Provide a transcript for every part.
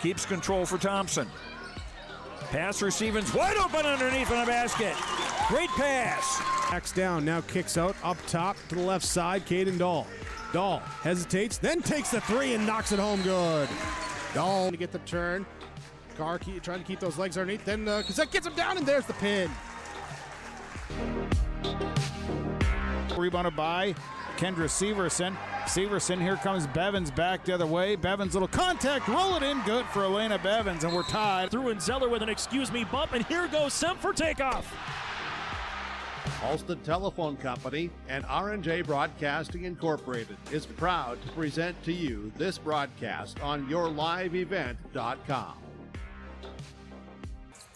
Keeps control for Thompson. Pass receiving's wide open underneath in the basket. Great pass. Backs down, now kicks out, up top to the left side, Caden Dahl. Dahl hesitates, then takes the three and knocks it home good. Dahl to get the turn. Carr trying to keep those legs underneath, then Cassette gets him down, and there's the pin. Rebounded by Kendra Severson. Severson, here comes Bevins back the other way. Bevins, little contact, roll it in, good for Elena Bevins, and we're tied. Through and Zeller with an excuse me bump, and here goes Semp for takeoff. Alston Telephone Company and R&J Broadcasting Incorporated is proud to present to you this broadcast on yourliveevent.com.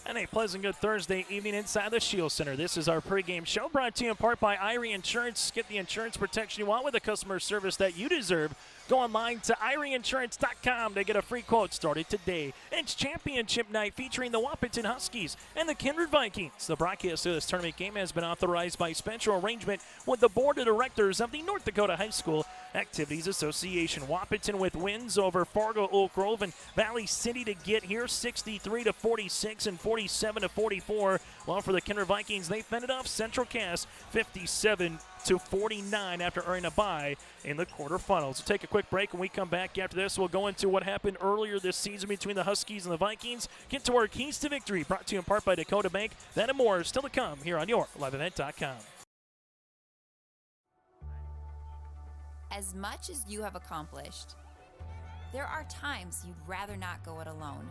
And a pleasant good Thursday evening inside the Shield Center. This is our pregame show brought to you in part by Irie Insurance. Get the insurance protection you want with the customer service that you deserve. Go online to IrieInsurance.com to get a free quote started today. It's championship night featuring the Wahpeton Huskies and the Kindred Vikings. The broadcast of this tournament game has been authorized by special arrangement with the Board of Directors of the North Dakota High School Activities Association. Wahpeton with wins over Fargo, Oak Grove, and Valley City to get here, 63-46 and 47-44. While for the Kindred Vikings, they fended off Central Cass 57-49 after earning a bye in the quarterfinals. We'll take a quick break. When we come back after this, we'll go into what happened earlier this season between the Huskies and the Vikings. Get to our keys to victory, brought to you in part by Dakota Bank. That and more is still to come here on yourliveevent.com. As much as you have accomplished, there are times you'd rather not go it alone.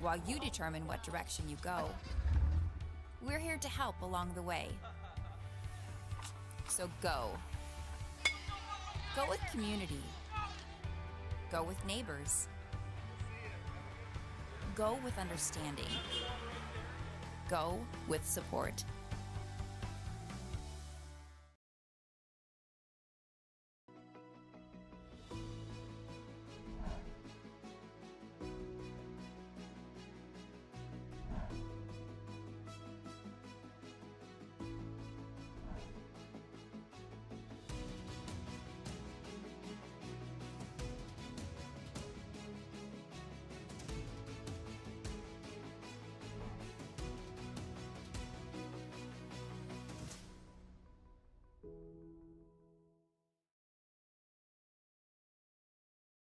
While you determine what direction you go, we're here to help along the way. So go. Go with community. Go with neighbors. Go with understanding. Go with support.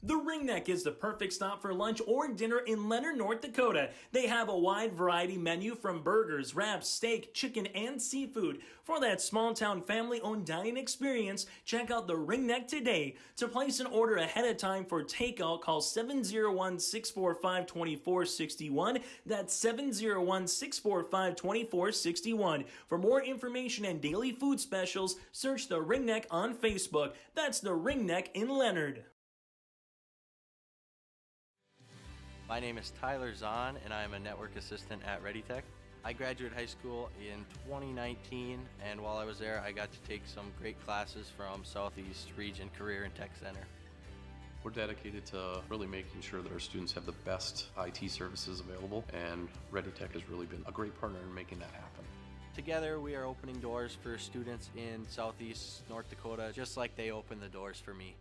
The Ringneck is the perfect stop for lunch or dinner in Leonard, North Dakota. They have a wide variety menu from burgers, wraps, steak, chicken, and seafood. For that small-town family-owned dining experience, check out the Ringneck today. To place an order ahead of time for takeout, call 701-645-2461. That's 701-645-2461. For more information and daily food specials, search the Ringneck on Facebook. That's the Ringneck in Leonard. My name is Tyler Zahn, and I am a network assistant at ReadyTech. I graduated high school in 2019, and while I was there, I got to take some great classes from Southeast Region Career and Tech Center. We're dedicated to really making sure that our students have the best IT services available, and ReadyTech has really been a great partner in making that happen. Together, we are opening doors for students in Southeast North Dakota, just like they opened the doors for me.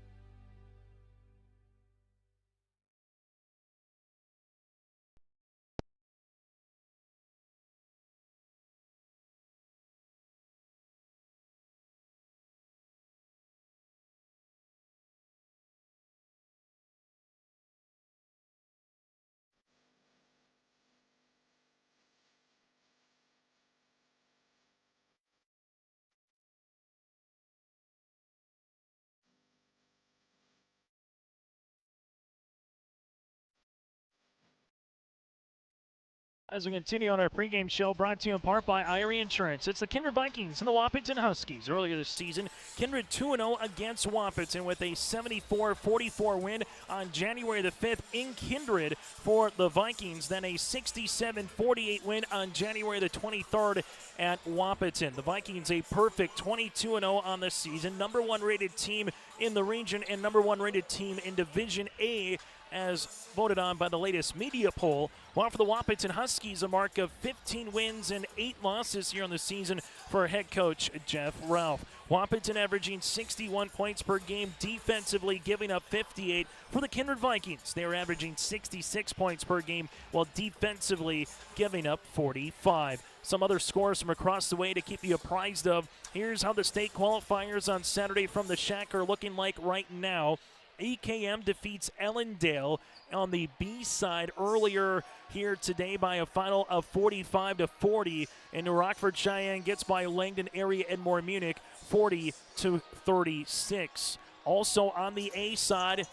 As we continue on our pregame show, brought to you in part by Irie Insurance. It's the Kindred Vikings and the Wahpeton Huskies. Earlier this season, Kindred 2-0 against Wahpeton with a 74-44 win on January the 5th in Kindred for the Vikings. Then a 67-48 win on January the 23rd at Wahpeton. The Vikings a perfect 22-0 on the season. Number one rated team in the region and number one rated team in Division A, as voted on by the latest media poll. While for the Wahpeton Huskies, a mark of 15 wins and 8 losses here on the season for head coach Jeff Ralph. Wahpeton averaging 61 points per game defensively, giving up 58. For the Kindred Vikings, they are averaging 66 points per game while defensively giving up 45. Some other scores from across the way to keep you apprised of. Here's how the state qualifiers on Saturday from the Shack are looking like right now. EKM defeats Ellendale on the B side earlier here today by a final of 45-40. And New Rockford Cheyenne gets by Langdon Area Edmore Munich 40-36. Also on the A side,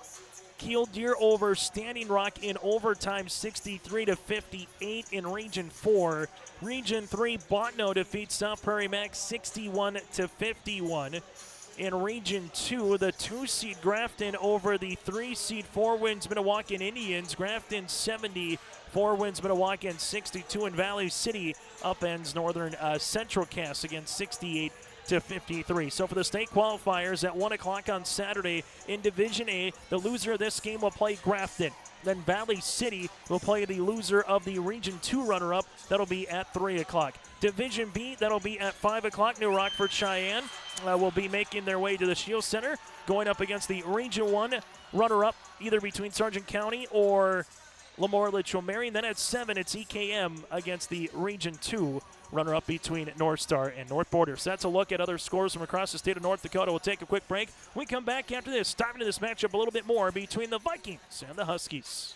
Killdeer over Standing Rock in overtime 63-58 in Region 4. Region 3, Botno defeats South Prairie Mac 61-51. In Region 2, the 2-seed Grafton over the 3-seed 4 wins Minnewacan Indians. Grafton 70, 4 wins Minnewacan 62, and Valley City upends Northern Central Cass against 68-53. So for the state qualifiers at 1 o'clock on Saturday in Division A, the loser of this game will play Grafton. Then Valley City will play the loser of the Region 2 runner-up. That'll be at 3 o'clock. Division B, that'll be at 5 o'clock. New Rockford Cheyenne will be making their way to the Shield Center, going up against the Region 1 runner-up, either between Sargent County or Lemoore Litchfield Marion. Then at 7, it's EKM against the Region 2 runner-up between North Star and North Border. So that's a look at other scores from across the state of North Dakota. We'll take a quick break. We come back after this, diving into this matchup a little bit more between the Vikings and the Huskies.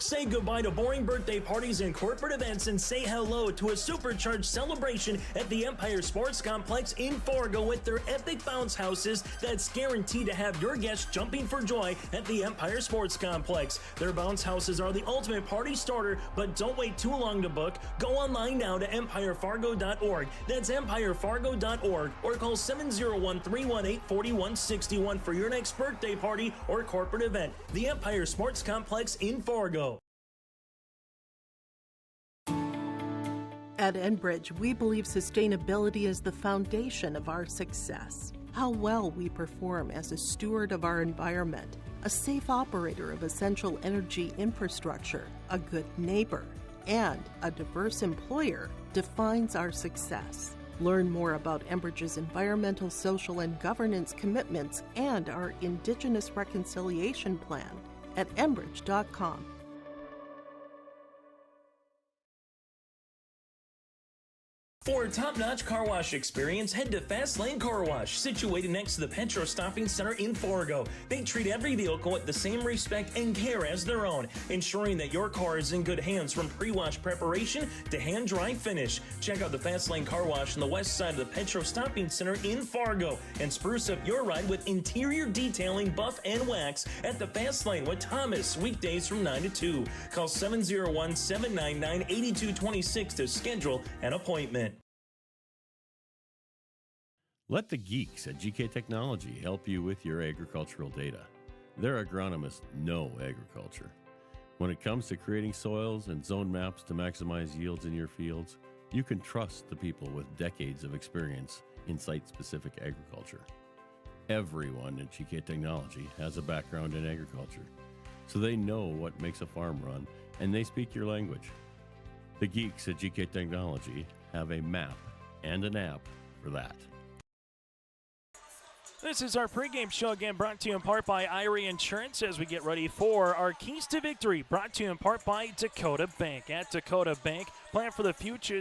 Say goodbye to boring birthday parties and corporate events and say hello to a supercharged celebration at the Empire Sports Complex in Fargo with their epic bounce houses that's guaranteed to have your guests jumping for joy at the Empire Sports Complex. Their bounce houses are the ultimate party starter, but don't wait too long to book. Go online now to empirefargo.org. That's empirefargo.org, or call 701-318-4161 for your next birthday party or corporate event. The Empire Sports Complex in Fargo. At Enbridge, we believe sustainability is the foundation of our success. How well we perform as a steward of our environment, a safe operator of essential energy infrastructure, a good neighbor, and a diverse employer defines our success. Learn more about Enbridge's environmental, social, and governance commitments and our Indigenous Reconciliation Plan at enbridge.com. For a top-notch car wash experience, head to Fast Lane Car Wash, situated next to the Petro Stopping Center in Fargo. They treat every vehicle with the same respect and care as their own, ensuring that your car is in good hands from pre-wash preparation to hand-dry finish. Check out the Fast Lane Car Wash on the west side of the Petro Stopping Center in Fargo and spruce up your ride with interior detailing, buff, and wax at the Fast Lane with Thomas, weekdays from 9 to 2. Call 701-799-8226 to schedule an appointment. Let the geeks at GK Technology help you with your agricultural data. Their agronomists know agriculture. When it comes to creating soils and zone maps to maximize yields in your fields, you can trust the people with decades of experience in site-specific agriculture. Everyone at GK Technology has a background in agriculture, so they know what makes a farm run, and they speak your language. The geeks at GK Technology have a map and an app for that. This is our pregame show again, brought to you in part by Irie Insurance as we get ready for our Keys to Victory, brought to you in part by Dakota Bank. At Dakota Bank, plan for the future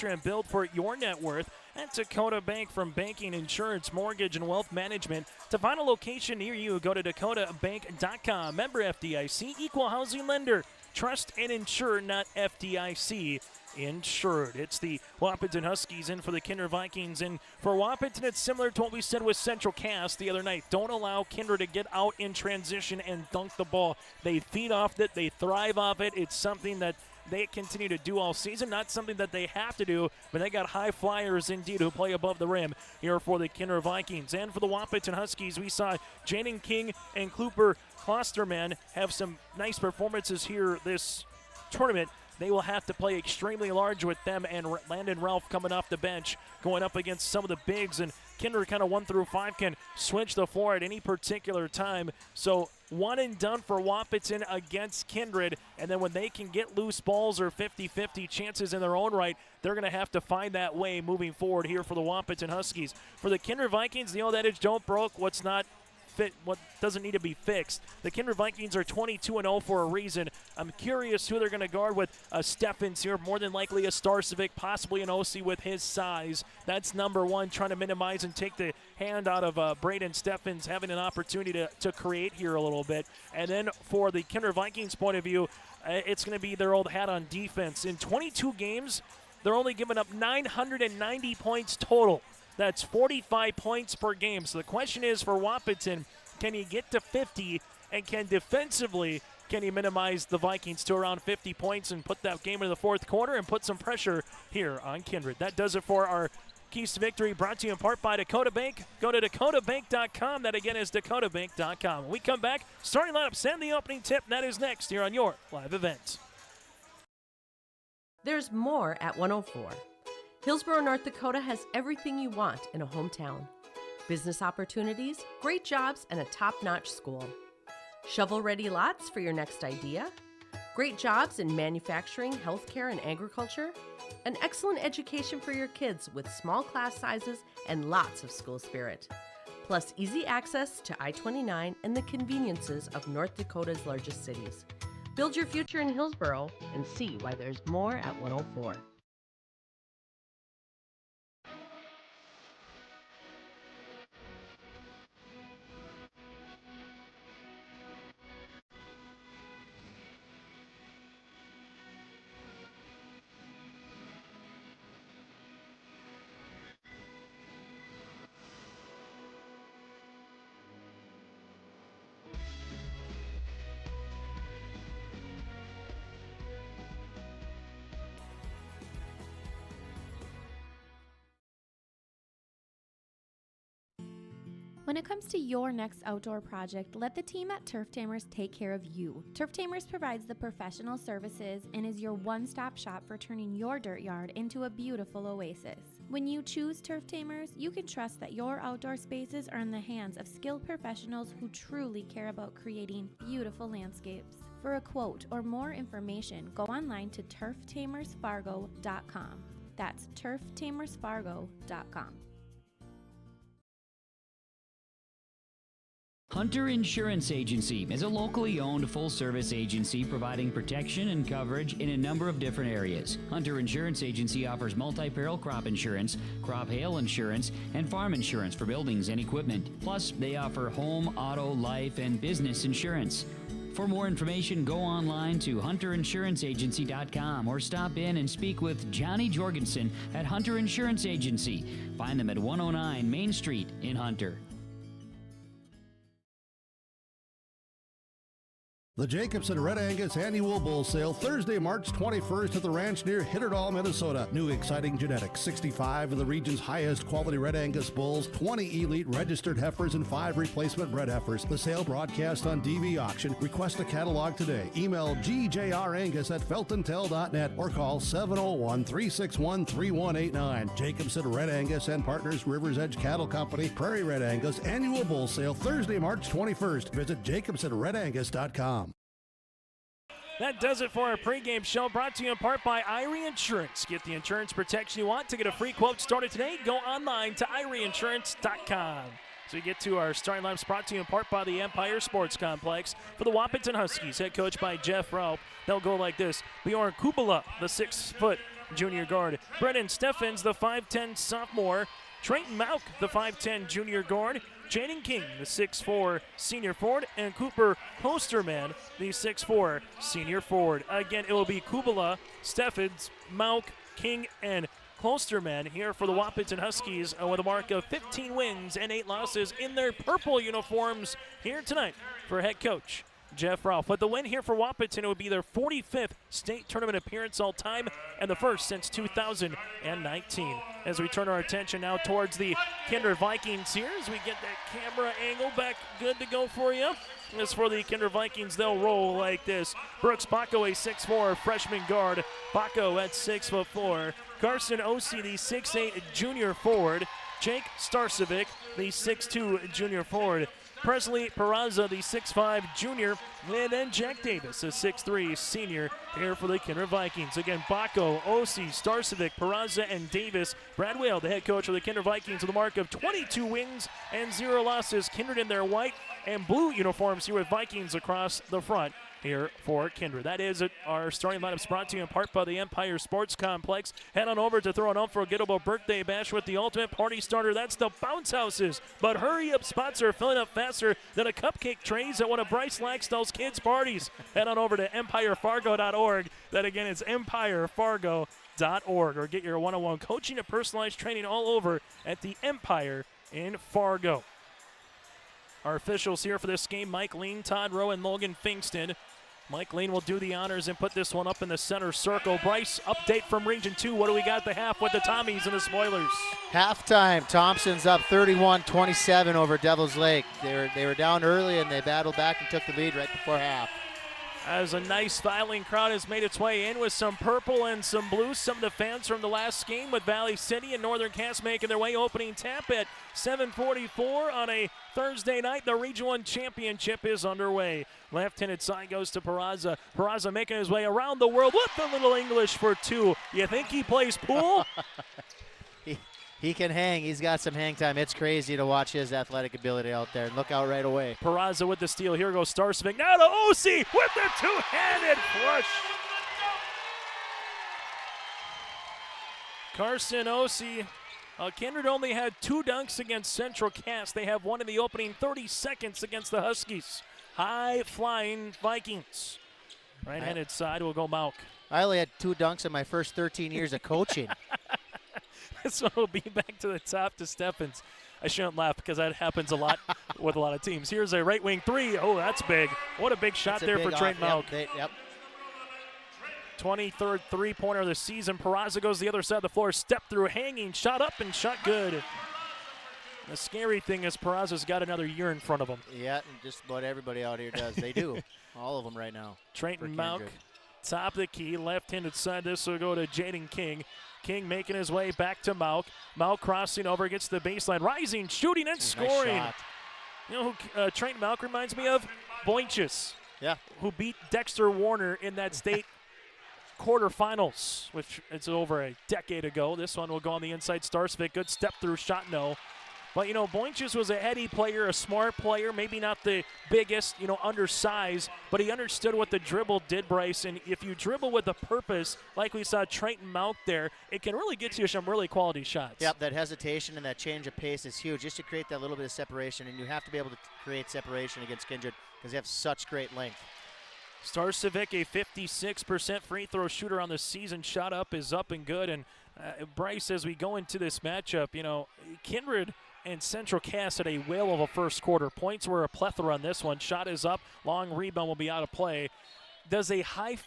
and build for your net worth. At Dakota Bank, from banking, insurance, mortgage, and wealth management. To find a location near you, go to dakotabank.com. Member FDIC, equal housing lender. Trust and insure, not FDIC insured. It's the Wahpeton Huskies in for the Kindred Vikings. And for Wahpeton, it's similar to what we said with Central Cass the other night. Don't allow Kindred to get out in transition and dunk the ball. They feed off it. They thrive off it. It's something that they continue to do all season. Not something that they have to do, but they got high flyers indeed who play above the rim here for the Kindred Vikings. And for the Wahpeton Huskies, we saw Jaden King and Cooper Klosterman have some nice performances here this tournament. they will have to play extremely large with them and Landon Ralph coming off the bench, going up against some of the bigs. And Kindred kind of 1 through 5 can switch the floor at any particular time. So one and done for Wahpeton against Kindred. And then when they can get loose balls or 50-50 chances in their own right, they're going to have to find that way moving forward here for the Wahpeton Huskies. For the Kindred Vikings, the old adage, don't broke what's not fit, what doesn't need to be fixed. The Kindred Vikings are 22-0 for a reason. I'm curious who they're going to guard with. Steffens here, more than likely a Starcevic, possibly an OC with his size. That's number one, trying to minimize and take the hand out of Braden Steffens, having an opportunity to create here a little bit. And then for the Kindred Vikings point of view, it's going to be their old hat on defense. In 22 games, they're only giving up 990 points total. That's 45 points per game. So the question is for Wahpeton, can he get to 50, and can he minimize the Vikings to around 50 points and put that game into the fourth quarter and put some pressure here on Kindred? That does it for our Keys to Victory, brought to you in part by Dakota Bank. Go to dakotabank.com. That again is dakotabank.com. When we come back, starting lineup, send the opening tip. That is next here on your live event. There's more at 104. Hillsborough, North Dakota has everything you want in a hometown. Business opportunities, great jobs, and a top-notch school. Shovel-ready lots for your next idea. Great jobs in manufacturing, healthcare, and agriculture. An excellent education for your kids with small class sizes and lots of school spirit. Plus easy access to I-29 and the conveniences of North Dakota's largest cities. Build your future in Hillsborough and see why there's more at 104. When it comes to your next outdoor project, let the team at Turf Tamers take care of you. Turf Tamers provides the professional services and is your one-stop shop for turning your dirt yard into a beautiful oasis. When you choose Turf Tamers, you can trust that your outdoor spaces are in the hands of skilled professionals who truly care about creating beautiful landscapes. For a quote or more information, go online to turftamersfargo.com. That's turftamersfargo.com. Hunter Insurance Agency is a locally owned full-service agency providing protection and coverage in a number of different areas. Hunter Insurance Agency offers multi-peril crop insurance, crop hail insurance, and farm insurance for buildings and equipment. Plus, they offer home, auto, life, and business insurance. For more information, go online to hunterinsuranceagency.com or stop in and speak with Johnny Jorgensen at Hunter Insurance Agency. Find them at 109 Main Street in Hunter. The Jacobson Red Angus Annual Bull Sale, Thursday, March 21st at the ranch near Hitterdall, Minnesota. New exciting genetics, 65 of the region's highest quality Red Angus bulls, 20 elite registered heifers, and 5 replacement bred heifers. The sale broadcast on DV Auction. Request a catalog today. Email gjrangus@feltontel.net or call 701-361-3189. Jacobson Red Angus and Partners, Rivers Edge Cattle Company, Prairie Red Angus Annual Bull Sale, Thursday, March 21st. Visit jacobsonredangus.com. That does it for our pregame show, brought to you in part by Irie Insurance. Get the insurance protection you want. To get a free quote started today, go online to IrieInsurance.com. So we get to our starting lineups, brought to you in part by the Empire Sports Complex. For the Wahpeton Huskies, head coach by Jeff Raup, they'll go like this. Bjorn Kubala, the 6-foot junior guard. Brennan Steffens, the 5'10 sophomore. Trayton Mauk, the 5'10 junior guard. Jaden King, the 6'4 senior forward, and Cooper Hosterman, the 6'4 senior forward. Again, it will be Kubala, Steffens, Mauk, King, and Klosterman here for the Wahpeton Huskies with a mark of 15 wins and 8 losses in their purple uniforms here tonight for head coach Jeff Ralph. But the win here for Wahpeton, it would be their 45th state tournament appearance all time and the first since 2019. As we turn our attention now towards the Kindred Vikings here, as we get that camera angle back good to go for you. As for the Kindred Vikings, they'll roll like this. Brooks Baco, a 6'4" freshman guard. Baco at 6'4". Carson Osi, the 6'8" junior forward. Jake Starcevic, the 6'2" junior forward. Presley Peraza, the 6'5" junior. And then Jack Davis, a 6'3" senior here for the Kindred Vikings. Again, Baco, Osi, Starcevic, Peraza, and Davis. Brad Whale, the head coach of the Kindred Vikings, with a mark of 22 wins and 0 losses. Kindred in their white and blue uniforms here with Vikings across the front here for Kindred. That is it. Our starting lineups brought to you in part by the Empire Sports Complex. Head on over to throw an unforgettable birthday bash with the ultimate party starter. That's the Bounce Houses. But hurry up, spots are filling up faster than a cupcake trays at one of Bryce Laxdell's kids' parties. Head on over to empirefargo.org. That again is empirefargo.org. Or get your one-on-one coaching and personalized training all over at the Empire in Fargo. Our officials here for this game, Mike Lean, Todd Rowe, and Logan Fingston. Mike Lean will do the honors and put this one up in the center circle. Bryce, update from Region 2. What do we got at the half with the Tommies and the Spoilers? Halftime, Thompson's up 31-27 over Devil's Lake. They were down early, and they battled back and took the lead right before half. As a nice styling crowd has made its way in with some purple and some blue. Some of the fans from the last game with Valley City and Northern Cass making their way. Opening tap at 7:44 on a Thursday night. The Region 1 Championship is underway. Left-handed side goes to Peraza. Peraza making his way around the world with the little English for two. You think he plays pool? He can hang. He's got some hang time. It's crazy to watch his athletic ability out there. And look out right away. Peraza with the steal. Here goes Starcevic. Now to Osi with the two-handed flush. Carson Osi. Kindred only had 2 dunks against Central Cass. They have one in the opening 30 seconds against the Huskies. High-flying Vikings. Right-handed side will go Mauk. I only had 2 dunks in my first 13 years of coaching. This one will be back to the top to Steffens. I shouldn't laugh because that happens a lot with a lot of teams. Here's a right wing 3. Oh, that's big. What a big shot there for Trent Mauk. Yep. 23rd three-pointer of the season. Peraza goes the other side of the floor. Step through, hanging, shot up, and shot good. The scary thing is Peraza's got another year in front of him. Yeah, and just about everybody out here does. They do. All of them right now. Trenton Mauk, top of the key, left-handed side. This will go to Jaden King. King making his way back to Mauk. Mauk crossing over, gets the baseline, rising, shooting, and scoring. Nice. You know who Trenton Mauk reminds me of? Boinches. Yeah. Who beat Dexter Warner in that state quarterfinals, which it's over a decade ago. This one will go on the inside. Starcevic, good step through shot, no. But, you know, Boinches was a heady player, a smart player, maybe not the biggest, undersized, but he understood what the dribble did, Bryce. And if you dribble with a purpose, like we saw Trenton Mauk there, it can really get you some really quality shots. Yep, that hesitation and that change of pace is huge, just to create that little bit of separation. And you have to be able to create separation against Kindred because they have such great length. Starcevic, a 56% free throw shooter on the season. Shot up is up and good. And Bryce, as we go into this matchup, Kindred and Central Cass had a whale of a first quarter. Points were a plethora on this one. Shot is up. Long rebound will be out of play. Does a high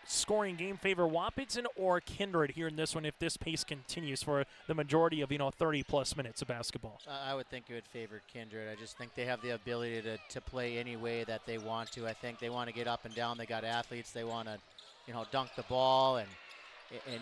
scoring game favor Wahpeton or Kindred here in this one if this pace continues for the majority of 30-plus minutes of basketball? I would think it would favor Kindred. I just think they have the ability to play any way that they want to. I think they want to get up and down. They got athletes. They want to, dunk the ball and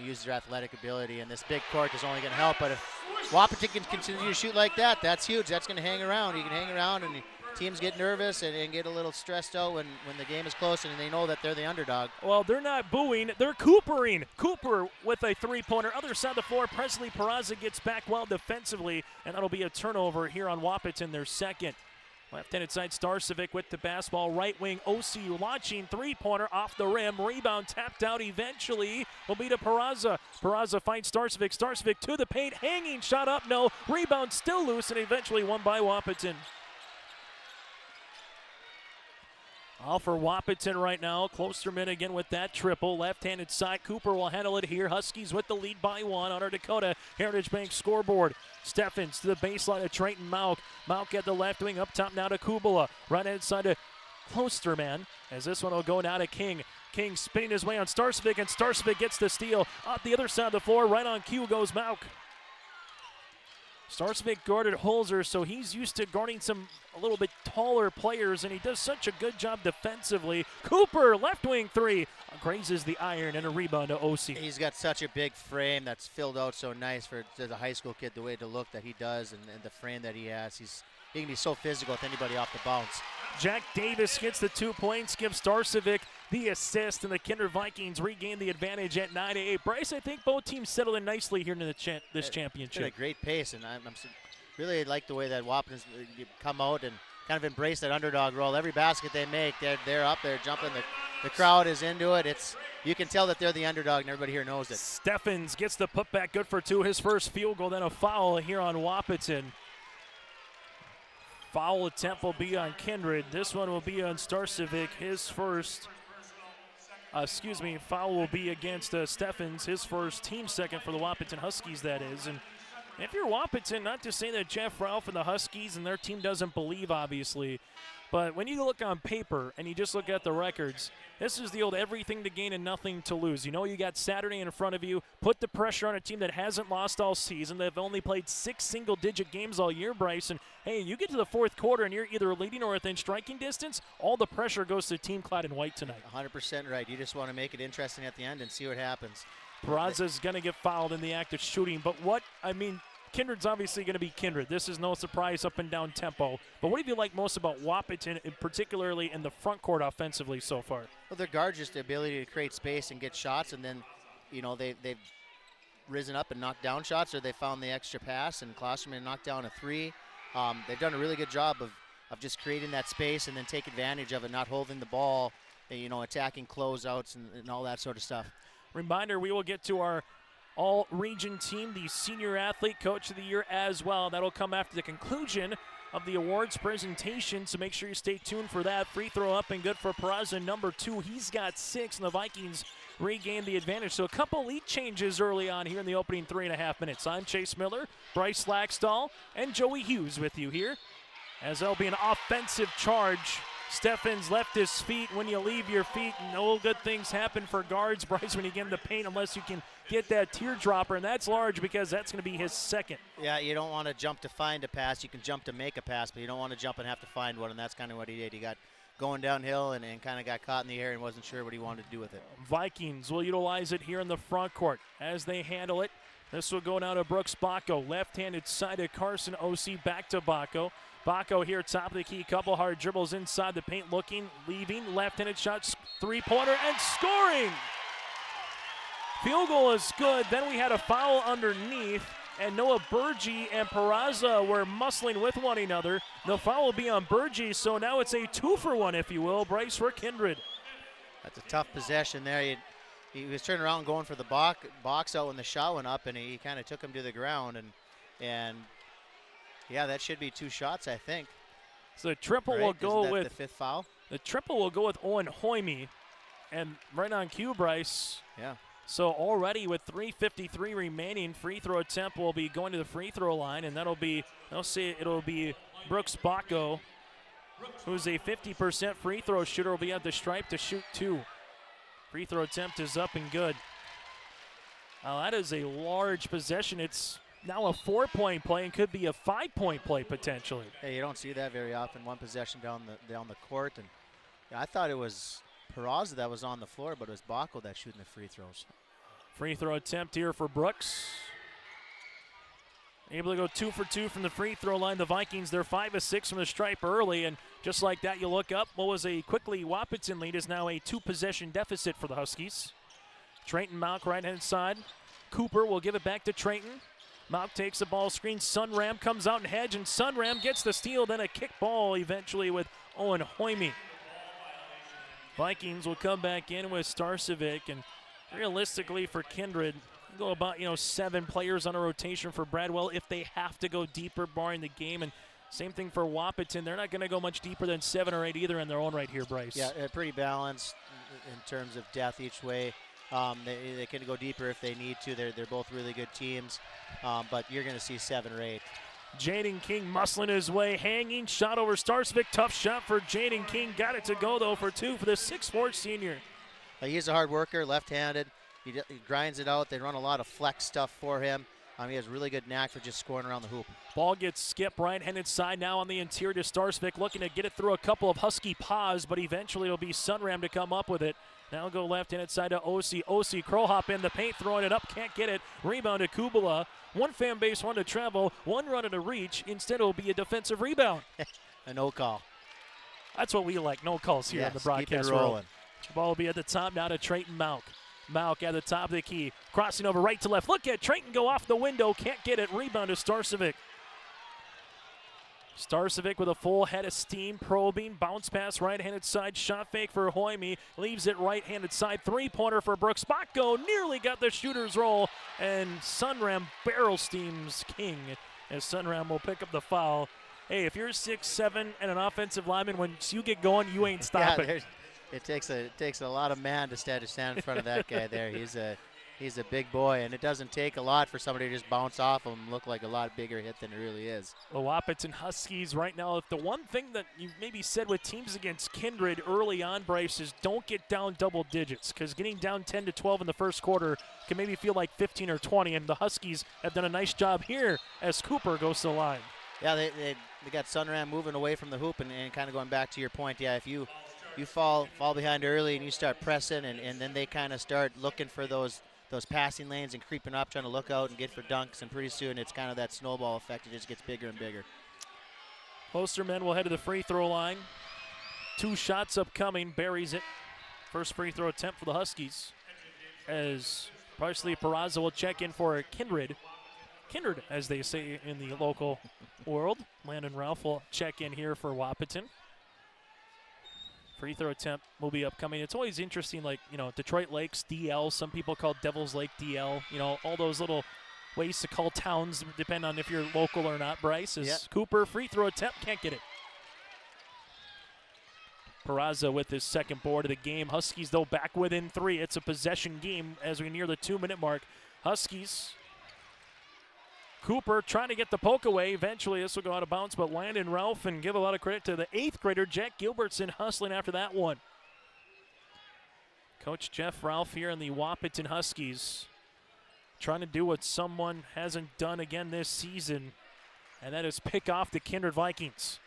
use their athletic ability. And this big court is only going to help. But if Wahpeton can continue to shoot like that, that's huge. That's going to hang around. You can hang around and teams get nervous and get a little stressed out when the game is close and they know that they're the underdog. Well, they're not booing. They're Coopering. Cooper with a three-pointer. Other side of the floor, Presley Peraza gets back well defensively, and that'll be a turnover here on Wahpeton, their second. Left-handed side, Starcevic with the basketball. Right wing, OCU launching three-pointer off the rim. Rebound tapped out eventually. Will be to Peraza. Peraza finds Starcevic. Starcevic to the paint. Hanging shot up. No. Rebound still loose and eventually won by Wahpeton. All for Wahpeton right now. Klosterman again with that triple. Left-handed side. Cooper will handle it here. Huskies with the lead by 1 on our Dakota Heritage Bank scoreboard. Steffens to the baseline of Trenton Mauk. Mauk at the left wing. Up top now to Kubala. Right-hand side to poster man, as this one will go now to King. King spinning his way on Starcevic, and Starcevic gets the steal. Off the other side of the floor, right on cue goes Mauk. Starcevic guarded Holzer, so he's used to guarding some a little bit taller players, and he does such a good job defensively. Cooper, left wing three, grazes the iron, and a rebound to OC. He's got such a big frame that's filled out so nice for the high school kid, the way to look that he does, and the frame that he has. He can be so physical with anybody off the bounce. Jack Davis gets the 2 points, gives Starcevic the assist, and the Kindred Vikings regain the advantage at 9-8. Bryce, I think both teams settled in nicely here in this championship. It's a great pace, and I'm really like the way that Wahpeton's come out and kind of embrace that underdog role. Every basket they make, they're up there jumping. The crowd is into it. You can tell that they're the underdog, and everybody here knows it. Steffens gets the putback, good for 2. His first field goal, then a foul here on Wahpeton. Foul attempt will be on Kindred. This one will be on Starcevic. His first, foul will be against Steffens. His first, team second for the Wahpeton Huskies, that is. And if you're Wahpeton, not to say that Jeff Ralph and the Huskies and their team doesn't believe, obviously, but when you look on paper and you just look at the records, this is the old everything to gain and nothing to lose. You know you got Saturday in front of you. Put the pressure on a team that hasn't lost all season. They've only played 6 single-digit games all year, Bryce. And, hey, you get to the fourth quarter and you're either leading or within striking distance, all the pressure goes to the team clad in white tonight. 100% right. You just want to make it interesting at the end and see what happens. Peraza's going to get fouled in the act of shooting. But Kindred's obviously going to be Kindred. This is no surprise, up and down tempo. But what have you liked most about Wahpeton, particularly in the front court offensively so far? Well, their guards, just the ability to create space and get shots, and then, they've risen up and knocked down shots, or they found the extra pass, and Klosterman knocked down a 3. They've done a really good job of just creating that space and then take advantage of it, not holding the ball, attacking closeouts and all that sort of stuff. Reminder, we will get to our all-region team, the Senior Athlete Coach of the Year as well. That'll come after the conclusion of the awards presentation, so make sure you stay tuned for that. Free throw up and good for Peraza, number 2. He's got 6, and the Vikings regain the advantage. So a couple lead changes early on here in the opening 3.5 minutes. I'm Chase Miller, Bryce Laxdal, and Joey Hughes with you here, as there'll be an offensive charge. Steffens left his feet. When you leave your feet, no good things happen for guards, Bryce, when you get in the paint, unless you can get that teardropper, and that's large because that's going to be his second. Yeah, you don't want to jump to find a pass. You can jump to make a pass, but you don't want to jump and have to find one, and that's kind of what he did. He got going downhill and kind of got caught in the air and wasn't sure what he wanted to do with it. Vikings will utilize it here in the front court as they handle it. This will go down to Brooks Bacco. Left-handed side to Carson OC, back to Bacco. Bacco here, top of the key, couple hard dribbles inside the paint, looking, leaving, left-handed shot, three-pointer, and scoring! Field goal is good. Then we had a foul underneath, and Noah Burgee and Peraza were muscling with one another. The foul will be on Burgee, so now it's a 2-for-1, if you will. Bryce for Kindred. That's a tough possession there. He was turning around going for the box out when the shot went up, and he kind of took him to the ground, and yeah, that should be 2 shots, I think. So the triple will go with the 5th foul. The triple will go with Owen Hoyme, and right on cue, Bryce. Yeah. So already with 3:53 remaining, free throw attempt will be going to the free throw line, and it'll be Brooks Bacco, who's a 50% free throw shooter, will be at the stripe to shoot 2. Free throw attempt is up and good. Now that is a large possession. It's now a 4-point play and could be a 5-point play potentially. Hey, you don't see that very often. One possession down the court, and I thought it was Peraza that was on the floor, but it was Bacco that's shooting the free throws. Free throw attempt here for Brooks. Able to go 2 for 2 from the free throw line. The Vikings, they're 5 of 6 from the stripe early, and just like that, you look up. What was a quickly Wahpeton lead is now a 2-possession deficit for the Huskies. Trayton Mauk right-hand side. Cooper will give it back to Trayton. Mauk takes the ball screen. Sunram comes out and hedge, and Sunram gets the steal. Then a kick ball eventually with Owen Hoyme. Vikings will come back in with Starcevic, and realistically for Kindred, go about 7 players on a rotation for Bradwell if they have to go deeper, barring the game. And same thing for Wahpeton. They're not going to go much deeper than 7 or 8 either in their own right here, Bryce. Yeah, pretty balanced in terms of depth each way. They can go deeper if they need to. They're both really good teams, but you're going to see 7 or 8. Jaden King muscling his way, hanging, shot over Starsvik. Tough shot for Jaden King. Got it to go, though, for 2 for the 6'4" senior. He's a hard worker, left-handed. He grinds it out. They run a lot of flex stuff for him. He has really good knack for just scoring around the hoop. Ball gets skipped right-handed side now on the interior to Starsvik, looking to get it through a couple of Husky paws, but eventually it'll be Sunram to come up with it. Now go left-handed side to Osi. Osi, curl hop in the paint, throwing it up, can't get it. Rebound to Kubala. 1 fan base, 1 to travel, 1 run and a reach. Instead, it'll be a defensive rebound. A no call. That's what we like, no calls here on the broadcast. Keep it rolling. Ball will be at the top now to Trayton Mauk. Mauk at the top of the key, crossing over right to left. Look at Trayton go off the window, can't get it. Rebound to Starcevic. Starcevic with a full head of steam, probing, bounce pass right-handed side, shot fake for Hoyme, leaves it right-handed side, 3-pointer for Brooks. Botko nearly got the shooter's roll, and Sunram barrel steams King as Sunram will pick up the foul. Hey, if you're 6'7" and an offensive lineman, once you get going, you ain't stopping. Yeah, it takes a lot of man to stand in front of that guy there. He's a big boy, and it doesn't take a lot for somebody to just bounce off him and look like a lot bigger hit than it really is. The Wahpeton Huskies right now, if the one thing that you maybe said with teams against Kindred early on, Bryce, is don't get down double digits, because getting down 10 to 12 in the first quarter can maybe feel like 15 or 20, and the Huskies have done a nice job here as Cooper goes to the line. Yeah, they got Sunram moving away from the hoop and kind of going back to your point. Yeah, if you fall behind early and you start pressing, and then they kind of start looking for those passing lanes and creeping up, trying to look out and get for dunks, and pretty soon it's kind of that snowball effect. It just gets bigger and bigger. Posterman will head to the free throw line. 2 shots upcoming, buries it. First free throw attempt for the Huskies as Parsley Peraza will check in for Kindred. Kindred, as they say in the local world. Landon Ralph will check in here for Wahpeton. Free throw attempt will be upcoming. It's always interesting, like, Detroit Lakes, DL. Some people call Devil's Lake DL. All those little ways to call towns depend on if you're local or not. Bryce is Cooper. Free throw attempt, can't get it. Peraza with his second board of the game. Huskies, though, back within 3. It's a possession game as we near the 2-minute mark. Huskies. Cooper trying to get the poke away. Eventually, this will go out of bounds, but Landon Ralph, and give a lot of credit to the 8th grader, Jack Gilbertson, hustling after that one. Coach Jeff Ralph here in the Wahpeton Huskies trying to do what someone hasn't done again this season, and that is pick off the Kindred Vikings.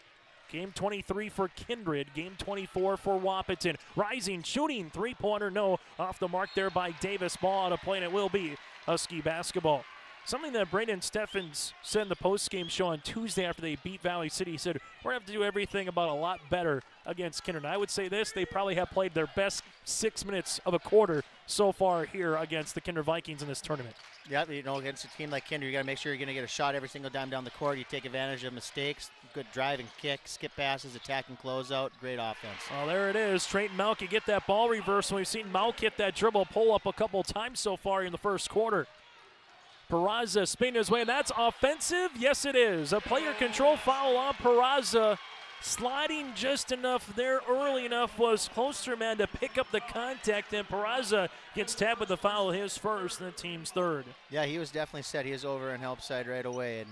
Game 23 for Kindred, game 24 for Wahpeton. Rising, shooting, 3-pointer, no. Off the mark there by Davis. Ball out of play, and it will be Husky basketball. Something that Brandon Steffens said in the post-game show on Tuesday after they beat Valley City. He said, we're going to have to do everything about a lot better against Kindred. And I would say this, they probably have played their best 6 minutes of a quarter so far here against the Kindred Vikings in this tournament. Yeah, against a team like Kindred, you got to make sure you're going to get a shot every single time down the court. You take advantage of mistakes, good drive and kick, skip passes, attack and closeout, great offense. Well, there it is. Trayton Mauk, you get that ball reverse. We've seen Mauk hit that dribble pull up a couple times so far in the first quarter. Peraza spinning his way, and that's offensive? Yes, it is. A player control foul on Peraza. Sliding just enough there early enough was Klosterman to pick up the contact, and Peraza gets tapped with the foul, his first and the team's 3rd. Yeah, he was definitely set. He was over and help side right away,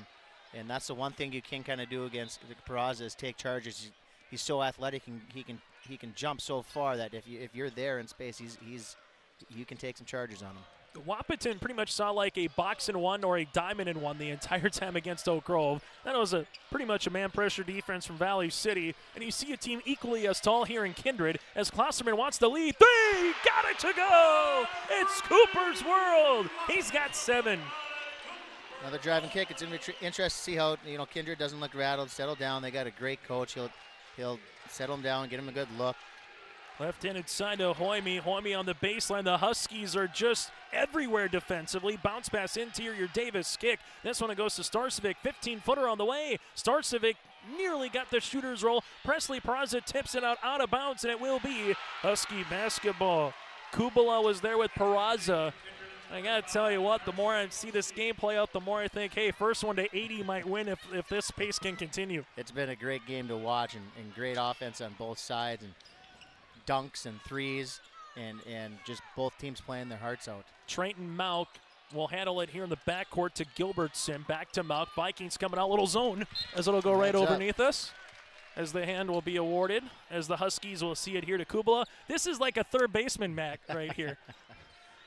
and that's the one thing you can kind of do against Peraza is take charges. He's so athletic, and he can jump so far that if you're there in space, you can take some charges on him. Wahpeton pretty much saw like a box and one or a diamond in one the entire time against Oak Grove. That was pretty much a man pressure defense from Valley City. And you see a team equally as tall here in Kindred as Klosterman wants the lead. 3, got it to go! It's Cooper's world. He's got 7. Another drive and kick. It's interesting to see how Kindred doesn't look rattled, settle down. They got a great coach. He'll settle him down, get him a good look. Left-handed side to Hoyme. Hoyme on the baseline. The Huskies are just everywhere defensively. Bounce pass interior, Davis kick. This one goes to Starcevic. 15-footer on the way. Starcevic nearly got the shooter's roll. Presley Peraza tips it out of bounds, and it will be Husky basketball. Kubala was there with Peraza. I got to tell you what, the more I see this game play out, the more I think, hey, first one to 80 might win if this pace can continue. It's been a great game to watch and great offense on both sides. And dunks and threes, and just both teams playing their hearts out. Trayton Mauk will handle it here in the backcourt to Gilbertson. Back to Malk. Vikings coming out, little zone as it'll go right underneath us. As the hand will be awarded, as the Huskies will see it here to Kubala. This is like a third baseman, Mac, right here.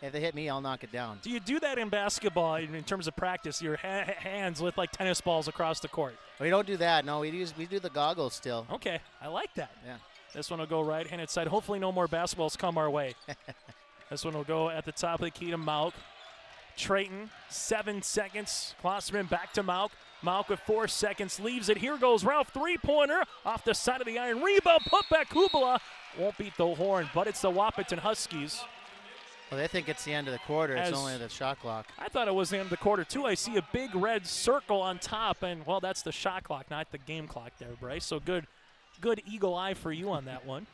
If they hit me, I'll knock it down. Do you do that in basketball in terms of practice? Your hands with like tennis balls across the court? We don't do that. No, we do the goggles still. Okay, I like that. Yeah. This one will go right-handed side. Hopefully no more basketballs come our way. This one will go at the top of the key to Malk. Trayton, 7 seconds. Klosterman back to Malk. Malk with 4 seconds, leaves it. Here goes Ralph, three-pointer off the side of the iron. Rebound, put back Kubala. Won't beat the horn, but it's the Wahpeton Huskies. Well, they think it's the end of the quarter. It's only the shot clock. I thought it was the end of the quarter, too. I see a big red circle on top, and, well, that's the shot clock, not the game clock there, Bryce. So good eagle eye for you on that one.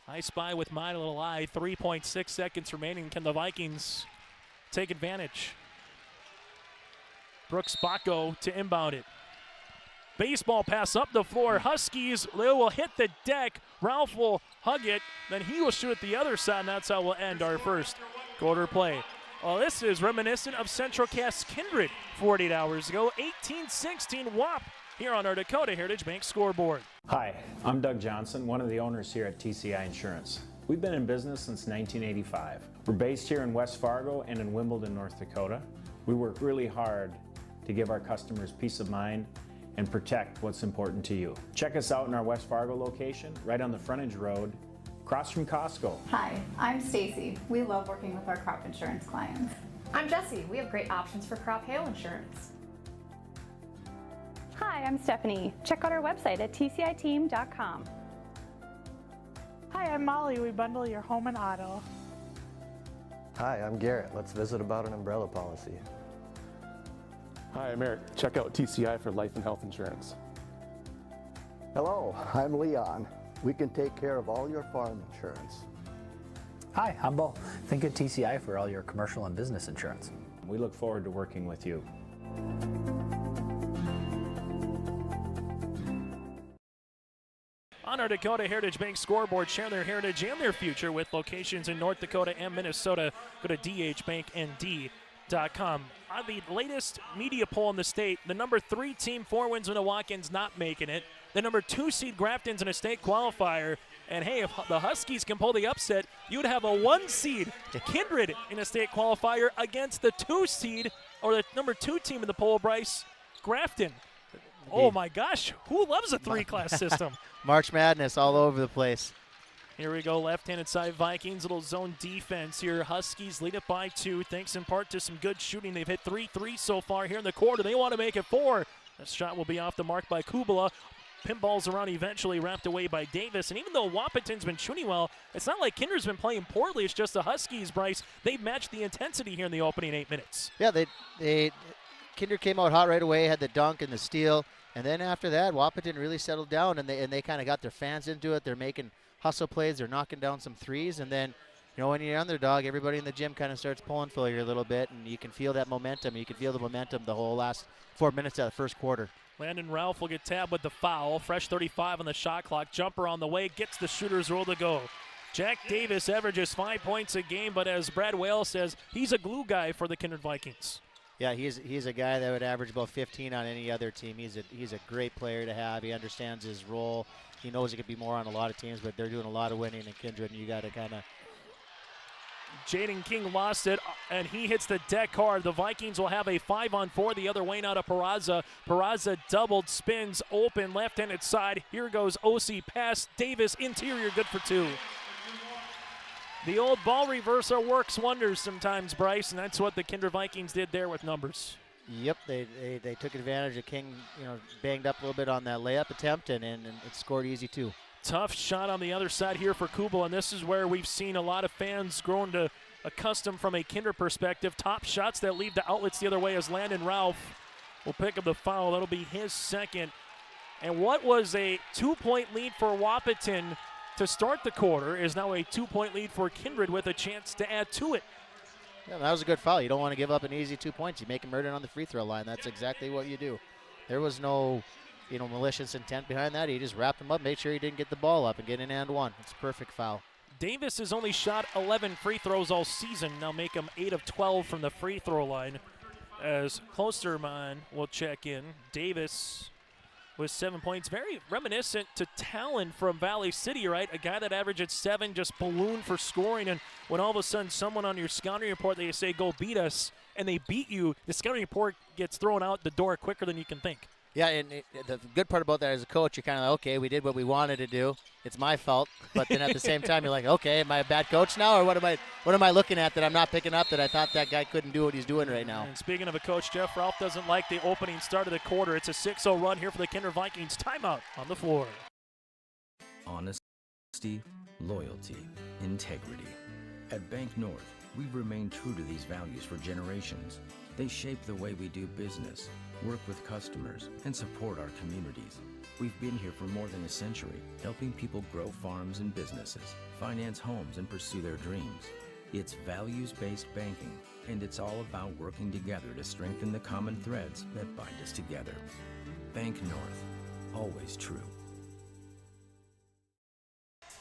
I spy with my little eye. 3.6 seconds remaining. Can the Vikings take advantage? Brooks Bacco to inbound it. Baseball pass up the floor. Huskies, they will hit the deck. Ralph will hug it. Then he will shoot at the other side, and that's how we'll end our first quarter play. Well, this is reminiscent of Central Cast's Kindred 48 hours ago. 18-16 WAP here on our Dakota Heritage Bank scoreboard. Hi, I'm Doug Johnson, one of the owners here at TCI Insurance. We've been in business since 1985. We're based here in West Fargo and in Wimbledon, North Dakota. We work really hard to give our customers peace of mind and protect what's important to you. Check us out in our West Fargo location, right on the frontage road, across from Costco. Hi, I'm Stacy. We love working with our crop insurance clients. I'm Jessie. We have great options for crop hail insurance. Hi, I'm Stephanie. Check out our website at tciteam.com. Hi, I'm Molly. We bundle your home and auto. Hi, I'm Garrett. Let's visit about an umbrella policy. Hi, I'm Eric. Check out TCI for life and health insurance. Hello, I'm Leon. We can take care of all your farm insurance. Hi, I'm Bo. Think of TCI for all your commercial and business insurance. We look forward to working with you. On our Dakota Heritage Bank scoreboard, share their heritage and their future with locations in North Dakota and Minnesota. Go to dhbanknd.com. On the latest media poll in the state, the number 3 team, 4 wins Minnewacan's not making it. The number 2 seed Grafton's in a state qualifier. And hey, if the Huskies can pull the upset, you would have a 1 seed Kindred in a state qualifier against the 2 seed, or the number 2 team in the poll, Bryce, Grafton. Oh my gosh, who loves a 3-class system? March Madness all over the place. Here we go, left-handed side Vikings, little zone defense here. Huskies lead it by 2, thanks in part to some good shooting. They've hit 3 threes so far here in the quarter. They want to make it 4. That shot will be off the mark by Kubala. Pinballs around eventually, wrapped away by Davis. And even though Wahpeton's been shooting well, it's not like Kindred's been playing poorly. It's just the Huskies, Bryce. They've matched the intensity here in the opening 8 minutes. Yeah, Kindred came out hot right away, had the dunk and the steal. And then after that, Wahpeton really settled down, and they kind of got their fans into it. They're making hustle plays. They're knocking down some threes. And then, you know, when you're underdog, everybody in the gym kind of starts pulling for you a little bit, and you can feel that momentum. You can feel the momentum the whole last 4 minutes of the first quarter. Landon Ralph will get tabbed with the foul. Fresh 35 on the shot clock. Jumper on the way. Gets the shooter's roll to go. Jack Davis averages 5 points a game, but as Brad Whale says, he's a glue guy for the Kindred Vikings. Yeah, he's a guy that would average about 15 on any other team. He's a great player to have. He understands his role. He knows he could be more on a lot of teams, but they're doing a lot of winning in Kindred, and you got to kind of. Jaden King lost it, and he hits the deck hard. The Vikings will have a 5-on-4 the other way, not a Peraza. Peraza doubled, spins, open, left-handed side. Here goes Osi, pass, Davis, interior, good for 2. The old ball reversal works wonders sometimes, Bryce, and that's what the Kindred Vikings did there with numbers. Yep, they took advantage of King, banged up a little bit on that layup attempt, and it scored easy too. Tough shot on the other side here for Kubel, and this is where we've seen a lot of fans grown to accustomed from a Kindred perspective. Top shots that lead to outlets the other way as Landon Ralph will pick up the foul. That'll be his second. And what was a 2-point lead for Wahpeton to start the quarter is now a 2-point lead for Kindred with a chance to add to it. Yeah, that was a good foul. You don't want to give up an easy 2 points. You make them earn it on the free throw line. That's exactly what you do. There was no, malicious intent behind that. He just wrapped him up, made sure he didn't get the ball up and get an and one. It's a perfect foul. Davis has only shot 11 free throws all season. Now make him 8 of 12 from the free throw line. As Klosterman will check in. Davis with 7 points. Very reminiscent to Talon from Valley City, right? A guy that averaged at 7, just ballooned for scoring. And when all of a sudden someone on your scouting report, they say, go beat us, and they beat you, the scouting report gets thrown out the door quicker than you can think. Yeah, and the good part about that as a coach, you're kind of like, okay, we did what we wanted to do. It's my fault. But then at the same time, you're like, okay, am I a bad coach now, or what am I looking at that I'm not picking up that I thought that guy couldn't do what he's doing right now? And speaking of a coach, Jeff Ralph doesn't like the opening start of the quarter. It's a 6-0 run here for the Kindred Vikings. Timeout on the floor. Honesty, loyalty, integrity. At Bank North, we've remained true to these values for generations. They shape the way we do business, work with customers, and support our communities. We've been here for more than a century, helping people grow farms and businesses, finance homes, and pursue their dreams. It's values-based banking, and it's all about working together to strengthen the common threads that bind us together. Bank North, always true.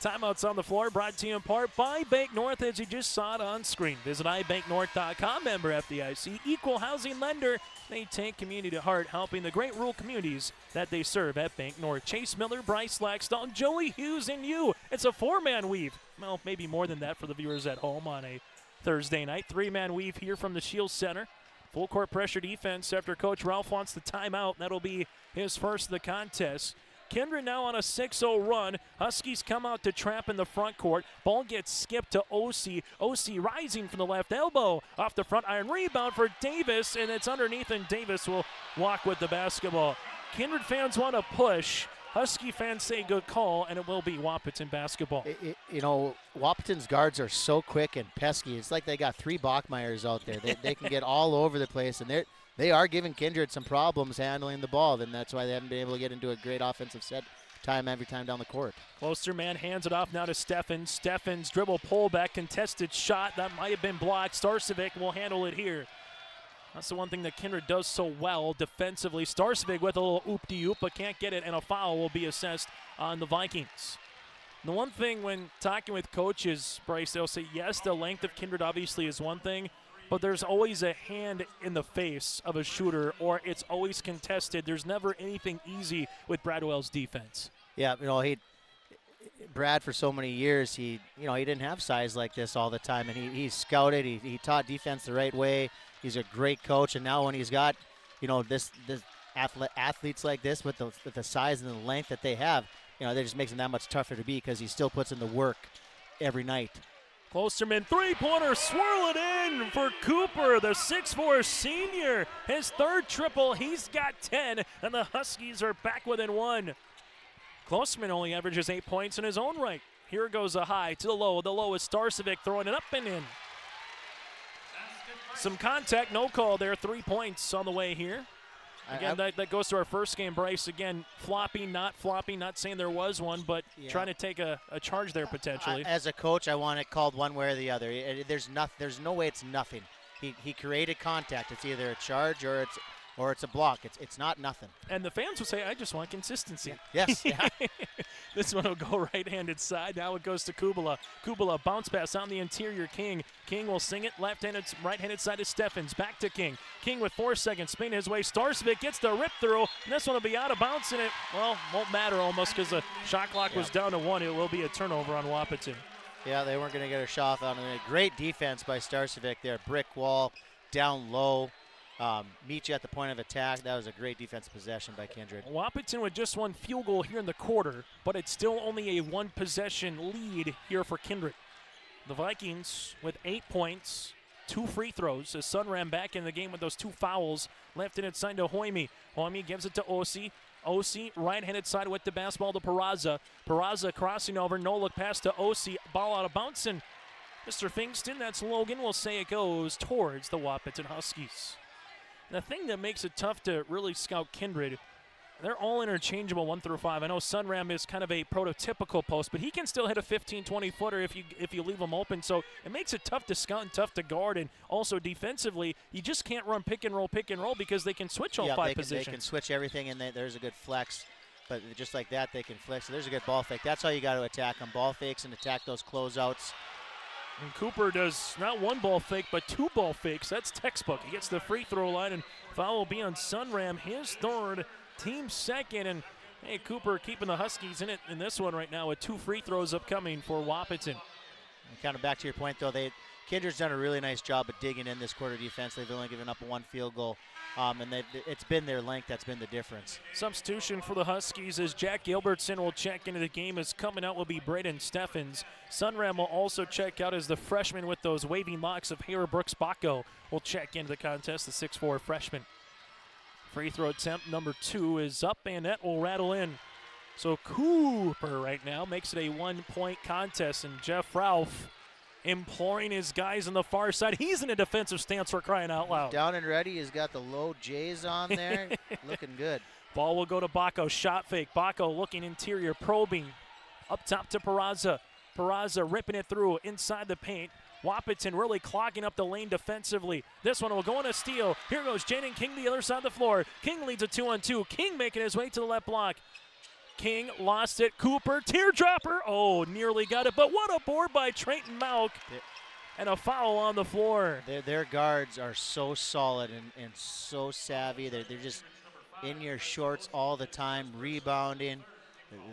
Timeouts on the floor, brought to you in part by Bank North, as you just saw it on screen. Visit ibanknorth.com, member FDIC, equal housing lender. They take community to heart, helping the great rural communities that they serve at Bank North. Chase Miller, Bryce Laxton, Joey Hughes, and you. It's a 4-man weave. Well, maybe more than that for the viewers at home on a Thursday night. 3-man weave here from the Shields Center. Full court pressure defense after Coach Ralph wants the timeout. That'll be his first of the contest. Kindred now on a 6-0 run. Huskies come out to trap in the front court. Ball gets skipped to OC. OC rising from the left elbow. Off the front iron, rebound for Davis, and it's underneath, and Davis will walk with the basketball. Kindred fans want to push. Husky fans say good call, and it will be Wahpeton basketball. Wahpeton's guards are so quick and pesky. It's like they got 3 Bachmeyers out there. They can get all over the place, and they are giving Kindred some problems handling the ball, and that's why they haven't been able to get into a great offensive set time every time down the court. Klosterman hands it off now to Steffens. Steffens dribble pullback, contested shot. That might have been blocked. Starcevic will handle it here. That's the one thing that Kindred does so well defensively. Starcevic with a little oop-de-oop, but can't get it, and a foul will be assessed on the Vikings. The one thing when talking with coaches, Bryce, they'll say, yes, the length of Kindred obviously is one thing, but there's always a hand in the face of a shooter, or it's always contested. There's never anything easy with Bradwell's defense. Yeah, Brad for so many years, he didn't have size like this all the time, and he scouted, he taught defense the right way. He's a great coach, and now when he's got, this athletes like this with the size and the length that they have, that just makes him that much tougher to beat because he still puts in the work every night. Klosterman, three-pointer, swirl it in for Cooper, the 6'4 senior. His third triple, he's got 10, and the Huskies are back within 1. Klosterman only averages 8 points in his own right. Here goes a high to the low. The low is Starcevic throwing it up and in. Some contact, no call there. 3 points on the way here. Again, that goes to our first game, Bryce. Again, flopping, not saying there was one, but trying to take a charge there potentially. As a coach, I want it called one way or the other. There's no way it's nothing. He created contact. It's either a charge or it's a block. It's not nothing. And the fans will say, I just want consistency. Yeah. Yes. Yeah. This one will go right-handed side. Now it goes to Kubala. Kubala bounce pass on the interior. King. King will sing it. Left-handed, right-handed side is Steffens. Back to King. King with 4 seconds. Spin his way. Starcevic gets the rip through. And this one will be out of bounds, and it, won't matter almost because the shot clock was down to 1. It will be a turnover on Wahpeton. Yeah, they weren't going to get a shot on it. Great defense by Starcevic there. Brick wall, down low. Meet you at the point of attack. That was a great defensive possession by Kindred. Wahpeton with just 1 field goal here in the quarter, but it's still only a 1-possession lead here for Kindred. The Vikings with 8 points, 2 free throws. As Sunram back in the game with those 2 fouls. Left-handed side to Hoime. Hoime gives it to Osi. Osi right-handed side with the basketball to Peraza. Peraza crossing over, no look pass to Osi. Ball out of bounds, and Mr. Fingston, that's Logan, will say it goes towards the Wahpeton Huskies. The thing that makes it tough to really scout Kindred, they're all interchangeable 1 through 5. I know Sunram is kind of a prototypical post, but he can still hit a 15, 20-footer if you leave him open. So it makes it tough to scout and tough to guard. And also defensively, you just can't run pick and roll because they can switch all 5 positions. They can switch everything, and there's a good flex. but just like that, they can flick. So there's a good ball fake. That's how you got to attack them. Ball fakes and attack those closeouts. And Cooper does not one ball fake, but 2 ball fakes. That's textbook. He gets the free throw line, and foul will be on Sunram, his 3rd, team 2nd. And hey, Cooper keeping the Huskies in it in this one right now with 2 free throws upcoming for Wahpeton. And kind of back to your point, though, Kindred's done a really nice job of digging in this quarter defense. They've only given up 1 field goal, and it's been their length that's been the difference. Substitution for the Huskies as Jack Gilbertson will check into the game. As coming out will be Braden Steffens. Sunram will also check out as the freshman with those waving locks of Hara Brooks Bacco will check into the contest, the 6'4 freshman. Free throw attempt number 2 is up, and that will rattle in. So Cooper right now makes it a 1-point contest, and Jeff Ralph imploring his guys on the far side. He's in a defensive stance for crying out loud. Down and ready. He's got the low J's on there. Looking good. Ball will go to Bacco. Shot fake. Bacco looking interior, probing. Up top to Peraza. Peraza ripping it through inside the paint. Wahpeton really clogging up the lane defensively. This one will go on a steal. Here goes Jaden King the other side of the floor. King leads a 2-on-2. King making his way to the left block. King lost it. Cooper, teardropper. Oh, nearly got it, but what a board by Trayton Mauk. And a foul on the floor. Their guards are so solid and so savvy. They're just in your shorts all the time, rebounding.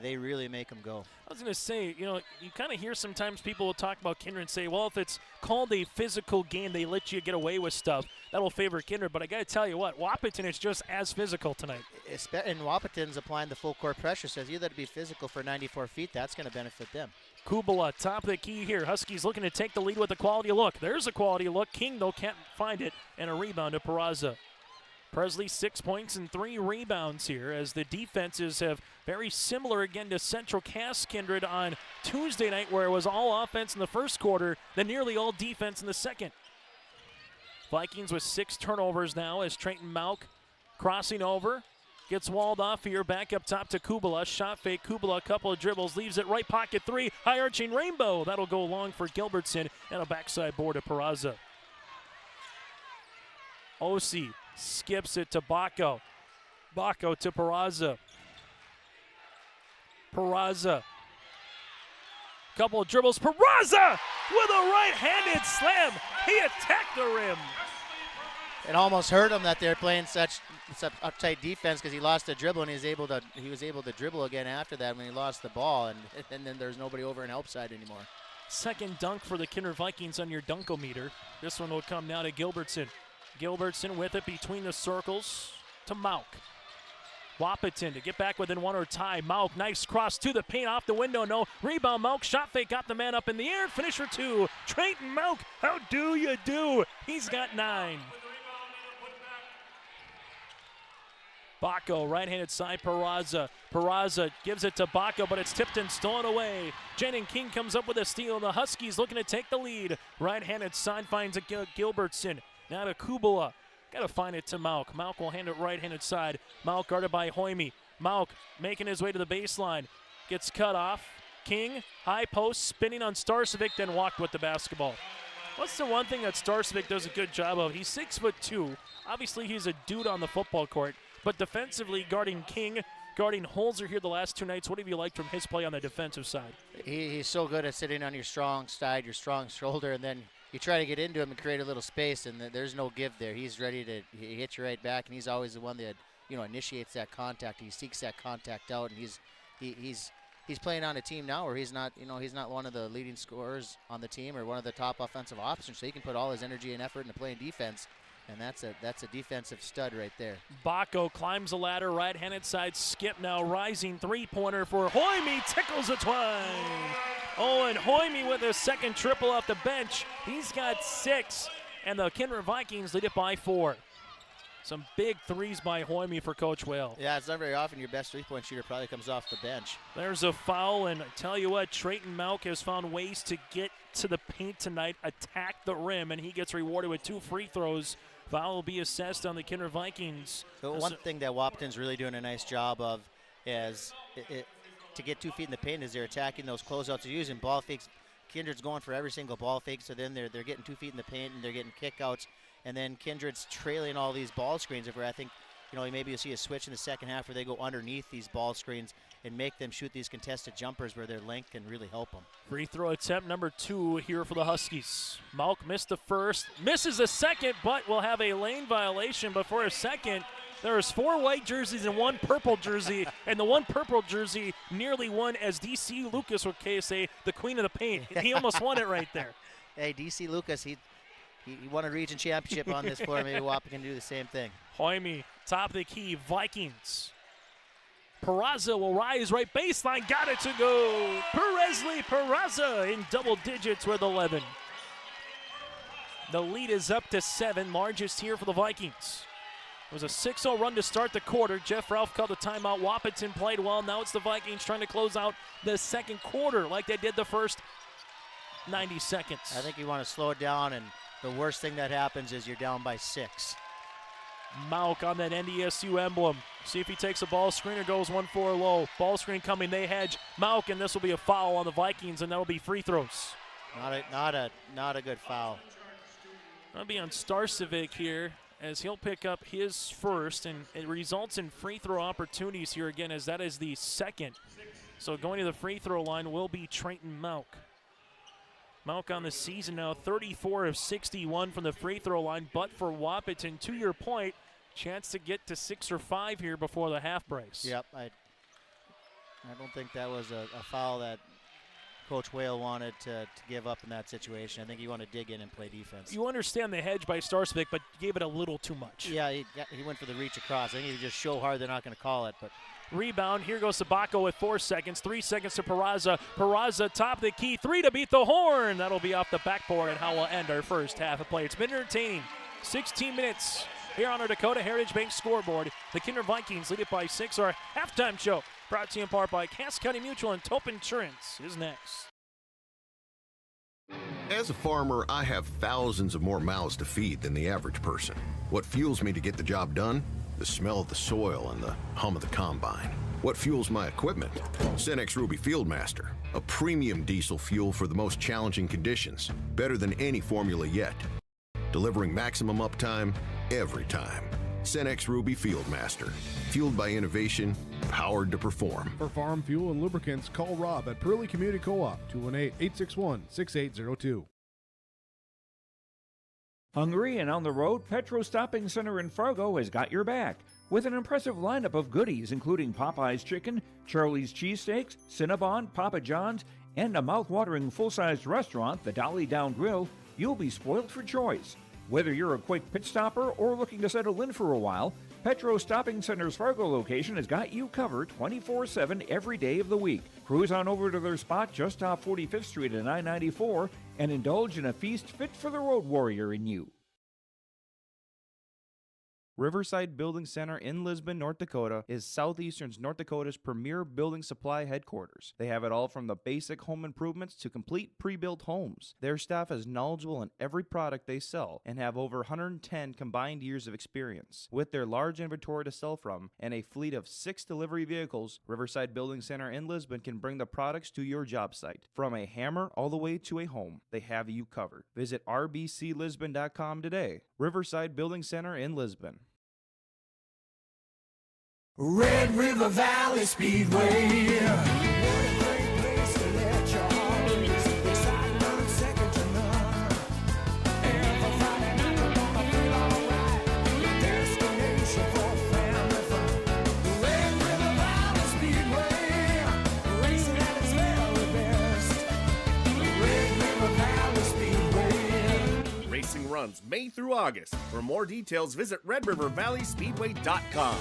They really make them go. I was going to say, you kind of hear sometimes people will talk about Kindred and say, well, if it's called a physical game, they let you get away with stuff. That'll favor Kindred. But I got to tell you what, Wahpeton is just as physical tonight. And Wahpeton's applying the full court pressure. So if you let it be physical for 94 feet, that's going to benefit them. Kubala, top of the key here. Huskies looking to take the lead with a quality look. There's a quality look. King, though, can't find it. And a rebound to Peraza. Presley 6 points and 3 rebounds here as the defenses have very similar again to Central Cass Kindred on Tuesday night, where it was all offense in the first quarter, then nearly all defense in the second. Vikings with 6 turnovers now as Trayton Mauk crossing over. Gets walled off here, back up top to Kubala. Shot fake, Kubala, a couple of dribbles, leaves it right pocket 3. High arching rainbow. That'll go long for Gilbertson and a backside board to Peraza. Osi skips it to Bacco. Bacco to Peraza. Peraza. Couple of dribbles. Peraza with a right-handed slam. He attacked the rim. It almost hurt him that they're playing such uptight defense because he lost a dribble and he was able to dribble again after that when he lost the ball, and then there's nobody over in help side anymore. Second dunk for the Kindred Vikings on your dunkometer. This one will come now to Gilbertson. Gilbertson with it between the circles to Mauk. Wahpeton to get back within 1 or tie. Mauk, nice cross to the paint, off the window, no. Rebound, Mauk, shot fake, got the man up in the air. Finisher 2, Trayton Mauk, how do you do? He's got 9. Bacco, right-handed side, Peraza. Peraza gives it to Bacco, but it's tipped and stolen away. Jaden King comes up with a steal. The Huskies looking to take the lead. Right-handed side finds a Gilbertson. Now to Kubala. Got to find it to Mauk. Mauk will hand it right-handed side. Mauk guarded by Hoime. Mauk making his way to the baseline. Gets cut off. King, high post, spinning on Starcevic, then walked with the basketball. What's the one thing that Starcevic does a good job of? He's 6'2". Obviously, he's a dude on the football court. But defensively, guarding King, guarding Holzer here the last 2 nights, what have you liked from his play on the defensive side? He's so good at sitting on your strong side, your strong shoulder, and then you try to get into him and create a little space, and there's no give there. He's ready to hit you right back, and he's always the one that initiates that contact. He seeks that contact out, and he's playing on a team now where he's not one of the leading scorers on the team or one of the top offensive options, so he can put all his energy and effort into playing defense. And that's a defensive stud right there. Bacco climbs the ladder, right-handed side skip now, rising three-pointer for Hoime, tickles the twine. Oh, and Hoime with his second triple off the bench. He's got 6, and the Kindred Vikings lead it by 4. Some big threes by Hoime for Coach Whale. Yeah, it's not very often your best three-point shooter probably comes off the bench. There's a foul, and I tell you what, Trayton Mauk has found ways to get to the paint tonight, attack the rim, and he gets rewarded with 2 free throws. Foul will be assessed on the Kindred Vikings. So one thing that Wahpeton's really doing a nice job of is to get 2 feet in the paint is they're attacking those closeouts. They're using ball fakes. Kindred's going for every single ball fake, so then they're getting 2 feet in the paint and they're getting kickouts. And then Kindred's trailing all these ball screens where I think maybe you'll see a switch in the second half where they go underneath these ball screens and make them shoot these contested jumpers where their length can really help them. Free throw attempt number 2 here for the Huskies. Malk missed the first, misses the second, but will have a lane violation. But for a second, there's 4 white jerseys and 1 purple jersey, and the 1 purple jersey nearly won, as D.C. Lucas would say, the queen of the paint. He almost won it right there. Hey, D.C. Lucas, he won a region championship on this floor. Maybe Wahpeton can do the same thing. Hoime, top of the key, Vikings. Peraza will rise right baseline, got it to go. Peraza in double digits with 11. The lead is up to 7, largest here for the Vikings. It was a 6-0 run to start the quarter. Jeff Ralph called the timeout. Wahpeton played well. Now it's the Vikings trying to close out the second quarter like they did the first 90 seconds. I think you want to slow it down, and the worst thing that happens is you're down by 6. Malk on that NDSU emblem. See if he takes a ball screen or goes 1-4 low. Ball screen coming, they hedge. Malk, and this will be a foul on the Vikings, and that'll be free throws. Not a good foul. That'll be on Starcevic here, as he'll pick up his first, and it results in free throw opportunities here again, as that is the second. So going to the free throw line will be Trenton Malk. Malk on the season now, 34 of 61 from the free throw line, but for Wahpeton, to your point, chance to get to 6 or 5 here before the half brace. Yep, I don't think that was a foul that Coach Whale wanted to give up in that situation. I think you want to dig in and play defense. You understand the hedge by Starcevic, but gave it a little too much. Yeah, he went for the reach across. I think he just show hard they're not going to call it, but. Rebound, here goes Sabako with 4 seconds, 3 seconds to Peraza. Peraza, top of the key, 3 to beat the horn. That'll be off the backboard, and how we'll end our first half of play. It's been entertaining. 16 minutes here on our Dakota Heritage Bank scoreboard. The Kindred Vikings lead it by 6. Our halftime show, brought to you in part by Cass County Mutual and Tope Insurance, is next. As a farmer, I have thousands of more mouths to feed than the average person. What fuels me to get the job done? The smell of the soil and the hum of the combine. What fuels my equipment? Cenex Ruby Fieldmaster, a premium diesel fuel for the most challenging conditions, better than any formula yet. Delivering maximum uptime every time. Cenex Ruby Fieldmaster, fueled by innovation, powered to perform. For farm fuel and lubricants, call Rob at Pearly Community Co-op, 218-861-6802. Hungry and on the road, Petro Stopping Center in Fargo has got your back with an impressive lineup of goodies including Popeye's Chicken, Charlie's Cheesesteaks, Cinnabon, Papa John's, and a mouth-watering full-sized restaurant, the Dolly Down Grill. You'll be spoiled for choice. Whether you're a quick pit stopper or looking to settle in for a while, Petro Stopping Center's Fargo location has got you covered 24/7 every day of the week. Cruise on over to their spot just off 45th Street and I-94 and indulge in a feast fit for the road warrior in you. Riverside Building Center in Lisbon, North Dakota is Southeastern North Dakota's premier building supply headquarters. They have it all from the basic home improvements to complete pre-built homes. Their staff is knowledgeable in every product they sell and have over 110 combined years of experience. With their large inventory to sell from and a fleet of 6 delivery vehicles, Riverside Building Center in Lisbon can bring the products to your job site. From a hammer all the way to a home, they have you covered. Visit rbclisbon.com today. Riverside Building Center in Lisbon. Red River Valley Speedway. Racing runs May through August. For more details, visit redrivervalleyspeedway.com.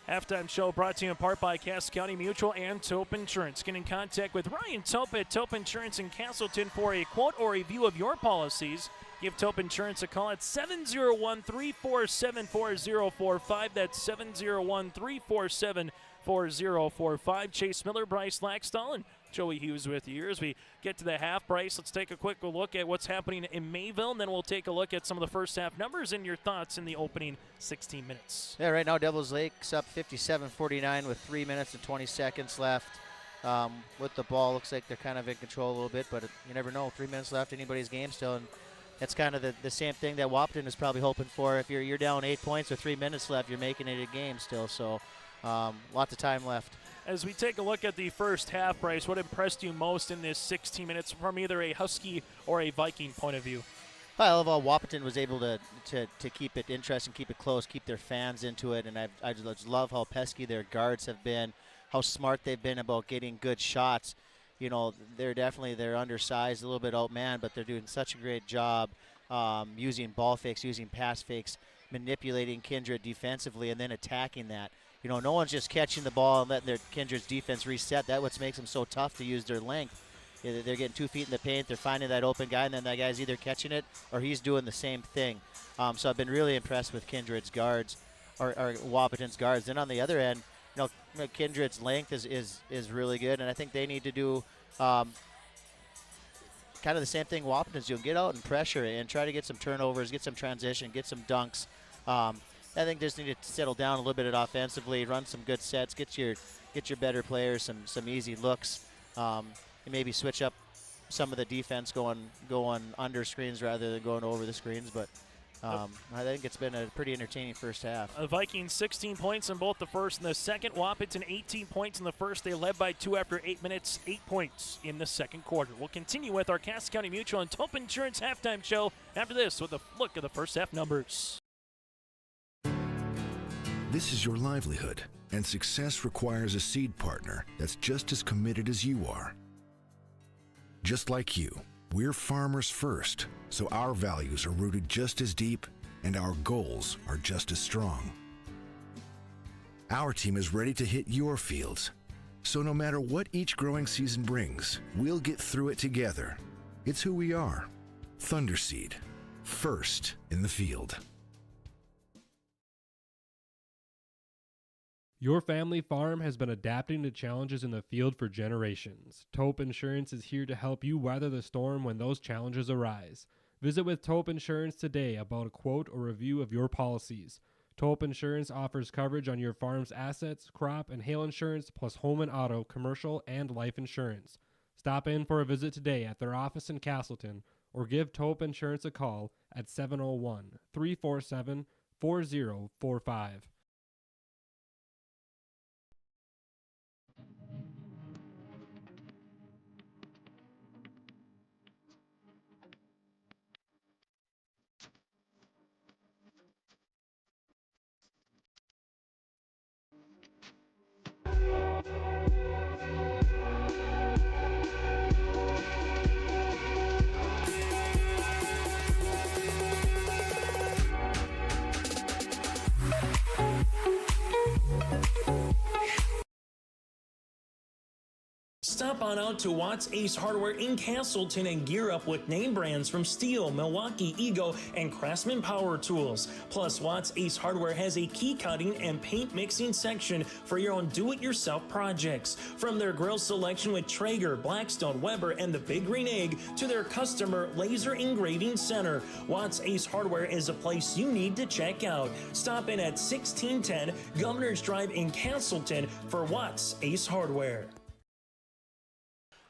Halftime show brought to you in part by Cass County Mutual and Tope Insurance. Get in contact with Ryan Tope at Tope Insurance in Castleton for a quote or review of your policies. Give Tope Insurance a call at 701-347-4045. That's 701-347-4045. Chase Miller, Bryce Laxdal, and Joey Hughes with you. As we get to the half, Bryce, let's take a quick look at what's happening in Mayville, and then we'll take a look at some of the first half numbers and your thoughts in the opening 16 minutes. Yeah, right now Devils Lake's up 57-49 with 3 minutes and 20 seconds left. With the ball, looks like they're kind of in control a little bit, but you never know. 3 minutes left, anybody's game still. That's kind of the same thing that Wahpeton is probably hoping for. If you're down 8 points with 3 minutes left, you're making it a game still. So lots of time left. As we take a look at the first half, Bryce, what impressed you most in this 16 minutes from either a Husky or a Viking point of view? I love how Wahpeton was able to keep it interesting, keep it close, keep their fans into it, and I just love how pesky their guards have been, how smart they've been about getting good shots. You know, they're undersized, a little bit outmanned, but they're doing such a great job using ball fakes, using pass fakes, manipulating Kindred defensively, and then attacking that. You know, no one's just catching the ball and letting their Kindred's defense reset. That's what makes them so tough to use their length. They're getting 2 feet in the paint, they're finding that open guy, and then that guy's either catching it or he's doing the same thing. So I've been really impressed with Kindred's guards, or Wahpeton's guards. Then on the other end, you know, Kindred's length is really good, and I think they need to do kind of the same thing Wahpeton's doing. Get out and pressure and try to get some turnovers, get some transition, get some dunks. I think they just need to settle down a little bit offensively, run some good sets, get your better players some easy looks, and maybe switch up some of the defense going under screens rather than going over the screens. But I think it's been a pretty entertaining first half. The Vikings 16 points in both the first and the second. Wahpeton 18 points in the first. They led by 2 after 8 minutes, 8 points in the second quarter. We'll continue with our Cass County Mutual and Tope Insurance halftime show after this with a look at the first half numbers. This is your livelihood, and success requires a seed partner that's just as committed as you are. Just like you, we're farmers first, so our values are rooted just as deep and our goals are just as strong. Our team is ready to hit your fields, so no matter what each growing season brings, we'll get through it together. It's who we are. Thunderseed, first in the field. Your family farm has been adapting to challenges in the field for generations. Tope Insurance is here to help you weather the storm when those challenges arise. Visit with Tope Insurance today about a quote or review of your policies. Tope Insurance offers coverage on your farm's assets, crop, and hail insurance, plus home and auto, commercial, and life insurance. Stop in for a visit today at their office in Castleton or give Tope Insurance a call at 701-347-4045. Stop on out to Watts Ace Hardware in Castleton and gear up with name brands from Steel, Milwaukee, Ego, and Craftsman Power Tools. Plus, Watts Ace Hardware has a key cutting and paint mixing section for your own do-it-yourself projects. From their grill selection with Traeger, Blackstone, Weber, and the Big Green Egg to their customer laser engraving center, Watts Ace Hardware is a place you need to check out. Stop in at 1610 Governor's Drive in Castleton for Watts Ace Hardware.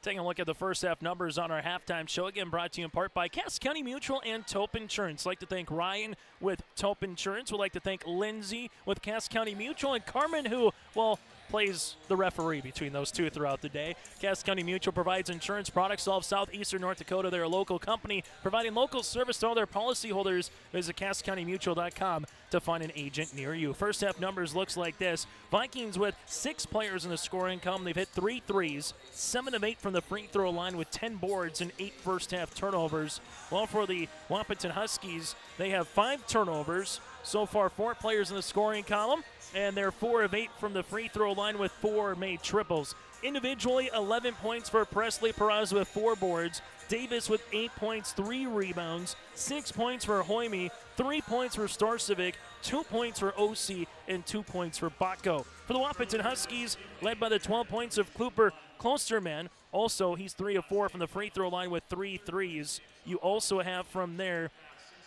Taking a look at the first half numbers on our halftime show, again brought to you in part by Cass County Mutual and Tope Insurance. I'd like to thank Ryan with Tope Insurance. We'd like to thank Lindsay with Cass County Mutual, and Carmen, who, well, plays the referee between those two throughout the day. Cass County Mutual provides insurance products all of southeastern North Dakota. They're a local company providing local service to all their policyholders. Visit CassCountyMutual.com to find an agent near you. First half numbers looks like this. Vikings with 6 players in the scoring column. They've hit 3 threes, 7 of 8 from the free throw line with 10 boards and 8 first half turnovers. Well, for the Wahpeton Huskies, they have 5 turnovers. So far, 4 players in the scoring column, and they're 4 of 8 from the free throw line with 4 made triples. Individually, 11 points for Presley Perez with 4 boards, Davis with 8 points, 3 rebounds, 6 points for Hoyme, 3 points for Starcevic, 2 points for OC, and 2 points for Botko. For the Wahpeton Huskies, led by the 12 points of Cooper Klosterman. Also, he's 3 of 4 from the free throw line with 3 threes. You also have from there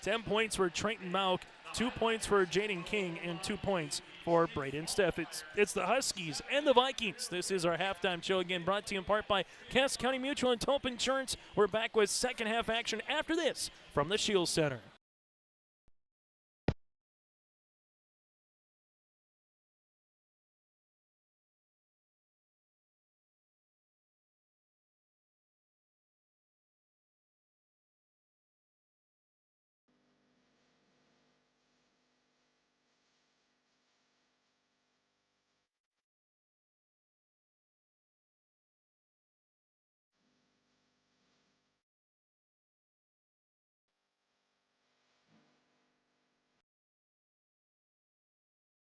10 points for Trenton Mauk, 2 points for Jaden King, and 2 points for Braden Steffens. It's the Huskies and the Vikings. This is our halftime show, again brought to you in part by Cass County Mutual and Tope Insurance. We're back with second half action after this from the Shield Center.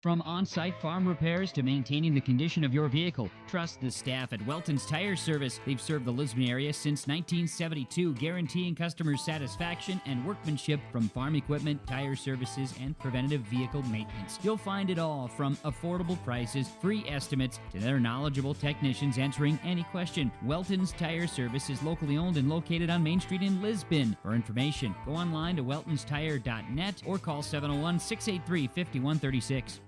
From on-site farm repairs to maintaining the condition of your vehicle, trust the staff at Welton's Tire Service. They've served the Lisbon area since 1972, guaranteeing customers satisfaction and workmanship from farm equipment, tire services, and preventative vehicle maintenance. You'll find it all from affordable prices, free estimates, to their knowledgeable technicians answering any question. Welton's Tire Service is locally owned and located on Main Street in Lisbon. For information, go online to weltonstire.net or call 701-683-5136.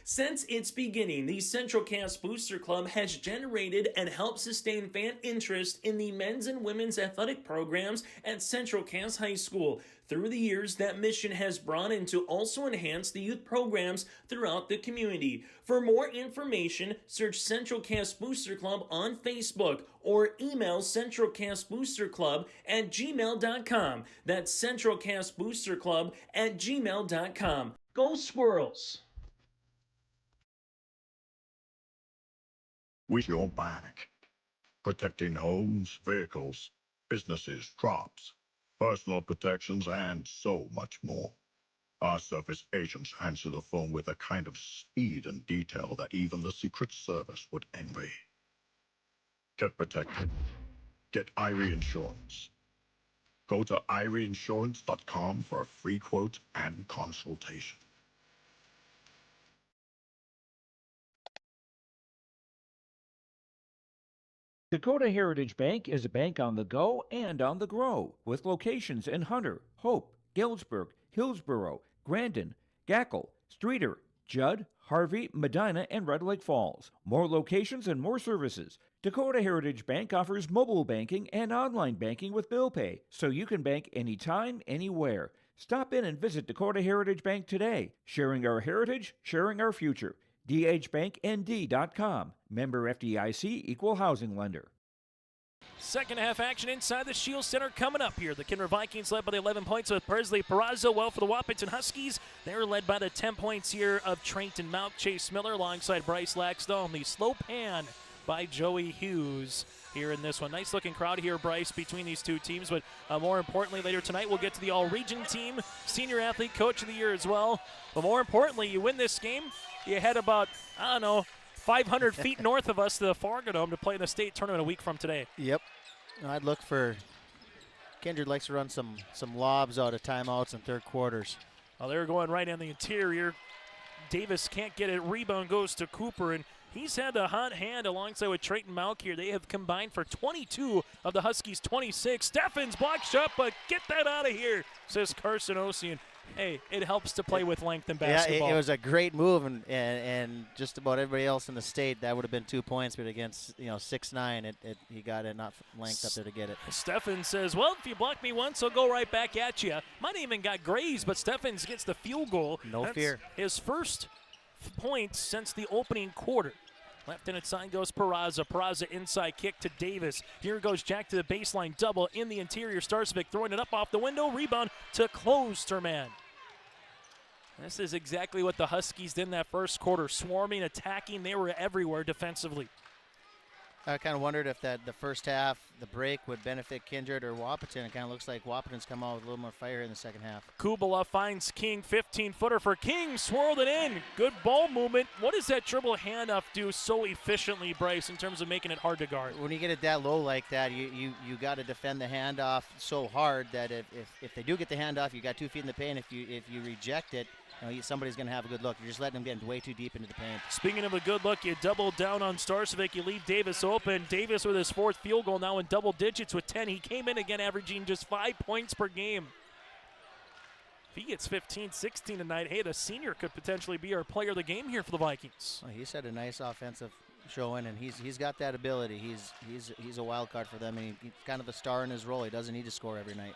Since its beginning, the Central Cass Booster Club has generated and helped sustain fan interest in the men's and women's athletic programs at Central Cass High School. Through the years, that mission has broadened to also enhance the youth programs throughout the community. For more information, search Central Cass Booster Club on Facebook or email centralcassboosterclub@gmail.com. That's centralcassboosterclub@gmail.com. Go Squirrels! We your back, protecting homes, vehicles, businesses, crops, personal protections, and so much more. Our service agents answer the phone with a kind of speed and detail that even the Secret Service would envy. Get protected. Get Irie Insurance. Go to IrieInsurance.com for a free quote and consultation. Dakota Heritage Bank is a bank on the go and on the grow, with locations in Hunter, Hope, Galesburg, Hillsborough, Grandin, Gackle, Streeter, Judd, Harvey, Medina, and Red Lake Falls. More locations and more services. Dakota Heritage Bank offers mobile banking and online banking with bill pay, so you can bank anytime, anywhere. Stop in and visit Dakota Heritage Bank today. Sharing our heritage, sharing our future. dhbanknd.com. Member FDIC, Equal Housing Lender. Second half action inside the Shield Center coming up here. The Kindred Vikings led by the 11 points with Presley Peraza. Well, for the Wahpeton Huskies, they're led by the 10 points here of Trenton Mount, Chase Miller alongside Bryce Laxstone. The slow pan by Joey Hughes here in this one. Nice looking crowd here, Bryce, between these two teams. But more importantly, later tonight, we'll get to the All-Region team, Senior Athlete Coach of the Year as well. But more importantly, you win this game, you head about, 500 feet north of us to the Fargo Dome to play in the state tournament a week from today. Yep. I'd look for – Kindred likes to run some lobs out of timeouts and third quarters. Well, they're going right in the interior. Davis can't get it. Rebound goes to Cooper, and he's had a hot hand alongside with Trenton Mount here. They have combined for 22 of the Huskies' 26. Steffens block shot, but get that out of here, says Carson Ossian. Hey, it helps to play with length in basketball. Yeah, it was a great move, and just about everybody else in the state, that would have been 2 points, but against 6'9", he got enough length up there to get it. Steffens says, well, if you block me once, I'll go right back at you. Might have even got grazed, but Steffens gets the field goal. No fear. His first point since the opening quarter. Left-handed side goes Peraza. Peraza inside kick to Davis. Here goes Jack to the baseline. Double in the interior. Starsvik throwing it up off the window. Rebound to Klosterman. This is exactly what the Huskies did in that first quarter. Swarming, attacking. They were everywhere defensively. I kind of wondered if the first half, the break, would benefit Kindred or Wahpeton. It kind of looks like Wahpeton's come out with a little more fire in the second half. Kubala finds King, 15-footer for King, swirled it in. Good ball movement. What does that dribble handoff do so efficiently, Bryce, in terms of making it hard to guard? When you get it that low like that, you got to defend the handoff so hard that if they do get the handoff, you got 2 feet in the paint. If you reject it, somebody's going to have a good look. You're just letting them get way too deep into the paint. Speaking of a good look, you double down on Starsvik. You leave Davis open. Davis with his 4th field goal now in double digits with 10. He came in again averaging just 5 points per game. he gets 15, 16 tonight, hey, the senior could potentially be our player of the game here for the Vikings. Well, he's had a nice offensive showing, and he's got that ability. He's a wild card for them, and he's kind of a star in his role. He doesn't need to score every night.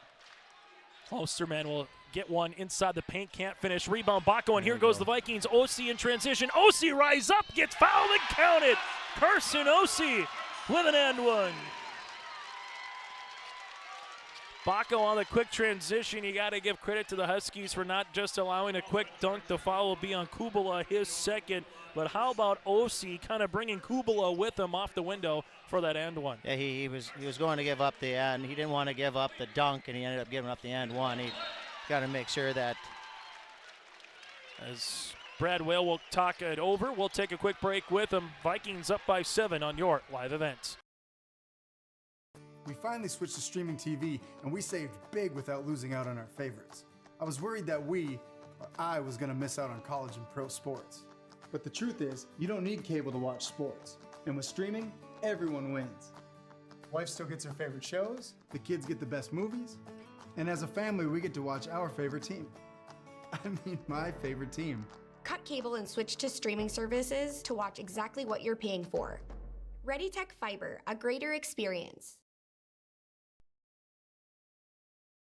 Osterman will get one inside the paint, can't finish. Rebound, Bacco, and here goes the Vikings. OC in transition. OC rise up, gets fouled and counted. Carson OC with an and one. Bacco on the quick transition. You got to give credit to the Huskies for not just allowing a quick dunk. The foul will be on Kubala, his second. But how about OC kind of bringing Kubala with him off the window for that and one? Yeah, he was going to give up the end. He didn't want to give up the dunk, and he ended up giving up the and one. He got to make sure that. As Brad Whale will talk it over, we'll take a quick break with him. Vikings up by 7 on your live event. We finally switched to streaming TV, and we saved big without losing out on our favorites. I was worried that I was going to miss out on college and pro sports. But the truth is, you don't need cable to watch sports. And with streaming, everyone wins. Wife still gets her favorite shows, the kids get the best movies, and as a family, we get to watch our favorite team. I mean, my favorite team. Cut cable and switch to streaming services to watch exactly what you're paying for. ReadyTech Fiber, a greater experience.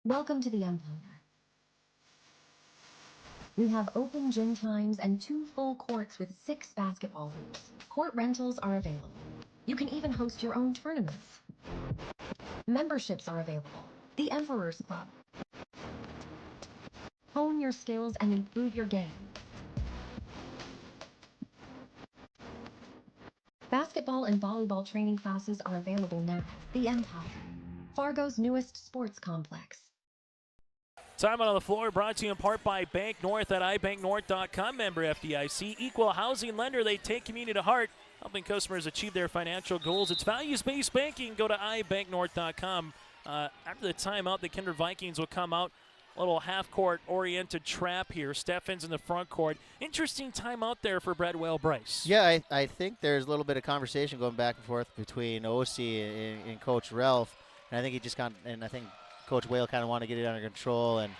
Welcome to the Empire. We have open gym times and 2 full courts with 6 basketball hoops. Court rentals are available. You can even host your own tournaments. Memberships are available. The Emperor's Club. Hone your skills and improve your game. Basketball and volleyball training classes are available now. The Empire, Fargo's newest sports complex. Time out on the floor brought to you in part by Bank North at ibanknorth.com. Member FDIC, equal housing lender. They take community to heart, helping customers achieve their financial goals. It's values-based banking. Go to ibanknorth.com. After the timeout, the Kindred Vikings will come out. A little half-court oriented trap here. Steffens in the front court. Interesting timeout there for Brad Whale Bryce. Yeah, I think there's a little bit of conversation going back and forth between OC and Coach Ralph. And I think he just I think Coach Whale kind of wanted to get it under control and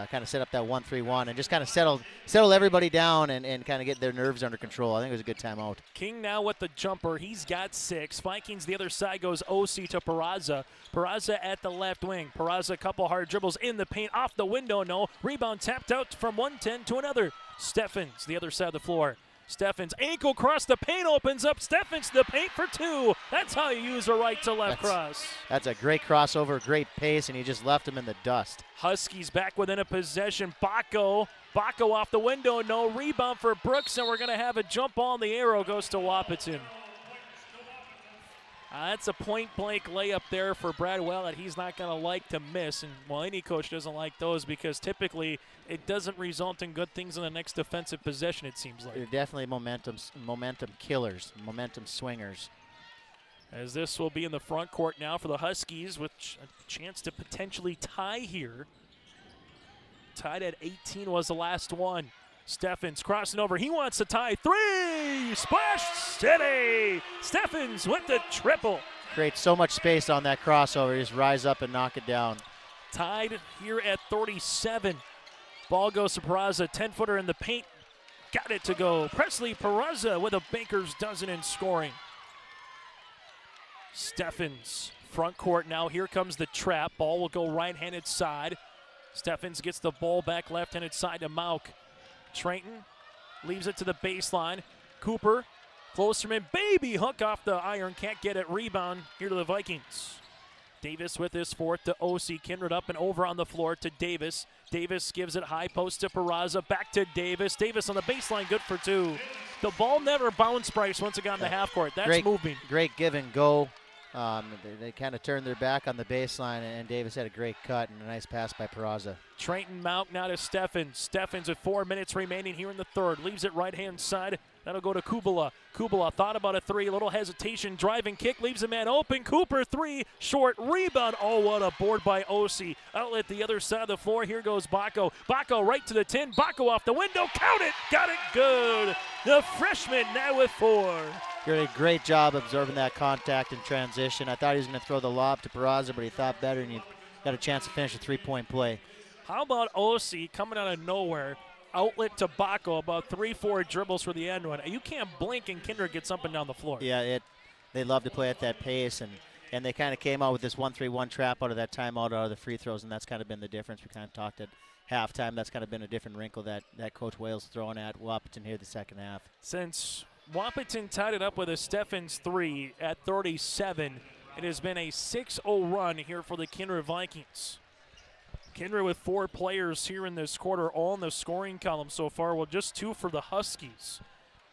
kind of set up that 1-3-1 and just kind of settle everybody down and kind of get their nerves under control. I think it was a good timeout. King now with the jumper. He's got 6. Vikings the other side goes OC to Peraza. Peraza at the left wing. Peraza a couple hard dribbles in the paint. Off the window, no. Rebound tapped out from 110 to another. Steffens the other side of the floor. Steffens ankle across the paint opens up. Steffens to the paint for 2. That's how you use a right to left cross. That's a great crossover, great pace, and he just left him in the dust. Huskies back within a possession. Bacco off the window, no. Rebound for Brooks, and we're going to have a jump ball, and the arrow goes to Wahpeton. That's a point-blank layup there for Brad Whale that he's not going to like to miss. And, well, any coach doesn't like those because typically it doesn't result in good things in the next defensive possession, it seems like. They're definitely momentum killers, momentum swingers. As this will be in the front court now for the Huskies, with a chance to potentially tie here. Tied at 18 was the last one. Steffens crossing over. He wants to tie. 3! Splash City! Steffens with the triple. Creates so much space on that crossover. Just rise up and knock it down. Tied here at 37. Ball goes to Peraza. 10-footer in the paint. Got it to go. Presley Peraza with a baker's dozen in scoring. Steffens, front court now. Here comes the trap. Ball will go right-handed side. Steffens gets the ball back left-handed side to Mauk. Trenton leaves it to the baseline. Cooper, Klosterman, baby hook off the iron, can't get it. Rebound here to the Vikings. Davis with his 4th to OC. Kindred up and over on the floor to Davis. Davis gives it high post to Peraza. Back to Davis. Davis on the baseline, good for 2. The ball never bounced, Bryce, once it got in the half court. That's moving. Great give and go. They kind of turned their back on the baseline, and Davis had a great cut and a nice pass by Peraza. Trenton Mauk now to Steffens. Steffens with 4 minutes remaining here in the third. Leaves it right-hand side. That'll go to Kubala. Kubala thought about a 3. Little hesitation. Driving kick. Leaves a man open. Cooper 3. Short. Rebound. Oh, what a board by OC. Outlet the other side of the floor. Here goes Bacco. Bacco right to the 10. Bacco off the window. Count it. Got it good. The freshman now with 4. Did a great job observing that contact and transition. I thought he was going to throw the lob to Peraza, but he thought better, and he got a chance to finish a 3-point play. How about OC coming out of nowhere, outlet to Bacco, about 3-4 dribbles for the end one. You can't blink and Kindred gets up and down the floor. Yeah, they love to play at that pace, and they kind of came out with this 1-3-1 trap out of that timeout out of the free throws, and that's kind of been the difference. We kind of talked at halftime. That's kind of been a different wrinkle that Coach Wales throwing at Wahpeton here the second half. Since Wahpeton tied it up with a Steffens 3 at 37, it has been a 6-0 run here for the Kindred Vikings. Kindred with 4 players here in this quarter, all in the scoring column so far. Well, just 2 for the Huskies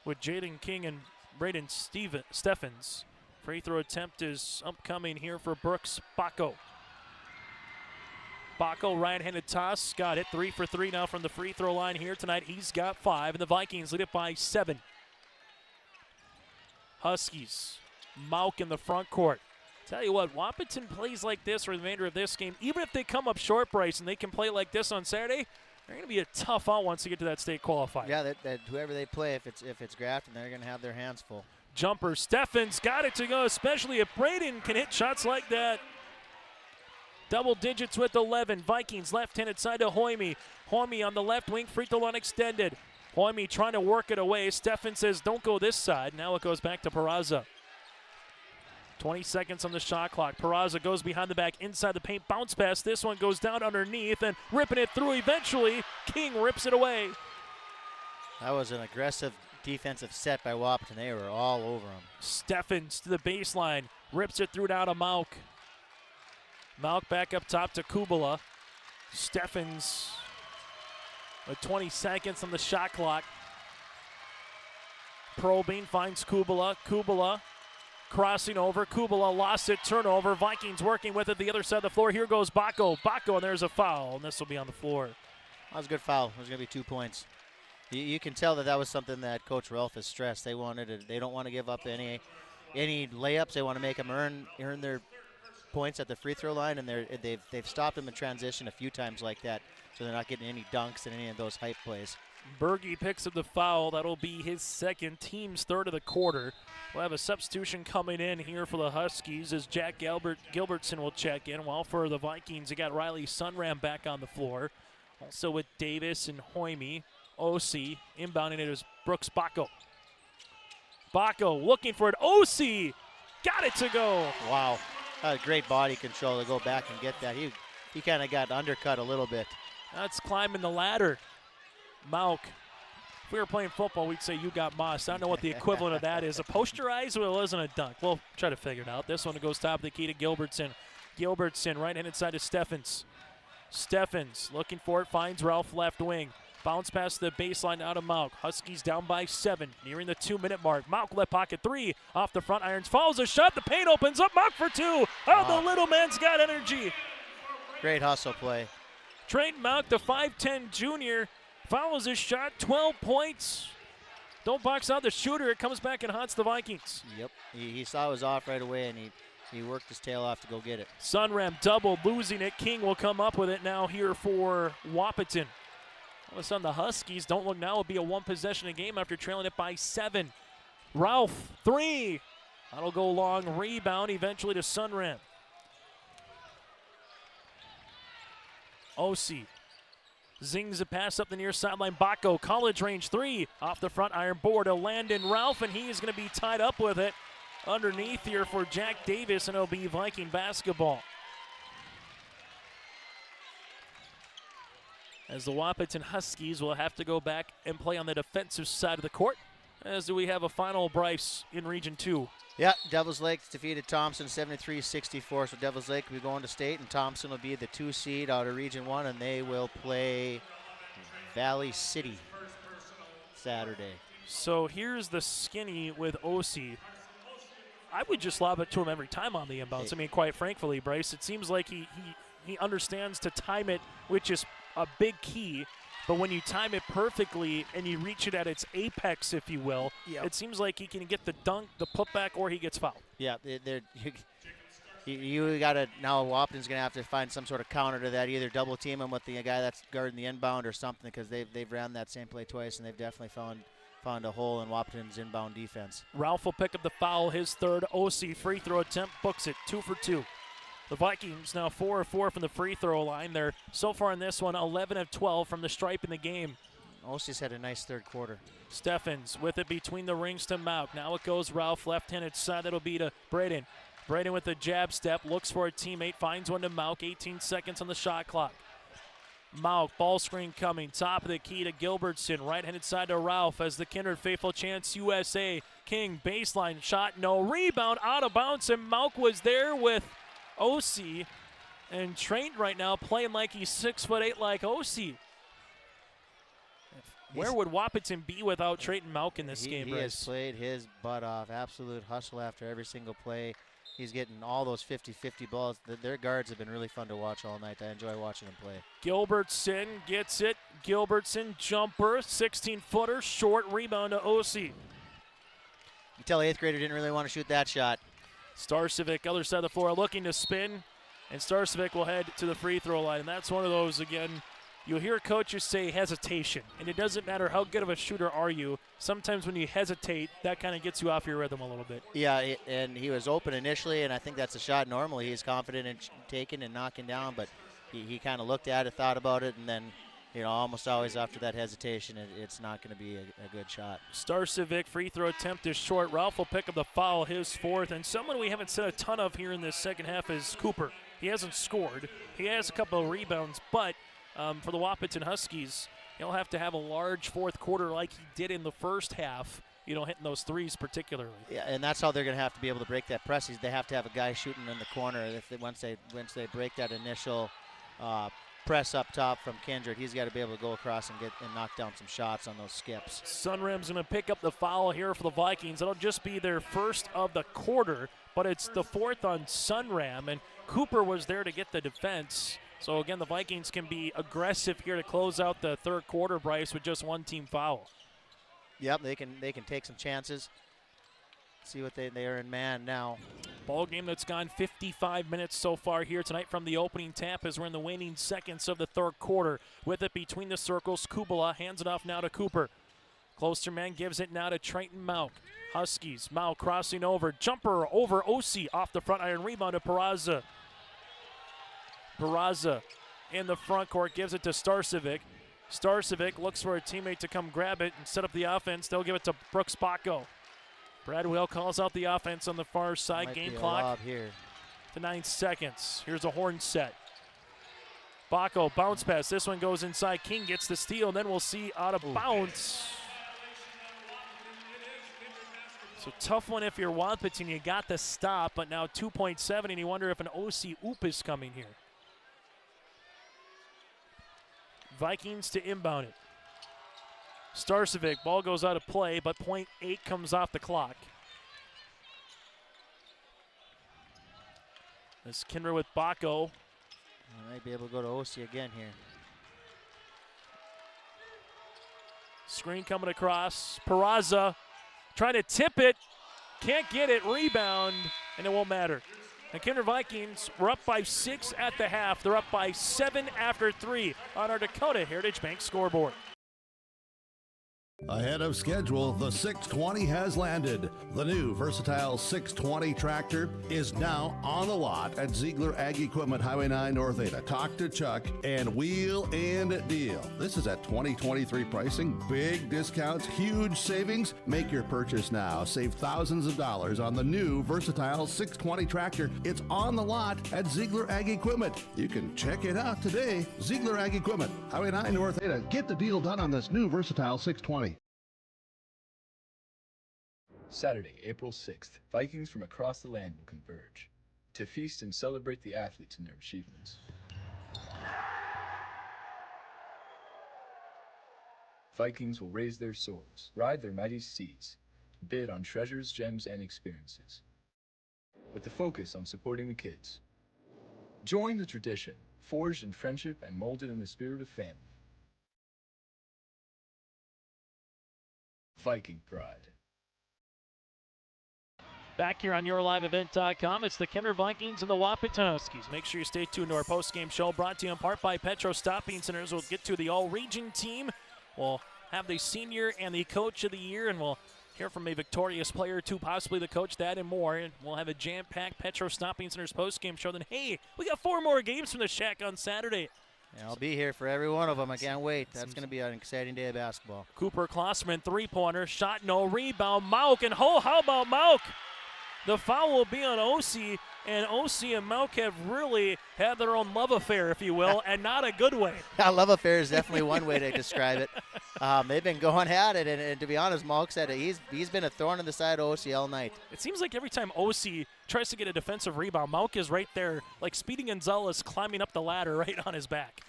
with Jaden King and Braden Steffens. Free throw attempt is upcoming here for Brooks Bacco. Bacco, right-handed toss, got it. 3 for 3 now from the free throw line here tonight. He's got 5, and the Vikings lead it by 7. Huskies, Mauk in the front court. Tell you what, Wahpeton plays like this for the remainder of this game. Even if they come up short, Bryce, and they can play like this on Saturday, they're going to be a tough out once they get to that state qualifier. Yeah, that whoever they play, if it's Grafton, they're going to have their hands full. Jumper, Steffens got it to go, especially if Braden can hit shots like that. Double digits with 11. Vikings left-handed side to Hoyme. Hoyme on the left wing, free throw line extended. Hoyme trying to work it away. Steffens says, don't go this side. Now it goes back to Peraza. 20 seconds on the shot clock. Peraza goes behind the back, inside the paint, bounce pass. This one goes down underneath and ripping it through eventually. King rips it away. That was an aggressive defensive set by Wahpeton. They were all over him. Steffens to the baseline, rips it through down to Mauk. Mauk back up top to Kubala. Steffens with 20 seconds on the shot clock. Probing finds Kubala. Kubala crossing over. Kubala lost it. Turnover. Vikings working with it the other side of the floor. Here goes Bacco. Bacco, and there's a foul, and this will be on the floor. That was a good foul. There's going to be 2 points. You can tell that was something that Coach Ralph has stressed. They don't want to give up any layups. They want to make them earn their points at the free throw line, and they've stopped them in transition a few times like that, so they're not getting any dunks and any of those hype plays. Berge picks up the foul. That'll be his second, team's third of the quarter. We'll have a substitution coming in here for the Huskies as Jack Gilbertson will check in, while for the Vikings, you got Riley Sunram back on the floor. Also with Davis and Hoyme. OC inbounding it is Brooks Bacco. Bacco looking for it. OC got it to go. Wow. Great body control to go back and get that. He kind of got undercut a little bit. That's climbing the ladder. Mauk. If we were playing football, we'd say you got mossed. I don't know what the equivalent of that is. A posterize? Well, it wasn't a dunk. We'll try to figure it out. This one goes top of the key to Gilbertson. Gilbertson right-handed side to Steffens. Steffens looking for it, finds Ralph left wing. Bounce past the baseline out of Mauk. Huskies down by 7, nearing the 2-minute mark. Mauk left pocket 3, off the front irons, follows a shot, the paint opens up, Mauk for 2. Oh, wow. The little man's got energy. Great hustle play. Trey Mauk, the 5'10 junior, follows his shot, 12 points. Don't box out the shooter, it comes back and haunts the Vikings. Yep, he saw it was off right away, and he worked his tail off to go get it. Sunram doubled, losing it. King will come up with it now here for Wahpeton. All of a sudden, the Huskies don't look now. It'll be a one-possession a game after trailing it by 7. Ralph, 3. That'll go long. Rebound eventually to Sunram. OC zings a pass up the near sideline. Bacco, college range 3. Off the front iron board to Landon Ralph, and he is going to be tied up with it underneath here for Jack Davis, and it'll be Viking basketball. As the Wahpeton Huskies will have to go back and play on the defensive side of the court. As do we have a final, Bryce, in Region 2. Yeah, Devils Lake defeated Thompson 73-64. So Devils Lake will be going to state, and Thompson will be the 2 seed out of Region 1, and they will play Valley City Saturday. So here's the skinny with OC. I would just lob it to him every time on the inbounds. I mean, quite frankly, Bryce, it seems like he understands to time it, which is a big key. But when you time it perfectly and you reach it at its apex, if you will, it seems like he can get the dunk, the putback, or he gets fouled. Yeah, you got to now. Wahpeton's going to have to find some sort of counter to that. Either double team him with the guy that's guarding the inbound or something, because they've ran that same play twice, and they've definitely found a hole in Wahpeton's inbound defense. Ralph will pick up the foul, his third. OC free throw attempt, books it, 2 for 2. The Vikings now 4 of 4 from the free throw line. They're so far in this one 11 of 12 from the stripe in the game. Ossi's had a nice third quarter. Steffens with it between the rings to Mauk. Now it goes Ralph left-handed side. That'll be to Braden. Braden with the jab step, looks for a teammate, finds one to Mauk. 18 seconds on the shot clock. Mauk, ball screen coming, top of the key to Gilbertson, right-handed side to Ralph as the Kindred faithful chance USA. King, baseline shot, no rebound, out of bounds, and Mauk was there with Ossie. And Trent right now playing like he's 6'8" like Ossie. Where would Wahpeton be without Trayton Mauk in this game, He has played his butt off, absolute hustle after every single play. He's getting all those 50-50 balls. Their guards have been really fun to watch all night. I enjoy watching them play. Gilbertson gets it. Gilbertson jumper, 16-footer, short rebound to Ossie. You can tell 8th grader didn't really want to shoot that shot. Starcevic, other side of the floor, looking to spin, and Starcevic will head to the free throw line. And that's one of those, again, you'll hear coaches say hesitation, and it doesn't matter how good of a shooter are you. Sometimes when you hesitate, that kind of gets you off your rhythm a little bit. Yeah, and he was open initially, and I think that's a shot normally he's confident in taking and knocking down, but he kind of looked at it, thought about it, and then, you know, almost always after that hesitation, it's not going to be a good shot. Starcevic free throw attempt is short. Ralph will pick up the foul, his fourth, and someone we haven't seen a ton of here in this second half is Cooper. He hasn't scored. He has a couple of rebounds, but for the Wahpeton Huskies, he'll have to have a large fourth quarter like he did in the first half, you know, hitting those threes particularly. Yeah, and that's how they're going to have to be able to break that press. They have to have a guy shooting in the corner. Once they break that initial press up top from Kindred, he's got to be able to go across and knock down some shots on those skips. Sunram's going to pick up the foul here for the Vikings. It'll just be their first of the quarter, but it's the fourth on Sunram, and Cooper was there to get the defense. So again, the Vikings can be aggressive here to close out the third quarter, Bryce, with just one team foul. Yep, they can take some chances. See what they are in man now. Ball game that's gone 55 minutes so far here tonight from the opening tap as we're in the waning seconds of the third quarter. With it between the circles, Kubala hands it off now to Cooper. Closer man gives it now to Trayton Mauk. Huskies, Mauk crossing over, jumper over Ossie off the front iron, rebound to Peraza. Peraza in the front court gives it to Starcevic. Starcevic looks for a teammate to come grab it and set up the offense. They'll give it to Brooks Bacco. Bradwell calls out the offense on the far side. Game clock here to 9 seconds. Here's a horn set. Bacco bounce pass. This one goes inside. King gets the steal, and then we'll see out of bounds. So tough one if you're Wahpeton. You got the stop, but now 2.7, and you wonder if an OC oop is coming here. Vikings to inbound it. Starcevic, ball goes out of play, but .8 comes off the clock. This Kindred with Bacco. I might be able to go to Ossie again here. Screen coming across. Peraza trying to tip it. Can't get it. Rebound, and it won't matter. The Kindred Vikings were up by 6 at the half. They're up by 7 after 3 on our Dakota Heritage Bank scoreboard. Ahead of schedule, the 620 has landed. The new versatile 620 tractor is now on the lot at Ziegler Ag Equipment, Highway 9 North Ada. Talk to Chuck and wheel and deal. This is at 2023 pricing, big discounts, huge savings. Make your purchase now. Save thousands of dollars on the new versatile 620 tractor. It's on the lot at Ziegler Ag Equipment. You can check it out today. Ziegler Ag Equipment, Highway 9 North Ada. Get the deal done on this new versatile 620. Saturday, April 6th, Vikings from across the land will converge to feast and celebrate the athletes and their achievements. Vikings will raise their swords, ride their mighty steeds, bid on treasures, gems, and experiences, with the focus on supporting the kids. Join the tradition, forged in friendship and molded in the spirit of family. Viking pride. Back here on YourLiveEvent.com, it's the Kindred Vikings and the Wahpeton Huskies. Make sure you stay tuned to our post-game show brought to you in part by Petro Stopping Centers. We'll get to the all-region team. We'll have the senior and the coach of the year, and we'll Hear from a victorious player or two, possibly the coach, that and more. And we'll have a jam-packed Petro Stopping Center's postgame show. Then, hey, we got 4 more games from the Shack on Saturday. Yeah, I'll be here for every one of them. I can't wait. That's going to be an exciting day of basketball. Cooper Klossman, three-pointer, shot no, rebound, Mauk, and how about Mauk? The foul will be on OC, and OC and Mauk have really had their own love affair, if you will, and not a good way. Love affair is definitely one way to describe it. They've been going at it, and to be honest, Mauk said he's been a thorn in the side of OC all night. It seems like every time OC tries to get a defensive rebound, Mauk is right there, like Speedy Gonzalez climbing up the ladder right on his back.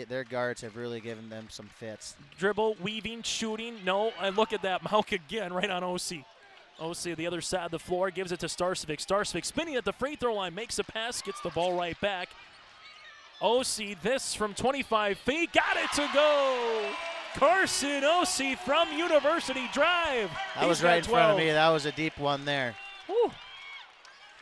Their guards have really given them some fits. Dribble, weaving, shooting, no, and look at that, Mauk again right on OC. OC the other side of the floor, gives it to Starcevic. Starcevic spinning at the free throw line, makes a pass, gets the ball right back. OC, this from 25 feet, got it to go! Carson OC from University Drive. That was right in front of me. That was a deep one there. Whew.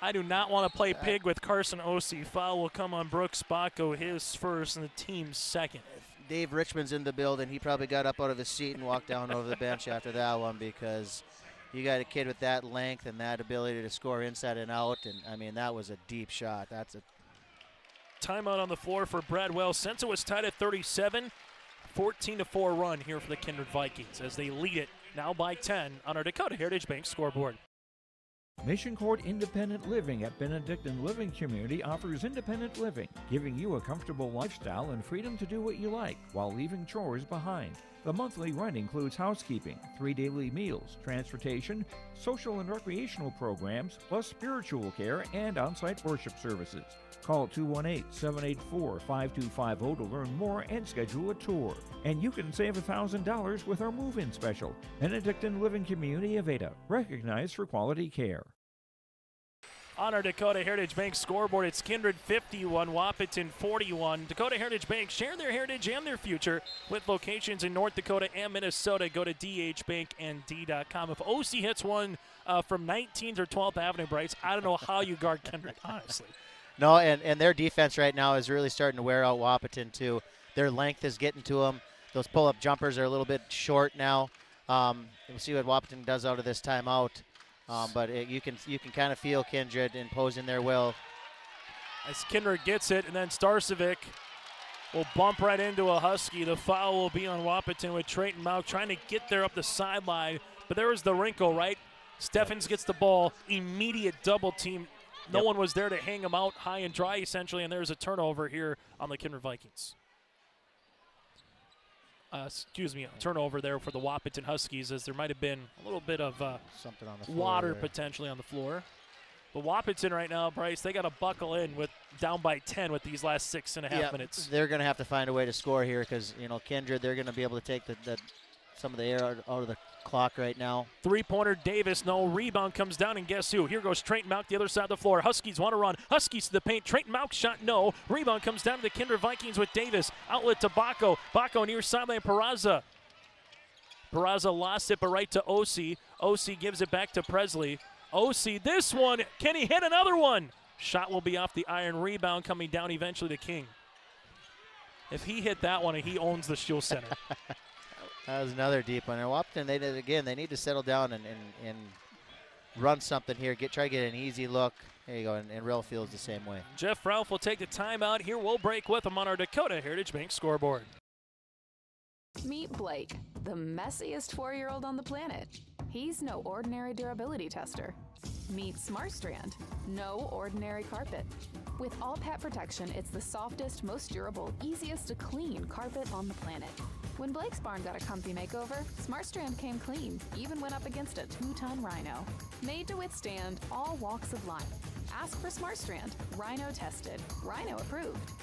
I do not want to play pig with Carson OC. Foul will come on Brooks Bacco, his first and the team's second. If Dave Richmond's in the building, he probably got up out of his seat and walked down over the bench after that one, because you got a kid with that length and that ability to score inside and out, and I mean, that was a deep shot. That's a timeout on the floor for Bradwell. Since it was tied at 37, 14-4 run here for the Kindred Vikings as they lead it now by 10 on our Dakota Heritage Bank scoreboard. Mission Court Independent Living at Benedictine Living Community offers independent living, giving you a comfortable lifestyle and freedom to do what you like while leaving chores behind. The monthly rent includes housekeeping, 3 daily meals, transportation, social and recreational programs, plus spiritual care and on-site worship services. Call 218-784-5250 to learn more and schedule a tour. And you can save $1,000 with our move-in special. Benedictine Living Community of Ada, recognized for quality care. On our Dakota Heritage Bank scoreboard, it's Kindred 51, Wahpeton 41. Dakota Heritage Bank, share their heritage and their future with locations in North Dakota and Minnesota. Go to dhbanknd.com. If OC hits one from 19th or 12th Avenue, Bryce, I don't know how you guard Kindred, honestly. No, and their defense right now is really starting to wear out Wahpeton, too. Their length is getting to them. Those pull-up jumpers are a little bit short now. We'll see what Wahpeton does out of this timeout. But you can kind of feel Kindred imposing their will. As Kindred gets it, and then Starcevic will bump right into a Husky. The foul will be on Wahpeton with Trayton Mauk trying to get there up the sideline. But there was the wrinkle, right? Steffens gets the ball, immediate double team. No one was there to hang him out high and dry, essentially, and there's a turnover here on the Kindred Vikings. A turnover there for the Wahpeton Huskies, as there might have been a little bit of something on the floor water there. Potentially on the floor. But Wahpeton right now, Bryce, they got to buckle in with down by 10 with these last 6.5 minutes. They're going to have to find a way to score here because, Kindred, they're going to be able to take some of the air out of the clock right now. Three-pointer, Davis, no. Rebound comes down, and guess who? Here goes Trayton Mauk, the other side of the floor. Huskies want to run. Huskies to the paint. Trayton Mauk shot, no. Rebound comes down to the Kindred Vikings with Davis. Outlet to Bacco. Bacco near sideline, Peraza. Peraza lost it, but right to OC. OC gives it back to Presley. OC, this one, can he hit another one? Shot will be off the iron. Rebound coming down eventually to King. If he hit that one, he owns the Shield Center. That was another deep one. And Wahpeton, they need to settle down and run something here. Try to get an easy look. There you go, and Rel feels the same way. Jeff Ralph will take the timeout here. We'll break with him on our Dakota Heritage Bank scoreboard. Meet Blake, the messiest 4-year-old on the planet. He's no ordinary durability tester. Meet SmartStrand, no ordinary carpet. With All Pet Protection, it's the softest, most durable, easiest to clean carpet on the planet. When Blake's barn got a comfy makeover, SmartStrand came clean, even went up against a 2-ton rhino. Made to withstand all walks of life. Ask for SmartStrand, rhino tested, rhino approved.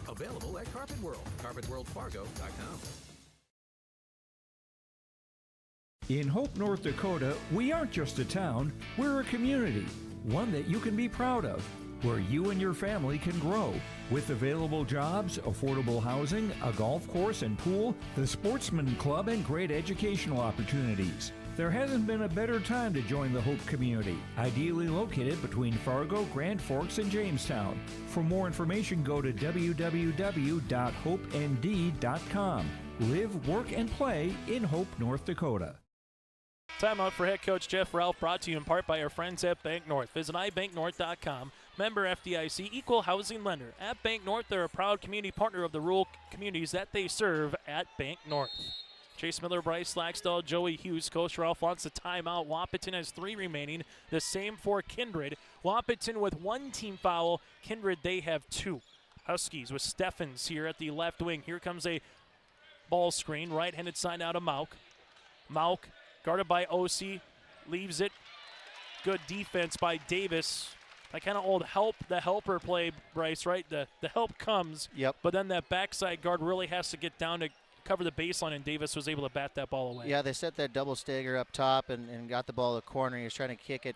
Available at Carpet World, carpetworldfargo.com. In Hope, North Dakota, we aren't just a town, we're a community, one that you can be proud of, where you and your family can grow. With available jobs, affordable housing, a golf course and pool, the Sportsman Club, and great educational opportunities. There hasn't been a better time to join the Hope community, ideally located between Fargo, Grand Forks, and Jamestown. For more information, go to www.hopend.com. Live, work, and play in Hope, North Dakota. Timeout for head coach Jeff Ralph, brought to you in part by our friends at Bank North. Visit ibanknorth.com. Member FDIC, equal housing lender. At Bank North, they're a proud community partner of the rural communities that they serve at Bank North. Chase Miller, Bryce Laxdal, Joey Hughes. Coach Ralph wants a timeout. Wahpeton has 3 remaining. The same for Kindred. Wahpeton with 1 team foul. Kindred, they have 2. Huskies with Steffens here at the left wing. Here comes a ball screen. Right-handed side out of Mauk. Mauk guarded by Osi, leaves it. Good defense by Davis. That kind of old the helper play, Bryce, right? The help comes, but then that backside guard really has to get down to cover the baseline, and Davis was able to bat that ball away. Yeah, they set that double stagger up top and got the ball to the corner. He was trying to kick it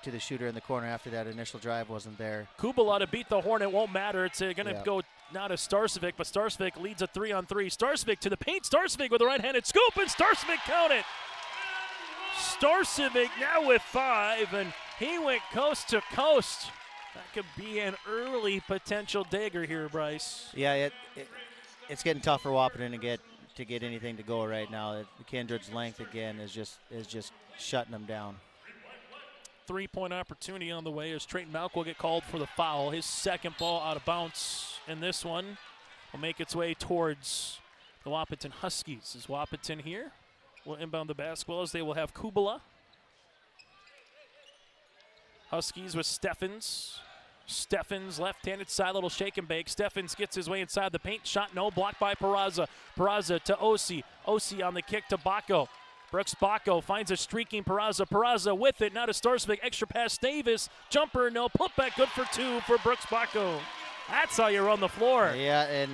to the shooter in the corner after that initial drive wasn't there. Kubala to beat the horn. It won't matter. It's going to go now to Starcevic, but Starcevic leads a 3-on-3. Starcevic to the paint. Starcevic with a right-handed scoop, and Starcevic count it. Starcevic now with 5, and he went coast to coast. That could be an early potential dagger here, Bryce. Yeah, it's getting tough for Wahpeton to get anything to go right now. The Kindred's length again is just shutting them down. 3-point opportunity on the way as Trayton Malk will get called for the foul. His second ball out of bounds in this one will make its way towards the Wahpeton Huskies. Is Wahpeton here? Will inbound the basketball as they will have Kubala. Huskies with Steffens. Steffens, left-handed side, little shake and bake. Steffens gets his way inside the paint. Shot no, blocked by Peraza. Peraza to Osi. Osi on the kick to Bacco. Brooks Bacco finds a streaking Peraza. Peraza with it, now to Starcevic. Extra pass, Davis. Jumper, no. Putback, good for 2 for Brooks Bacco. That's how you run the floor. Yeah, and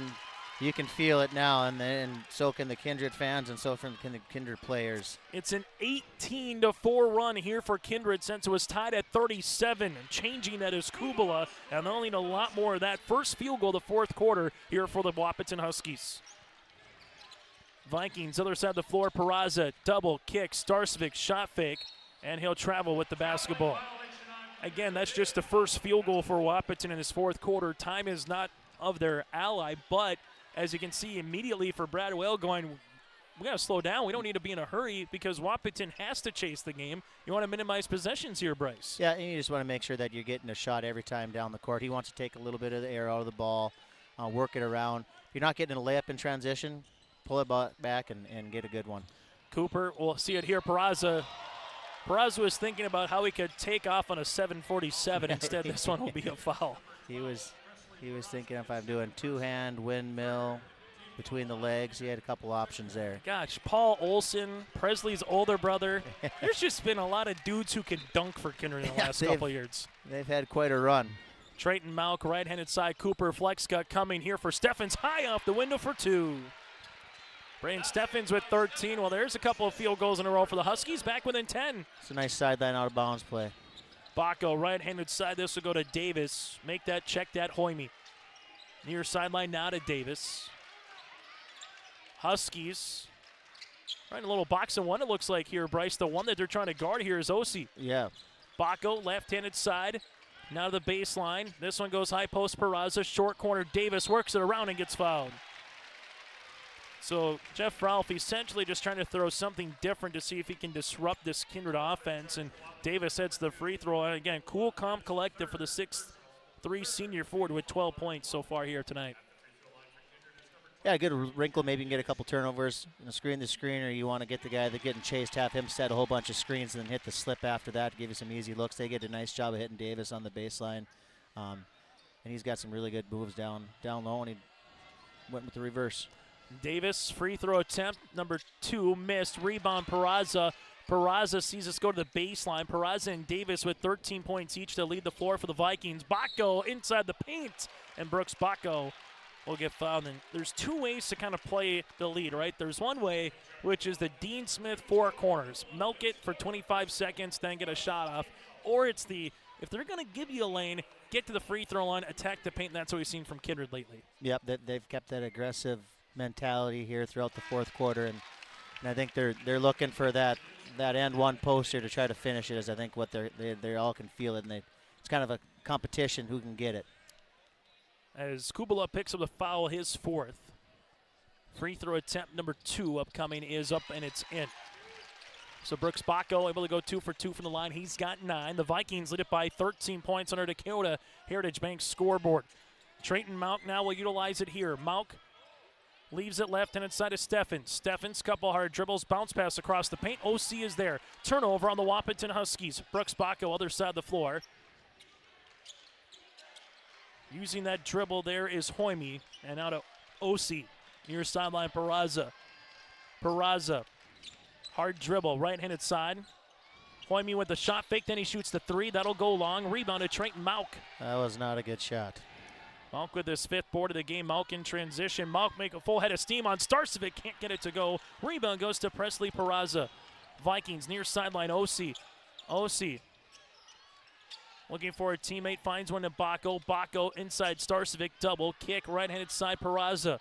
you can feel it now, and so can the Kindred fans, and so can the Kindred players. It's an 18-4 run here for Kindred since it was tied at 37. And changing that is Kubala, and they'll need a lot more of that. First field goal the fourth quarter here for the Wahpeton Huskies. Vikings, other side of the floor, Peraza, double kick, Starcevic, shot fake, and he'll travel with the basketball. Again, that's just the first field goal for Wahpeton in this fourth quarter. Time is not of their ally, but as you can see immediately for Brad Whale going, we got to slow down. We don't need to be in a hurry because Wahpeton has to chase the game. You want to minimize possessions here, Bryce. Yeah, and you just want to make sure that you're getting a shot every time down the court. He wants to take a little bit of the air out of the ball, work it around. If you're not getting a layup in transition, pull it back and get a good one. Cooper, we'll see it here. Peraza was thinking about how he could take off on a 747. Instead, this one will be a foul. He was thinking if I'm doing two-hand windmill between the legs. He had a couple options there. Gosh, Paul Olson, Presley's older brother. There's just been a lot of dudes who can dunk for Kindred in the last couple years. They've had quite a run. Trayton Malk, right-handed side. Cooper, flex cut coming here for Steffens. High off the window for 2. Braden Steffens with 13. Well, there's a couple of field goals in a row for the Huskies, back within 10. It's a nice sideline out of bounds play. Bacco, right-handed side. This will go to Davis. Make that, check that, Hoyme. Near sideline now to Davis. Huskies. Right, a little box and one it looks like here, Bryce. The one that they're trying to guard here is Osi. Yeah. Bacco, left-handed side. Now to the baseline. This one goes high post, Peraza. Short corner, Davis works it around and gets fouled. So Jeff Ralph essentially just trying to throw something different to see if he can disrupt this Kindred offense. And Davis heads the free throw. And again, cool, calm, collective for the 6'3" senior forward with 12 points so far here tonight. Yeah, good wrinkle. Maybe you can get a couple turnovers. Screen the screener. You want to get the guy that's getting chased, have him set a whole bunch of screens, and then hit the slip after that to give you some easy looks. They did a nice job of hitting Davis on the baseline. And he's got some really good moves down low, and he went with the reverse. Davis, free throw attempt, number 2, missed. Rebound, Peraza. Peraza sees us go to the baseline. Peraza and Davis with 13 points each to lead the floor for the Vikings. Bacco inside the paint, and Brooks Bacco will get fouled. And there's 2 ways to kind of play the lead, right? There's one way, which is the Dean Smith 4 corners. Milk it for 25 seconds, then get a shot off. Or it's the, if they're going to give you a lane, get to the free throw line, attack the paint, and that's what we've seen from Kindred lately. Yep, they've kept that aggressive mentality here throughout the fourth quarter, and I think they're looking for that end one poster to try to finish it. Is I think what they all can feel it, and it's kind of a competition who can get it. As Kubala picks up the foul, his 4th. Free throw attempt number 2 upcoming is up, and it's in. So Brooks Bacco able to go 2 for 2 from the line. He's got 9. The Vikings lead it by 13 points on our Dakota Heritage Bank scoreboard. Trayton Mauk now will utilize it here. Mauk leaves it left and inside of Steffens. Steffens, couple hard dribbles, bounce pass across the paint. OC is there. Turnover on the Wahpeton Huskies. Brooks Bacco, other side of the floor. Using that dribble there is Hoyme. And out of OC. Near sideline, Peraza. Peraza. Hard dribble, right-handed side. Hoyme with the shot fake, then he shoots the 3. That'll go long. Rebounded Trayton Mauk. That was not a good shot. Mauk with his 5th board of the game. Mauk in transition. Mauk make a full head of steam on Starcevic. Can't get it to go. Rebound goes to Presley Peraza. Vikings near sideline. OC. OC. Looking for a teammate. Finds one to Bacco. Bacco inside Starcevic. Double kick. Right-handed side Peraza.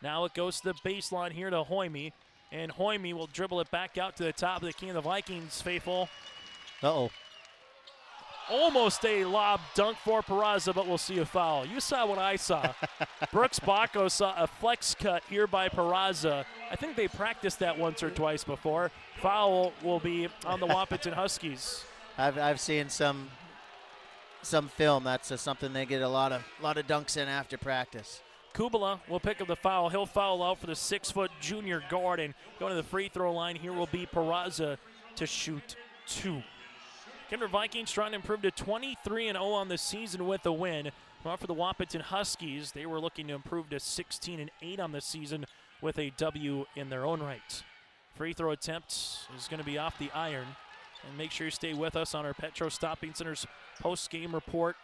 Now it goes to the baseline here to Hoyme. And Hoyme will dribble it back out to the top of the key of the Vikings, faithful. Uh-oh. Almost a lob dunk for Peraza, but we'll see a foul. You saw what I saw. Brooks Bacco saw a flex cut here by Peraza. I think they practiced that once or twice before. Foul will be on the Wahpeton Huskies. I've seen some film. That's something they get a lot of dunks in after practice. Kubala will pick up the foul. He'll foul out for the 6-foot junior guard, and going to the free throw line here will be Peraza to shoot 2. Kindred Vikings trying to improve to 23-0 on the season with a win. Well, for the Wahpeton Huskies, they were looking to improve to 16-8 on the season with a W in their own right. Free throw attempt is going to be off the iron. And make sure you stay with us on our Petro Stopping Center's post-game report.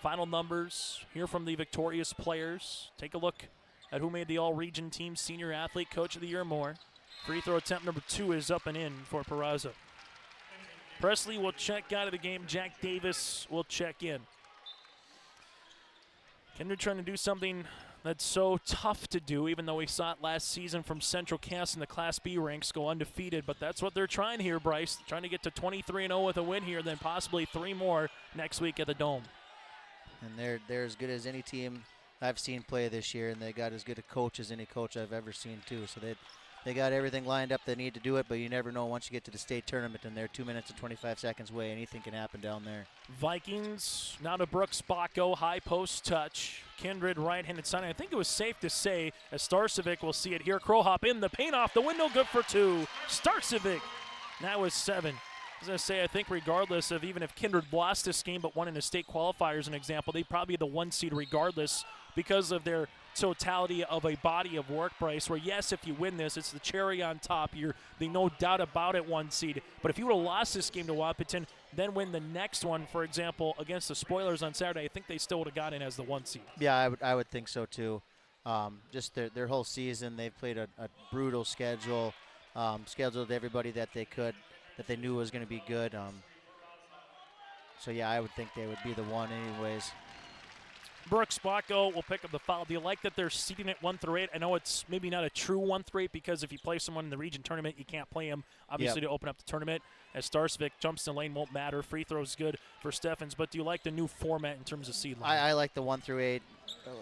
Final numbers, hear from the victorious players. Take a look at who made the all-region team, senior athlete, coach of the year, more. Free throw attempt number 2 is up and in for Peraza. Presley will check out of the game. Jack Davis will check in. Kindred trying to do something that's so tough to do, even though we saw it last season from Central Cass in the Class B ranks go undefeated. But that's what they're trying here, Bryce. Trying to get to 23-0 with a win here, then possibly 3 more next week at the Dome. And they're as good as any team I've seen play this year, and they got as good a coach as any coach I've ever seen too. So they got everything lined up they need to do it, but you never know once you get to the state tournament and they're 2 minutes and 25 seconds away. Anything can happen down there. Vikings now to Brooks Bacco, high post touch. Kindred right-handed side. I think it was safe to say, as Starcevic will see it here. Crow hop in the paint off the window, good for 2. Starcevic, that was 7. I was going to say, I think regardless of even if Kindred lost this game but won in the state qualifiers, an example, they'd probably be the 1 seed regardless because of their totality of a body of work, Bryce, where yes, if you win this, it's the cherry on top. You're the no doubt about it 1 seed. But if you would have lost this game to Wahpeton, then win the next one, for example, against the Spoilers on Saturday, I think they still would have got in as the 1 seed. Yeah, I would think so too. Just their whole season, they've played a brutal schedule, scheduled everybody that they could, that they knew was going to be good. So yeah, I would think they would be the 1 anyways. Brooks Bacco will pick up the foul. Do you like that they're seeding it 1 through 8? I know it's maybe not a true 1 through 8 because if you play someone in the region tournament, you can't play them, obviously, to open up the tournament. As Starcevic jumps in lane, won't matter. Free throws good for Steffens. But do you like the new format in terms of seed line? I like the 1 through 8,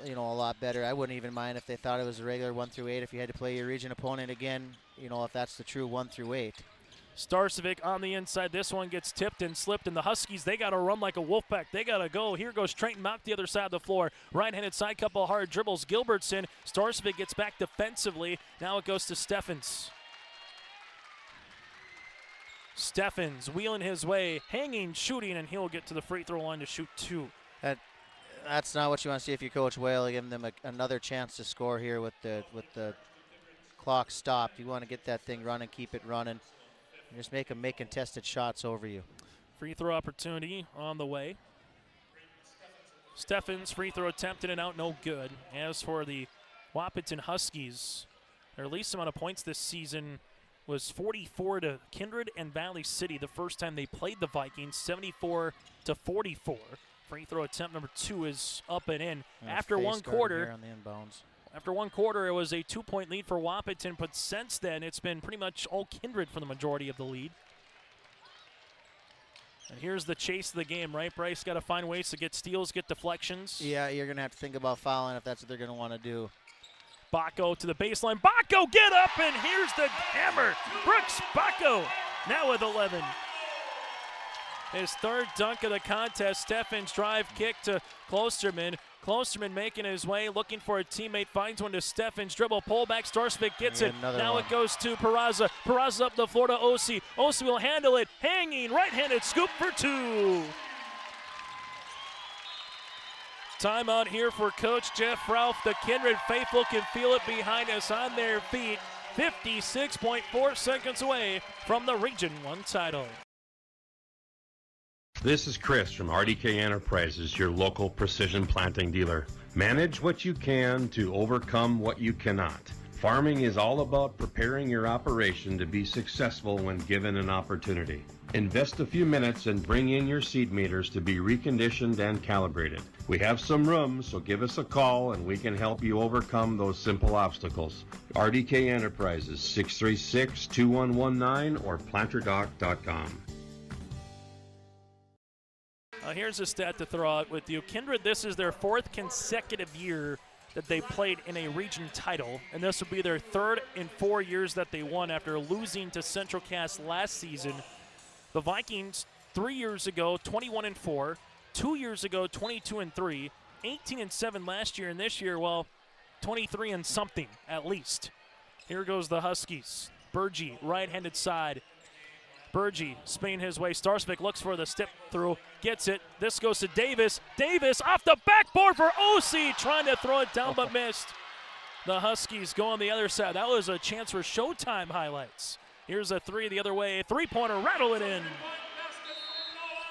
a lot better. I wouldn't even mind if they thought it was a regular 1 through 8. If you had to play your region opponent again, if that's the true 1 through 8. Starcevic on the inside. This one gets tipped and slipped, and the Huskies, they got to run like a wolfpack. They got to go. Here goes Trayton Mauk the other side of the floor. Right-handed side, couple hard dribbles. Gilbertson. Starcevic gets back defensively. Now it goes to Steffens. Steffens wheeling his way, hanging, shooting, and he'll get to the free throw line to shoot 2. That's not what you want to see if you coach Whale. Give them another chance to score here with the clock stopped. You want to get that thing running, keep it running. Just make them make contested shots over you. Free throw opportunity on the way. Steffens, free throw attempted and out, no good. As for the Wahpeton Huskies, their least amount of points this season was 44 to Kindred and Valley City the first time they played the Vikings, 74 to 44. Free throw attempt number 2 is up and in. After 1 quarter, on the inbounds. After 1 quarter, it was a 2-point lead for Wahpeton, but since then, it's been pretty much all Kindred for the majority of the lead. And here's the chase of the game, right, Bryce? Got to find ways to get steals, get deflections. Yeah, you're going to have to think about fouling if that's what they're going to want to do. Bacco to the baseline. Bacco, get up, and here's the hammer. Brooks Bacco now with 11. His third dunk of the contest. Steffen's drive kick to Klosterman. Klosterman making his way, looking for a teammate, finds one to Steffen's dribble, pullback, Starsvik gets it. Now it goes to Peraza. Peraza up the floor to Osi. Osi will handle it, hanging, right-handed scoop for 2. Timeout here for Coach Jeff Ralph. The Kindred faithful can feel it behind us on their feet. 56.4 seconds away from the Region 1 title. This is Chris from RDK Enterprises, your local precision planting dealer. Manage what you can to overcome what you cannot. Farming is all about preparing your operation to be successful when given an opportunity. Invest a few minutes and bring in your seed meters to be reconditioned and calibrated. We have some room, so give us a call and we can help you overcome those simple obstacles. RDK Enterprises, 636-2119 or planterdoc.com. Here's a stat to throw out with you. Kindred, this is their 4th consecutive year that they played in a region title, and this will be their 3rd in 4 years that they won after losing to Central Cass last season. The Vikings 3 years ago, 21-4, 2 years ago, 22-3, 18-7 last year, and this year, well, 23 and something at least. Here goes the Huskies. Burgee, right-handed side. Burgee spinning his way. Starsvik looks for the step through, gets it. This goes to Davis. Davis off the backboard for OC, trying to throw it down but missed. The Huskies go on the other side. That was a chance for Showtime highlights. Here's a 3 the other way. 3-pointer, rattle it in.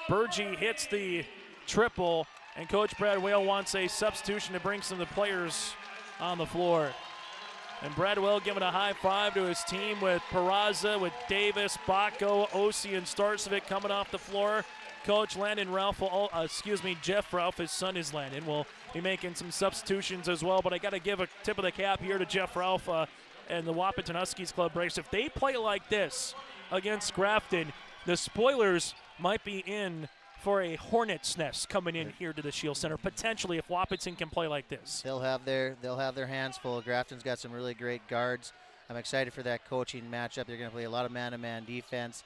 Burgee hits the triple, and Coach Brad Whale wants a substitution to bring some of the players on the floor. And Bradwell giving a high five to his team with Peraza, with Davis, Baco, Osi, and Starsvik coming off the floor. Coach Landon Ralph, Jeff Ralph, his son is Landon, will be making some substitutions as well. But I got to give a tip of the cap here to Jeff Ralph and the Wahpeton Huskies Club Brace. If they play like this against Grafton, the spoilers might be in for a hornet's nest coming in here to the Shield Center, potentially, if Wahpeton can play like this. They'll have their hands full. Grafton's got some really great guards. I'm excited for that coaching matchup. They're going to play a lot of man-to-man defense.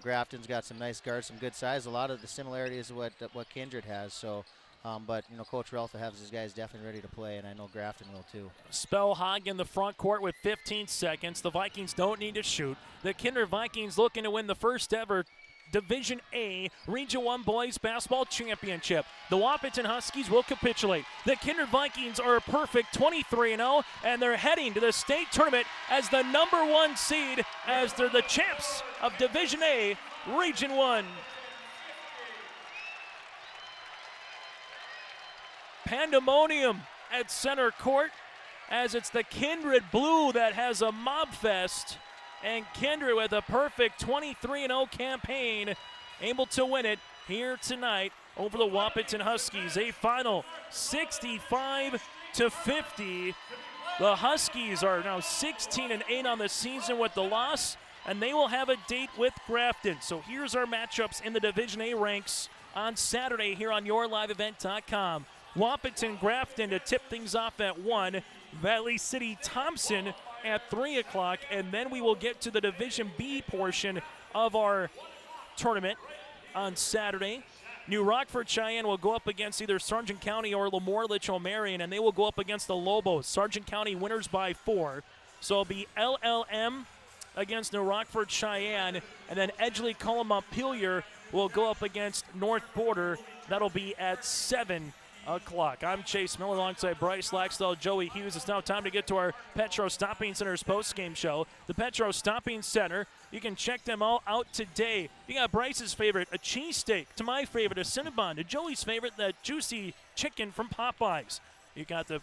Grafton's got some nice guards, some good size, a lot of the similarities of what Kindred has. So, but Coach Ralph has his guys definitely ready to play, and I know Grafton will too. Spellhog in the front court with 15 seconds. The Vikings don't need to shoot. The Kindred Vikings looking to win the first ever Division A Region 1 Boys Basketball Championship. The Wahpeton Huskies will capitulate. The Kindred Vikings are a perfect 23-0, and they're heading to the state tournament as the #1 seed, as they're the champs of Division A Region 1. Pandemonium at center court, as it's the Kindred Blue that has a mob fest. And Kindred with a perfect 23-0 campaign, able to win it here tonight over the Wahpeton Huskies. A final 65-50. The Huskies are now 16-8 on the season with the loss, and they will have a date with Grafton. So here's our matchups in the Division A ranks on Saturday here on YourLiveEvent.com. Wahpeton Grafton to tip things off at 1. Valley City Thompson at 3 o'clock, and then we will get to the Division B portion of our tournament on Saturday. New Rockford Cheyenne will go up against either Sargent County or Lemoore Litchfield Marion, and they will go up against the Lobos. Sargent County winners by 4. So it'll be LLM against New Rockford Cheyenne, and then Edgeley Cullum Montpelier will go up against North Border. That'll be at 7 o'clock. I'm Chase Miller alongside Bryce Laxdell, Joey Hughes. It's now time to get to our Petro Stopping Center's post-game show. The Petro Stopping Center, you can check them all out today. You got Bryce's favorite, a cheesesteak. To my favorite, a Cinnabon. To Joey's favorite, the juicy chicken from Popeyes. You got the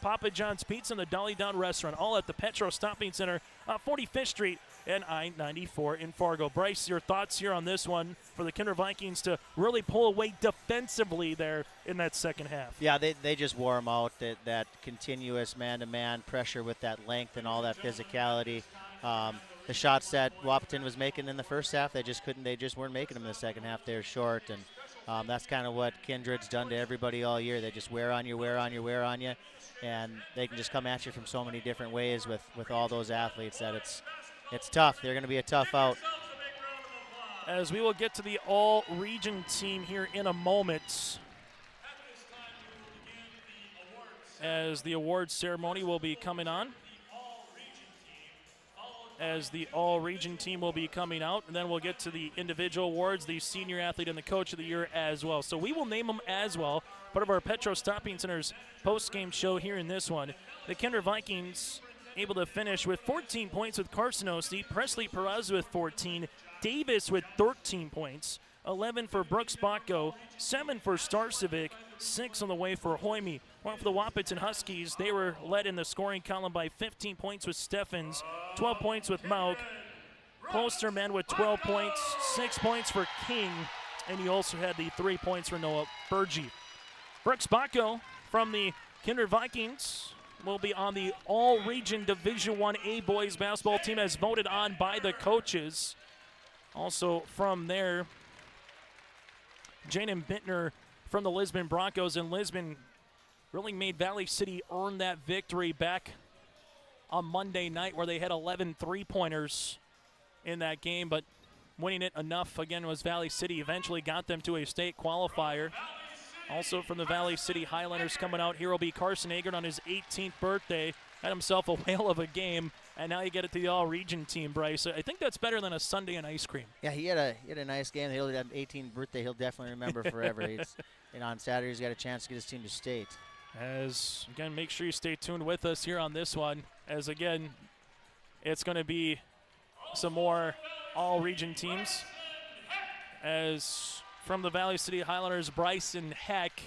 Papa John's Pizza and the Dolly Down Restaurant, all at the Petro Stopping Center, 45th Street and I-94 in Fargo. Bryce, your thoughts here on this one for the Kindred Vikings to really pull away defensively there in that second half? Yeah, they just wore them out, that continuous man-to-man pressure with that length and all that physicality. The shots that Wahpeton was making in the first half, they just weren't making them in the second half. They're short, and that's kind of what Kindred's done to everybody all year. They just wear on you, and they can just come at you from so many different ways with all those athletes that it's tough. They're going to be a tough out. as we will get to the all-region team here in a moment, as the awards ceremony will be coming on. As the all-region team will be coming out, and then we'll get to the individual awards, the senior athlete and the coach of the year as well. So we will name them as well, part of our Petro Shopping Center's post-game show here in this one. The Kindred Vikings able to finish with 14 points with Carson Ostie, Presley Peraza with 14, Davis with 13 points, 11 for Brooks Botko, 7 for Starcevic, 6 on the way for Hoyme. One for the Wahpeton Huskies, they were led in the scoring column by 15 points with Steffens, 12 points with Mauk, Klosterman with 12 points, 6 points for King, and he also had the 3 points for Noah Bergie. Brooks Botko from the Kindred Vikings will be on the all-region Division 1A boys basketball team as voted on by the coaches. Also from there, Jaden Bittner from the Lisbon Broncos, and Lisbon really made Valley City earn that victory back on Monday night where they had 11 three-pointers in that game, but winning it enough again was Valley City. Eventually got them to a state qualifier. Also from the Valley City Highlanders coming out here will be Carson Agard on his 18th birthday. Had himself a whale of a game, and now you get it to the all-region team, Bryce. I think that's better than a Sunday and ice cream. Yeah, he had a nice game. He'll have 18th birthday. He'll definitely remember forever. And on Saturday, he's got a chance to get his team to state. As, again, make sure you stay tuned with us here on this one, as, again, it's going to be some more all-region teams. As from the Valley City Highlanders, Bryson Heck,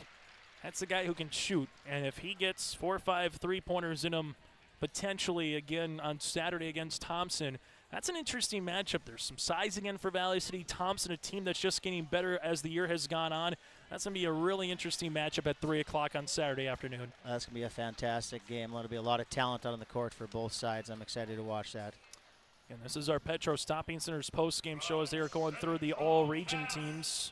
that's the guy who can shoot. And if he gets 4 or 5 three-pointers in him, potentially again on Saturday against Thompson, that's an interesting matchup. There's some size again for Valley City. Thompson, a team that's just getting better as the year has gone on. That's going to be a really interesting matchup at 3 o'clock on Saturday afternoon. That's going to be a fantastic game. There'll be a lot of talent out on the court for both sides. I'm excited to watch that. And this is our Petro Shopping Center's post-game show as they are going through the all-region teams.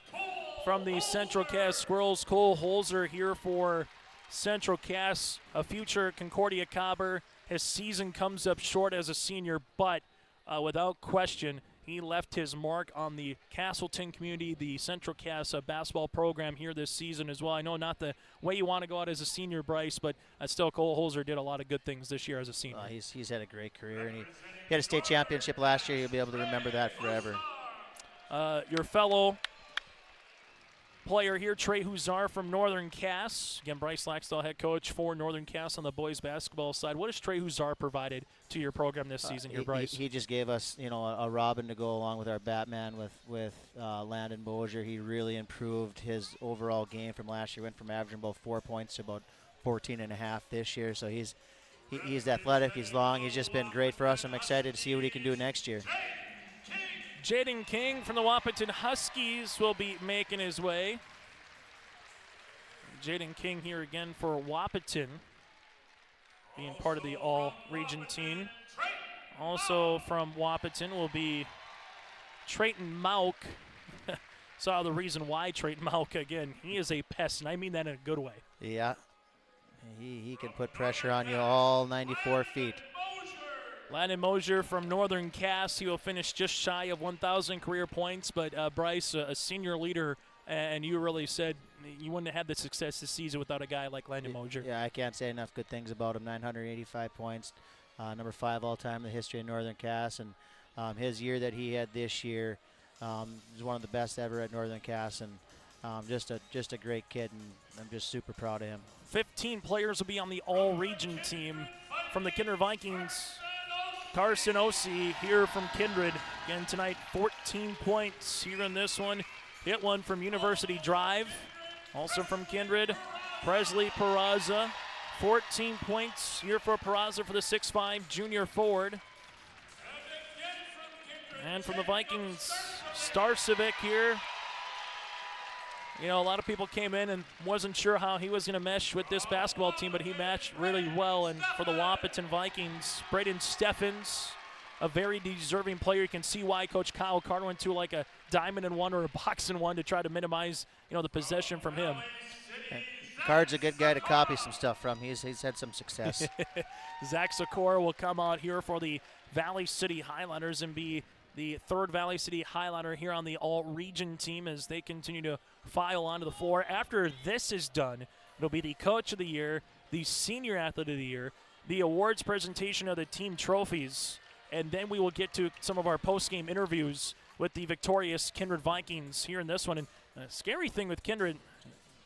From the Central Cass Squirrels, Cole Holzer here for Central Cass, a future Concordia Cobber. His season comes up short as a senior, but without question, he left his mark on the Castleton community, the Central Cass basketball program here this season as well. I know not the way you want to go out as a senior, Bryce, but still Cole Holzer did a lot of good things this year as a senior. He's had a great career, and he had a state championship last year. He'll be able to remember that forever. Your fellow player here, Trey Huzar from Northern Cass. Again, Bryce Laxdal, head coach for Northern Cass on the boys basketball side. What has Trey Huzar provided to your program this season here, Bryce? He just gave us, a Robin to go along with our Batman with Landon Bozier. He really improved his overall game from last year. Went from averaging about 4 points to about 14.5 this year. So he's athletic, he's long, he's just been great for us. I'm excited to see what he can do next year. Jaden King from the Wahpeton Huskies will be making his way. Jaden King here again for Wahpeton, being part of the all-region team. Also from Wahpeton will be Trayton Mauk. Saw the reason why Trayton Mauk, again, he is a pest, and I mean that in a good way. Yeah, he can put pressure on you all 94 feet. Landon Mosier from Northern Cass, he will finish just shy of 1,000 career points, but Bryce, a senior leader, and you really said you wouldn't have had the success this season without a guy like Landon Mosier. Yeah, I can't say enough good things about him. 985 points, number 5 all-time in the history of Northern Cass, and his year that he had this year was one of the best ever at Northern Cass, and just a great kid, and I'm just super proud of him. 15 players will be on the all-region team from the Kindred Vikings. Carson Ossie here from Kindred. Again tonight, 14 points here in this one. Hit one from University Drive. Also from Kindred, Presley Peraza. 14 points here for Peraza for the 6'5" junior forward. And from the Vikings, Starcevic here. You know, a lot of people came in and wasn't sure how he was going to mesh with this basketball team, but he matched really well. And for the Wahpeton Vikings, Braden Steffens, a very deserving player. You can see why Coach Kyle Carter went to like a diamond and one or a box and one to try to minimize, the possession from him. Card's a good guy to copy some stuff from. He's had some success. Zach Sikora will come out here for the Valley City Highlanders and be the third Valley City Highliner here on the all-region team as they continue to file onto the floor. After this is done, it'll be the Coach of the Year, the Senior Athlete of the Year, the awards presentation of the team trophies, and then we will get to some of our post-game interviews with the victorious Kindred Vikings here in this one. And a scary thing with Kindred,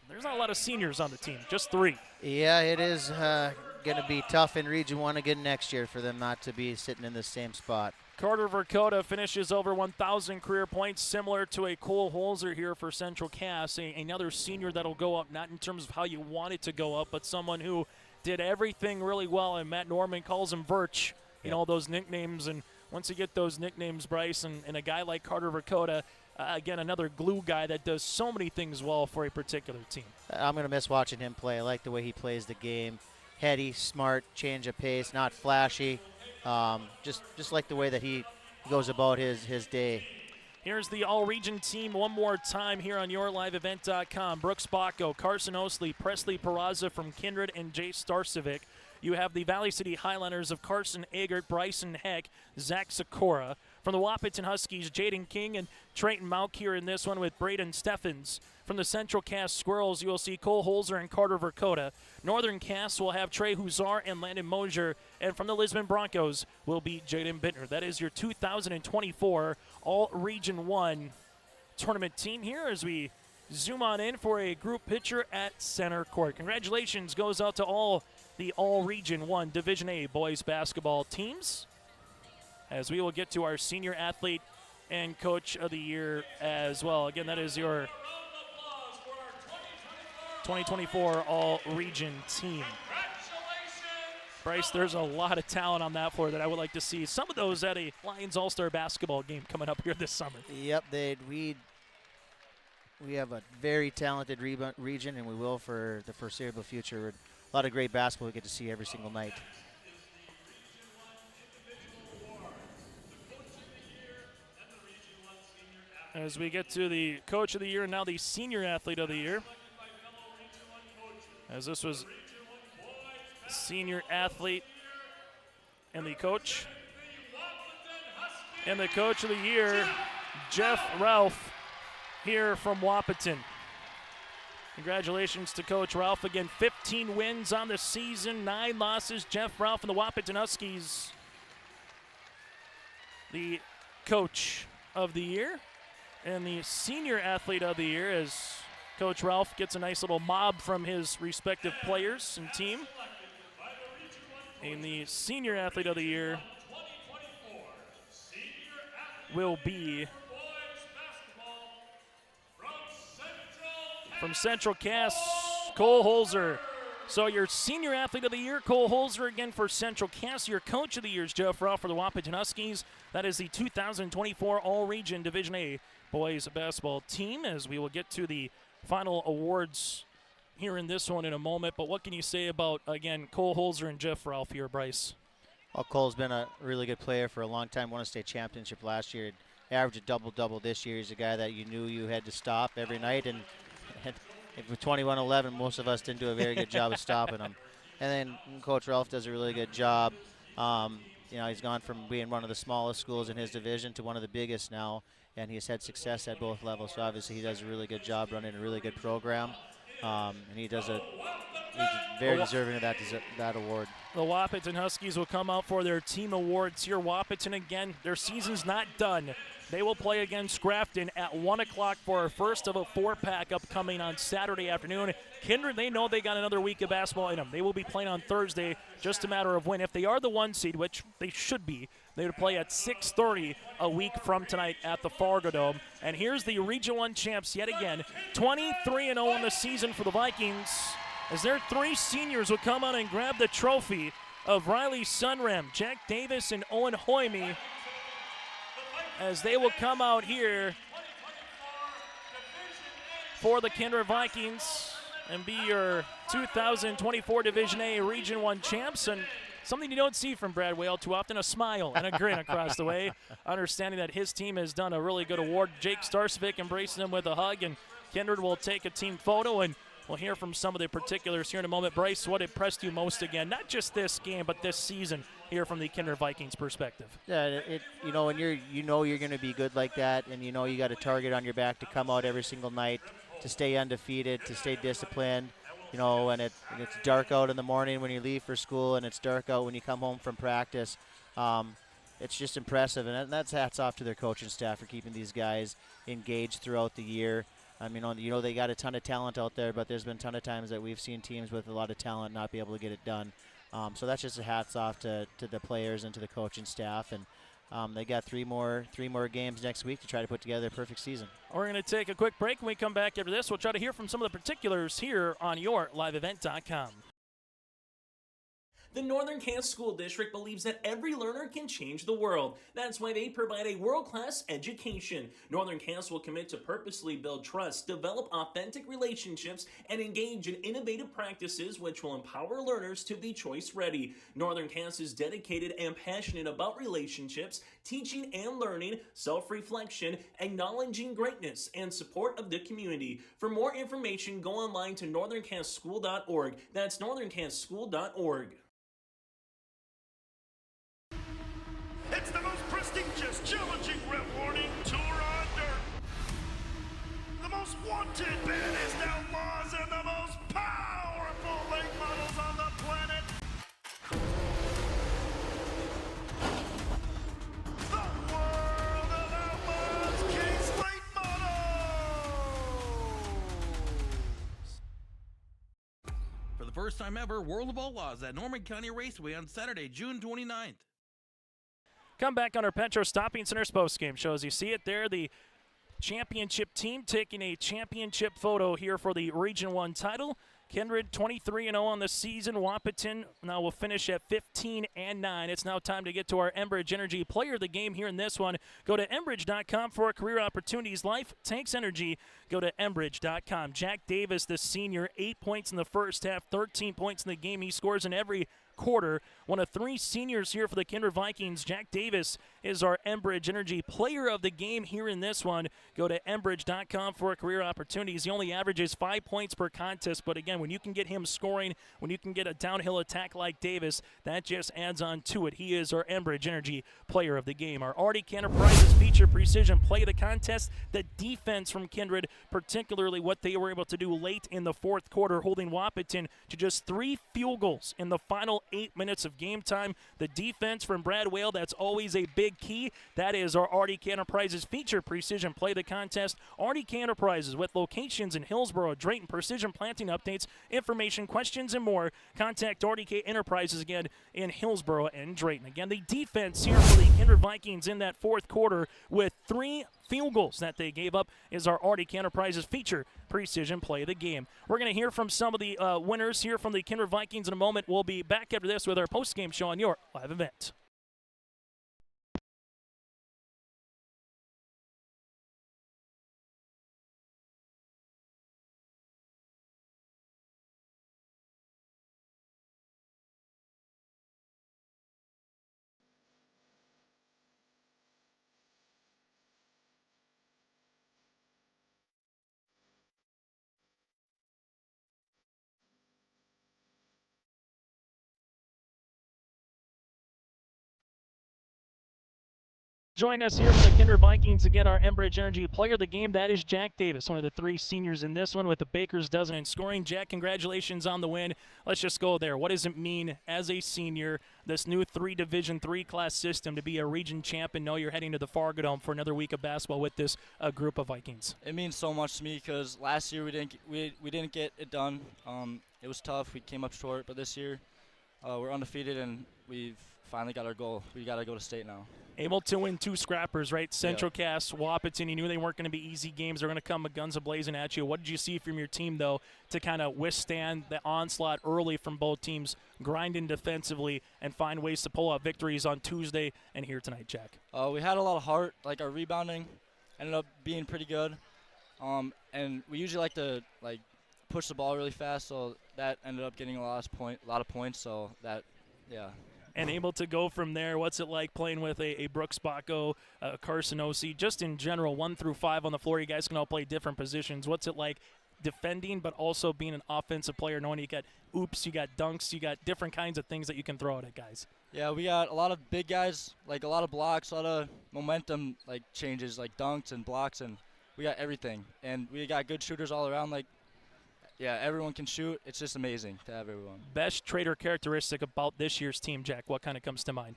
there's not a lot of seniors on the team, just 3. Yeah, it is going to be tough in Region 1 again next year for them not to be sitting in the same spot. Carter Verkota finishes over 1,000 career points, similar to a Cole Holzer here for Central Cass, another senior that'll go up, not in terms of how you want it to go up, but someone who did everything really well, and Matt Norman calls him Virch, all those nicknames. And once you get those nicknames, Bryce, and a guy like Carter Verkota, again, another glue guy that does so many things well for a particular team. I'm going to miss watching him play. I like the way he plays the game. Heady, smart, change of pace, not flashy. Just like the way that he goes about his day. Here's the all-region team one more time here on YourLiveEvent.com. Brooks Bacco, Carson Osley, Presley Peraza from Kindred, and Jay Starcevic. You have the Valley City Highlanders of Carson Eggert, Bryson Heck, Zach Sikora. From the Wahpeton Huskies, Jaden King and Trayton Mauk here in this one with Braden Steffens. From the Central Cass Squirrels, you will see Cole Holzer and Carter Verkota. Northern Cass will have Trey Huzar and Landon Mosier. And from the Lisbon Broncos will be Jaden Bittner. That is your 2024 All-Region 1 tournament team here as we zoom on in for a group picture at center court. Congratulations goes out to all the All-Region 1 Division A boys basketball teams, as we will get to our Senior Athlete and Coach of the Year as well. Again, that is your 2024 All-Region team. Bryce, there's a lot of talent on that floor that I would like to see. Some of those at a Lions All-Star basketball game coming up here this summer. Yep, we have a very talented region, and we will for the foreseeable future. A lot of great basketball we get to see every single night. As we get to the Coach of the Year and now the Senior Athlete of the Year. As this was Senior Athlete and the Coach. And the Coach of the Year, Jeff Ralph, here from Wahpeton. Congratulations to Coach Ralph. Again, 15 wins on the season, 9 losses. Jeff Ralph and the Wahpeton Huskies, the Coach of the Year. And the Senior Athlete of the Year, as Coach Ralph gets a nice little mob from his respective players and team. And the Senior Athlete of the Year will be from Central Cass, Cole Holzer. So your Senior Athlete of the Year, Cole Holzer, again for Central Cass. Your Coach of the Year is Jeff Ralph for the Wahpeton Huskies. That is the 2024 All-Region Division A boys basketball team, as we will get to the final awards here in this one in a moment. But what can you say about, again, Cole Holzer and Jeff Ralph here, Bryce? Well, Cole's been a really good player for a long time. Won a state championship last year. Averaged a double-double this year. He's a guy that you knew you had to stop every night. And with 21-11, most of us didn't do a very good job of stopping him. And then Coach Ralph does a really good job. He's gone from being one of the smallest schools in his division to one of the biggest now. And he's had success at both levels. So obviously he does a really good job running a really good program. And he's very deserving of that award. The Wahpeton Huskies will come out for their team awards here. Wahpeton, again, their season's not done. They will play against Grafton at 1 o'clock for our first of a 4-pack upcoming on Saturday afternoon. Kindred, they know they got another week of basketball in them. They will be playing on Thursday, just a matter of when. If they are the 1 seed, which they should be, they would play at 6:30 a week from tonight at the Fargo Dome. And here's the Region 1 champs yet again, 23-0 in the season for the Vikings, as their 3 seniors will come on and grab the trophy of Riley Sunram, Jack Davis, and Owen Hoyme, as they will come out here for the Kindred Vikings and be your 2024 Division A Region 1 champs. And something you don't see from Brad Whale too often, a smile and a grin across the way, understanding that his team has done a really good award. Jake Starcevic embracing him with a hug, and Kindred will take a team photo, and We'll hear from some of the particulars here in a moment. Bryce, what impressed you most again, not just this game, but this season here from the Kindred Vikings perspective? Yeah, when you're going to be good like that, and you got a target on your back to come out every single night, to stay undefeated, to stay disciplined. And it's dark out in the morning when you leave for school, and it's dark out when you come home from practice. It's just impressive, and that's hats off to their coaching staff for keeping these guys engaged throughout the year. They got a ton of talent out there, but there's been a ton of times that we've seen teams with a lot of talent not be able to get it done. So that's just a hats off to the players and to the coaching staff, and they got three more games next week to try to put together a perfect season. We're going to take a quick break. When we come back after this, we'll try to hear from some of the particulars here on your liveevent.com. The Northern Kansas School District believes that every learner can change the world. That's why they provide a world-class education. Northern Kansas will commit to purposely build trust, develop authentic relationships, and engage in innovative practices which will empower learners to be choice-ready. Northern Kansas is dedicated and passionate about relationships, teaching and learning, self-reflection, acknowledging greatness, and support of the community. For more information, go online to northernkansasschool.org. That's northernkansasschool.org. It's the most prestigious, challenging rewarding tour on dirt. The most wanted, baddest outlaws, and the most powerful late models on the planet. The world of outlaws, King's Late Models. For the first time ever, World of Outlaws at Norman County Raceway on Saturday, June 29th. Come back on our Petro Stopping Center's postgame show. As you see it there, the championship team taking a championship photo here for the Region 1 title. Kindred 23-0 on the season. Wahpeton now will finish at 15-9. It's now time to get to our Enbridge Energy player of the game here in this one. Go to Enbridge.com for career opportunities. Life takes energy. Go to Enbridge.com. Jack Davis, the senior, 8 points in the first half, 13 points in the game. He scores in every quarter. One of three seniors here for the Kindred Vikings. Jack Davis is our Enbridge Energy player of the game here in this one. Go to Enbridge.com for career opportunities. He only averages 5 points per contest, but again, when you can get him scoring, when you can get a downhill attack like Davis, that just adds on to it. He is our Enbridge Energy player of the game. Our Arctic Enterprises feature precision play of the contest. The defense from Kindred, particularly what they were able to do late in the fourth quarter, holding Wahpeton to just 3 field goals in the final 8 minutes of game time. The defense from Brad Whale, that's always a big key. That is our Arctic Enterprises feature precision play of the contest. Arctic Enterprises with locations in Hillsborough, Drayton, precision planting updates, information, questions, and more. Contact Arctic Enterprises again in Hillsborough and Drayton. Again, the defense here for the Kindred Vikings in that fourth quarter with 3 field goals that they gave up is our Arctic Enterprises feature precision play of the game. We're going to hear from some of the winners here from the Kindred Vikings in a moment. We'll be back after this with our post-game show on your live event. Join us here for the Kindred Vikings again, our Enbridge Energy player of the game. That is Jack Davis, one of the 3 seniors in this one with the Baker's dozen in scoring. Jack, congratulations on the win. Let's just go there. What does it mean as a senior, this new 3-division, 3-class system to be a region champ and know you're heading to the Fargo Dome for another week of basketball with this group of Vikings? It means so much to me because last year we didn't get it done. It was tough. We came up short, but this year we're undefeated and we've finally got our goal. We got to go to state now. Able to win 2 scrappers, right? Central Cass, Wahpeton. You knew they weren't going to be easy games. They're going to come guns a-blazing at you. What did you see from your team, though, to kind of withstand the onslaught early from both teams, grinding defensively, and find ways to pull out victories on Tuesday and here tonight, Jack? We had a lot of heart. Like, our rebounding ended up being pretty good. And we usually like to, push the ball really fast, so that ended up getting a lot of points. So that, yeah. And able to go from there. What's it like playing with a Brooks Bacco, Carson Osi, just in general, 1 through 5 on the floor? You guys can all play different positions. What's it like defending, but also being an offensive player, knowing you got oops, you got dunks, you got different kinds of things that you can throw at guys? Yeah, we got a lot of big guys, like a lot of blocks, a lot of momentum like changes, like dunks and blocks, and we got everything. And we got good shooters all around. Like, yeah, everyone can shoot. It's just amazing to have everyone. Best trait or characteristic about this year's team, Jack? What kind of comes to mind?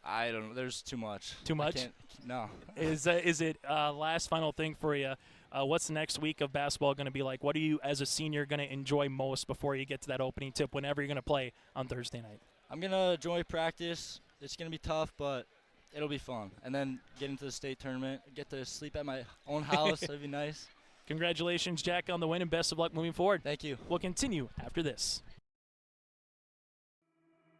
I don't know. There's too much. Too much? No. Is it last final thing for you? What's the next week of basketball going to be like? What are you, as a senior, going to enjoy most before you get to that opening tip whenever you're going to play on Thursday night? I'm going to enjoy practice. It's going to be tough, but it'll be fun. And then get into the state tournament, get to sleep at my own house. That'd be nice. Congratulations, Jack, on the win, and best of luck moving forward. Thank you. We'll continue after this.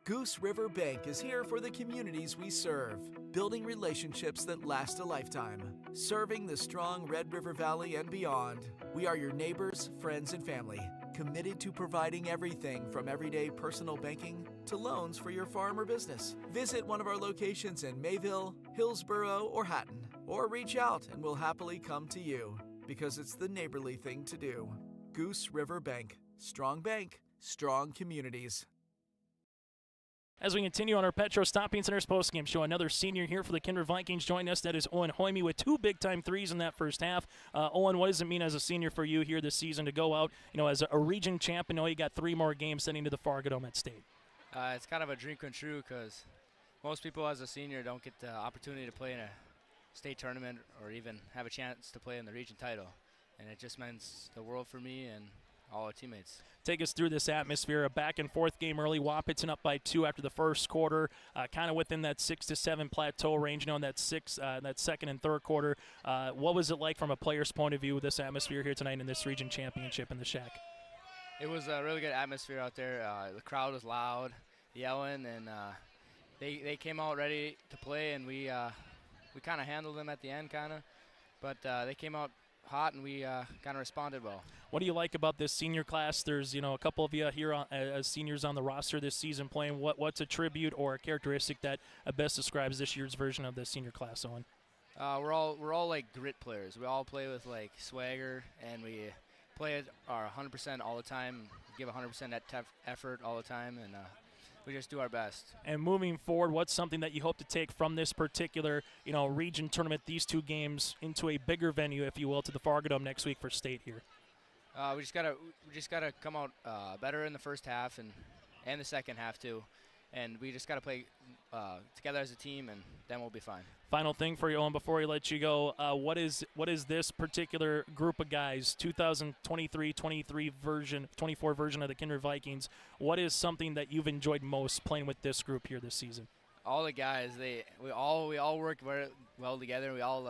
Goose River Bank is here for the communities we serve, building relationships that last a lifetime. Serving the strong Red River Valley and beyond, we are your neighbors, friends, and family, committed to providing everything from everyday personal banking to loans for your farm or business. Visit one of our locations in Mayville, Hillsborough, or Hatton, or reach out and we'll happily come to you, because it's the neighborly thing to do. Goose River Bank. Strong bank, strong communities. As we continue on our Petro Stopping Center's postgame show, another senior here for the Kindred Vikings joining us. That is Owen Hoyme with 2 big-time threes in that first half. Owen, what does it mean as a senior for you here this season to go out, as a region champ? I know you got 3 more games sending to the Fargo Dome at state. It's kind of a dream come true because most people as a senior don't get the opportunity to play in a state tournament or even have a chance to play in the region title. And it just means the world for me and all our teammates. Take us through this atmosphere. A back-and-forth game early. Wahpeton up by 2 after the first quarter, kind of within that 6 to 7 plateau range. In that second and third quarter, what was it like from a player's point of view with this atmosphere here tonight in this region championship in the Shack? It was a really good atmosphere out there. The crowd was loud, yelling, and they came out ready to play, and we kind of handled them at the end, but they came out hot, and we kind of responded well. What do you like about this senior class? There's a couple of you here as seniors on the roster this season playing. What's a tribute or a characteristic that best describes this year's version of the senior class, Owen? We're all like grit players. We all play with like swagger, and we play at our 100% all the time. Give 100% that effort all the time, and we just do our best. And moving forward, what's something that you hope to take from this particular, region tournament, these 2 games, into a bigger venue, if you will, to the Fargo Dome next week for state here? We just gotta come out better in the first half and the second half too, and we just gotta play together as a team, and then we'll be fine. Final thing for you, Owen, before we let you go, what is this particular group of guys, 2023-24 version of the Kindred Vikings? What is something that you've enjoyed most playing with this group here this season? All the guys, we all work very well together. We all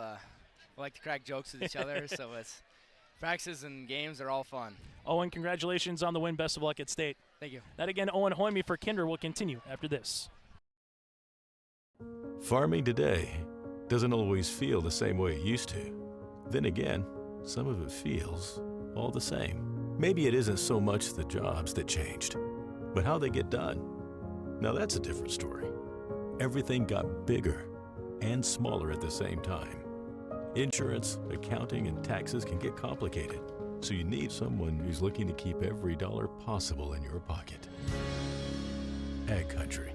like to crack jokes with each other, so it's practices and games are all fun. Owen, congratulations on the win. Best of luck at state. Thank you. That again, Owen Hoyme for Kindred will continue after this. Farming today doesn't always feel the same way it used to. Then again, some of it feels all the same. Maybe it isn't so much the jobs that changed, but how they get done. Now that's a different story. Everything got bigger and smaller at the same time. Insurance, accounting, and taxes can get complicated, so you need someone who's looking to keep every dollar possible in your pocket. Ag Country.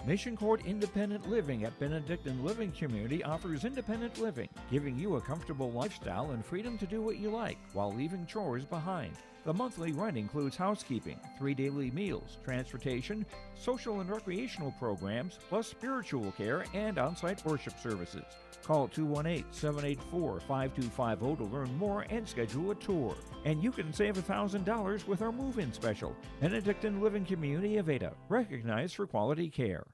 Mission Court Independent Living at Benedictine Living Community offers independent living, giving you a comfortable lifestyle and freedom to do what you like while leaving chores behind. The monthly rent includes housekeeping, 3 daily meals, transportation, social and recreational programs, plus spiritual care and on-site worship services. Call 218-784-5250 to learn more and schedule a tour. And you can save $1,000 with our move-in special. Benedictine Living Community of Ada, recognized for quality care.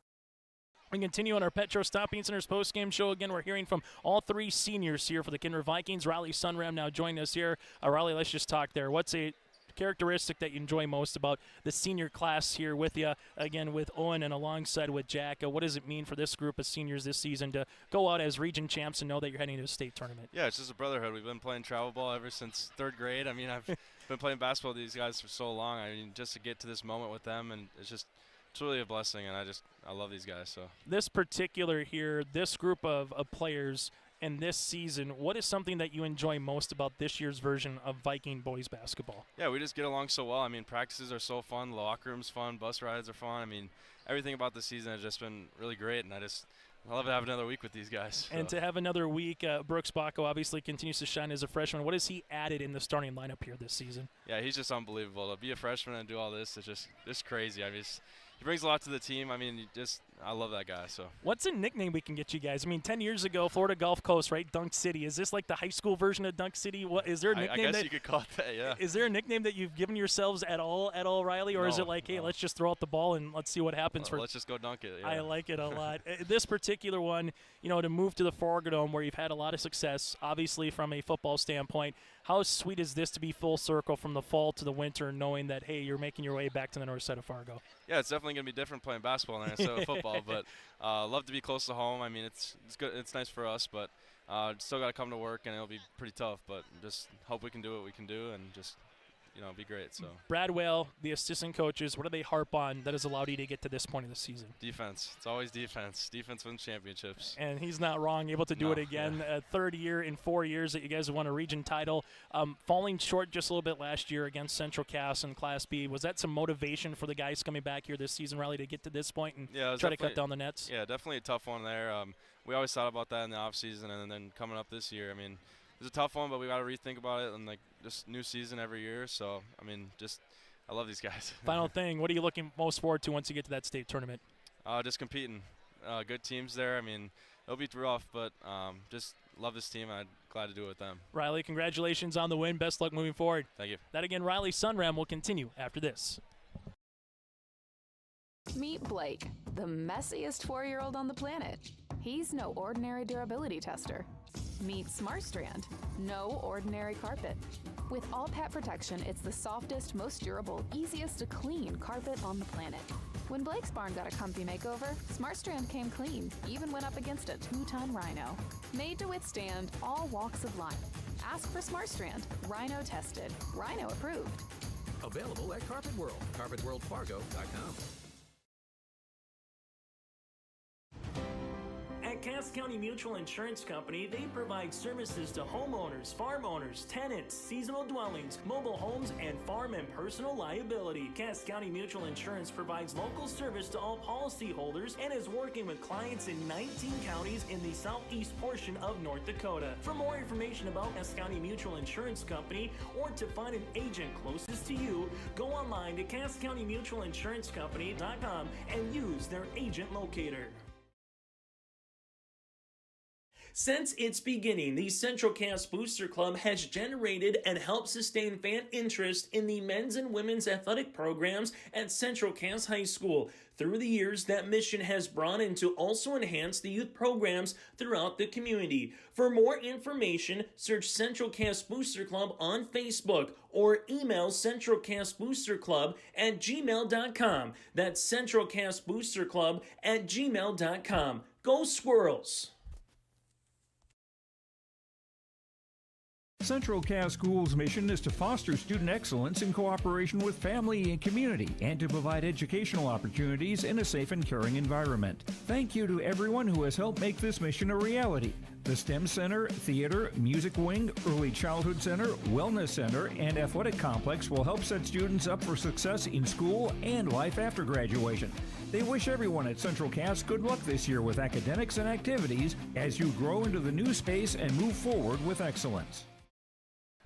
We continue on our Petro Stopping Center's postgame show. Again, we're hearing from all 3 seniors here for the Kindred Vikings. Riley Sunram now joining us here. Riley, let's just talk there. What's a characteristic that you enjoy most about the senior class here with you, again, with Owen and alongside with Jack? What does it mean for this group of seniors this season to go out as region champs and know that you're heading to a state tournament? Yeah, it's just a brotherhood. We've been playing travel ball ever since 3rd grade. I mean, I've been playing basketball with these guys for so long. I mean, just to get to this moment with them, and it's really a blessing, and I love these guys. So this particular here, this group of players, in this season. What is something that you enjoy most about this year's version of Viking boys basketball? Yeah, we just get along so well. I mean, practices are so fun. The locker room's fun. Bus rides are fun. I mean, everything about the season has just been really great, and I love to have another week with these guys. And to have another week, Brooks Bacco obviously continues to shine as a freshman. What has he added in the starting lineup here this season? Yeah, he's just unbelievable. To be a freshman and do all this is just crazy. I mean, he brings a lot to the team. I mean, I love that guy. So. What's a nickname we can get you guys? I mean, 10 years ago, Florida Gulf Coast, right? Dunk City. Is this like the high school version of Dunk City? What is there a nickname? I guess you could call it that. Yeah. Is there a nickname that you've given yourselves at all, Riley, or is it like, hey, let's just throw out the ball and let's see what happens? Let's just go dunk it. Yeah. I like it a lot. This particular one, to move to the Fargo Dome where you've had a lot of success, obviously from a football standpoint. How sweet is this to be full circle from the fall to the winter, knowing that, hey, you're making your way back to the north side of Fargo? Yeah, it's definitely going to be different playing basketball than instead of football, but love to be close to home. I mean, it's good. It's nice for us, but still got to come to work, and it'll be pretty tough, but just hope we can do what we can do and just be great. So Brad Whale, the assistant coaches, what do they harp on that has allowed you to get to this point of the season? Defense. It's always defense. Defense wins championships. And he's not wrong, able to do it again. Yeah. Third year in 4 years that you guys have won a region title. Falling short just a little bit last year against Central Cass in Class B. Was that some motivation for the guys coming back here this season, Riley, to get to this point and try to cut down the nets? Yeah, definitely a tough one there. We always thought about that in the offseason, and then coming up this year, I mean, it's a tough one, but we got to rethink about it, and just new season every year. So I mean, I love these guys. Final thing, what are you looking most forward to once you get to that state tournament? Just competing. Good teams there. I mean, it'll be rough, but just love this team. I'm glad to do it with them. Riley, congratulations on the win. Best luck moving forward. Thank you. That again, Riley Sunram will continue after this. Meet Blake, the messiest 4-year-old on the planet. He's no ordinary durability tester. Meet SmartStrand, no ordinary carpet. With all pet protection, it's the softest, most durable, easiest to clean carpet on the planet. When Blake's barn got a comfy makeover, SmartStrand came clean, even went up against a 2-ton rhino. Made to withstand all walks of life. Ask for SmartStrand, rhino tested, rhino approved. Available at Carpet World, carpetworldfargo.com. At Cass County Mutual Insurance Company, they provide services to homeowners, farm owners, tenants, seasonal dwellings, mobile homes, and farm and personal liability. Cass County Mutual Insurance provides local service to all policyholders and is working with clients in 19 counties in the southeast portion of North Dakota. For more information about Cass County Mutual Insurance Company or to find an agent closest to you, go online to CassCountyMutualInsuranceCompany.com and use their agent locator. Since its beginning, the Central Cass Booster Club has generated and helped sustain fan interest in the men's and women's athletic programs at Central Cass High School. Through the years, that mission has broadened to also enhance the youth programs throughout the community. For more information, search Central Cass Booster Club on Facebook or email centralcassboosterclub@gmail.com. That's centralcassboosterclub@gmail.com. Go Squirrels! Central Cass Schools' mission is to foster student excellence in cooperation with family and community and to provide educational opportunities in a safe and caring environment. Thank you to everyone who has helped make this mission a reality. The STEM Center, Theater, Music Wing, Early Childhood Center, Wellness Center, and Athletic Complex will help set students up for success in school and life after graduation. They wish everyone at Central Cass good luck this year with academics and activities as you grow into the new space and move forward with excellence.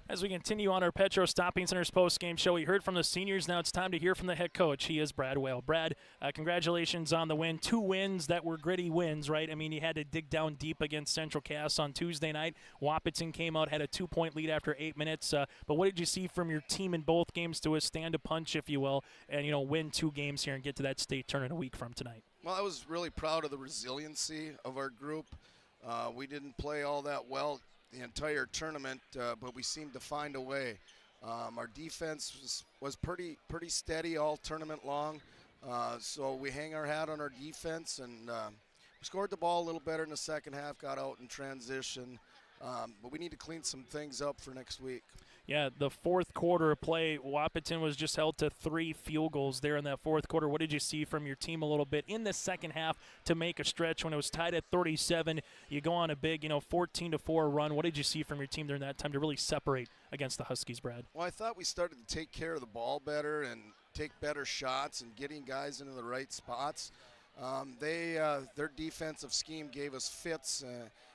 As we continue on our Petro Stopping Center's post-game show, we heard from the seniors. Now it's time to hear from the head coach. He is Brad Whale. Brad, congratulations on the win. 2 wins that were gritty wins, right? I mean, you had to dig down deep against Central Cass on Tuesday night. Wahpeton came out, had a 2-point lead after 8 minutes. But what did you see from your team in both games to withstand a punch, if you will, and, win 2 games here and get to that state tournament a week from tonight? Well, I was really proud of the resiliency of our group. We didn't play all that well the entire tournament, but we seemed to find a way. Our defense was pretty steady all tournament long, so we hang our hat on our defense, and we scored the ball a little better in the second half, got out in transition, but we need to clean some things up for next week. Yeah, the fourth quarter of play, Wahpeton was just held to 3 field goals there in that fourth quarter. What did you see from your team a little bit in the second half to make a stretch when it was tied at 37? You go on a big, 14-4 run. What did you see from your team during that time to really separate against the Huskies, Brad? Well, I thought we started to take care of the ball better and take better shots and getting guys into the right spots. Their defensive scheme gave us fits,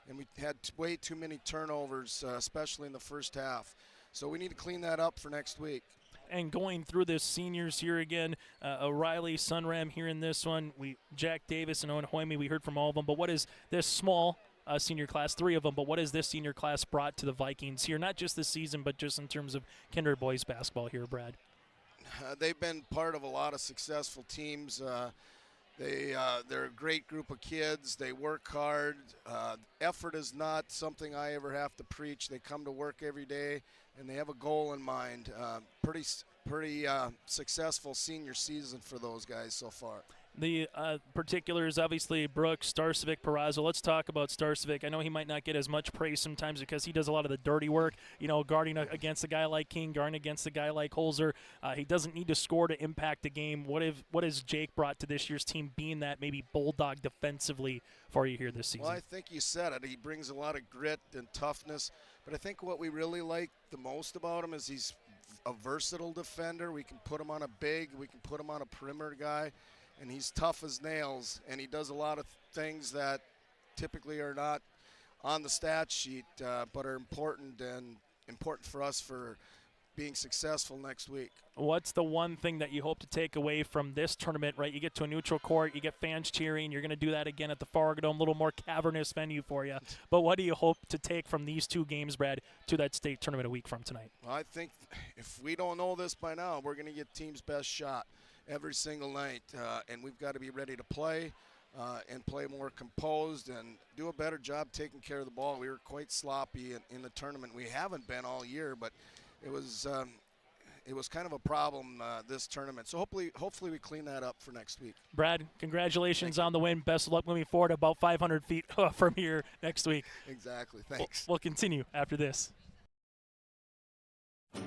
and we had way too many turnovers, especially in the first half. So we need to clean that up for next week. And going through this, seniors here again, O'Reilly, Sunram here in this one. Jack Davis and Owen Hoyme, we heard from all of them. But what is this small senior class, 3 of them, but what has this senior class brought to the Vikings here, not just this season, but just in terms of Kindred boys basketball here, Brad? They've been part of a lot of successful teams. They're a great group of kids. They work hard. Effort is not something I ever have to preach. They come to work every day, and they have a goal in mind. Pretty successful senior season for those guys so far. The particulars, obviously, Brooks, Starcevic, Peraza. Let's talk about Starcevic. I know he might not get as much praise sometimes because he does a lot of the dirty work, guarding against a guy like King, guarding against a guy like Holzer. He doesn't need to score to impact the game. What has Jake brought to this year's team, being that maybe bulldog defensively for you here this season? Well, I think you said it. He brings a lot of grit and toughness. But I think what we really like the most about him is he's a versatile defender. We can put him on a big. We can put him on a perimeter guy. And he's tough as nails, and he does a lot of things that typically are not on the stat sheet, but are important for us for being successful next week. What's the one thing that you hope to take away from this tournament, right? You get to a neutral court, you get fans cheering, you're going to do that again at the Fargo Dome, a little more cavernous venue for you. But what do you hope to take from these 2 games, Brad, to that state tournament a week from tonight? Well, I think if we don't know this by now, we're going to get team's best shot every single night, and we've got to be ready to play and play more composed and do a better job taking care of the ball. We were quite sloppy in the tournament. We haven't been all year, but it was kind of a problem this tournament. So hopefully we clean that up for next week. Brad, congratulations on the win. Best of luck moving forward about 500 feet from here next week. Exactly. Thanks. We'll continue after this.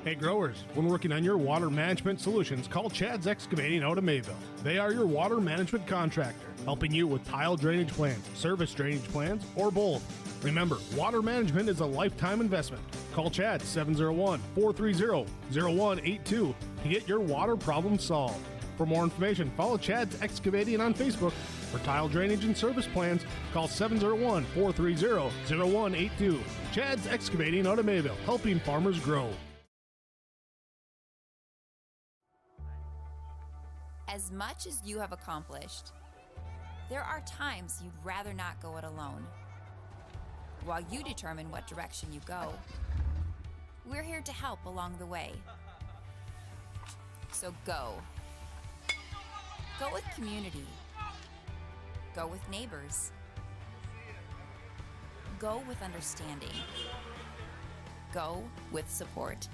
Hey growers, when working on your water management solutions, call Chad's Excavating out of Mayville. They are your water management contractor, helping you with tile drainage plans, service drainage plans, or both. Remember, water management is a lifetime investment. Call Chad 701-430-0182 to get your water problem solved. For more information, follow Chad's Excavating on Facebook. For tile drainage and service plans, call 701-430-0182. Chad's Excavating out of Mayville, helping farmers grow. As much as you have accomplished, there are times you'd rather not go it alone. While you determine what direction you go, we're here to help along the way. So go. Go with community. Go with neighbors. Go with understanding. Go with support.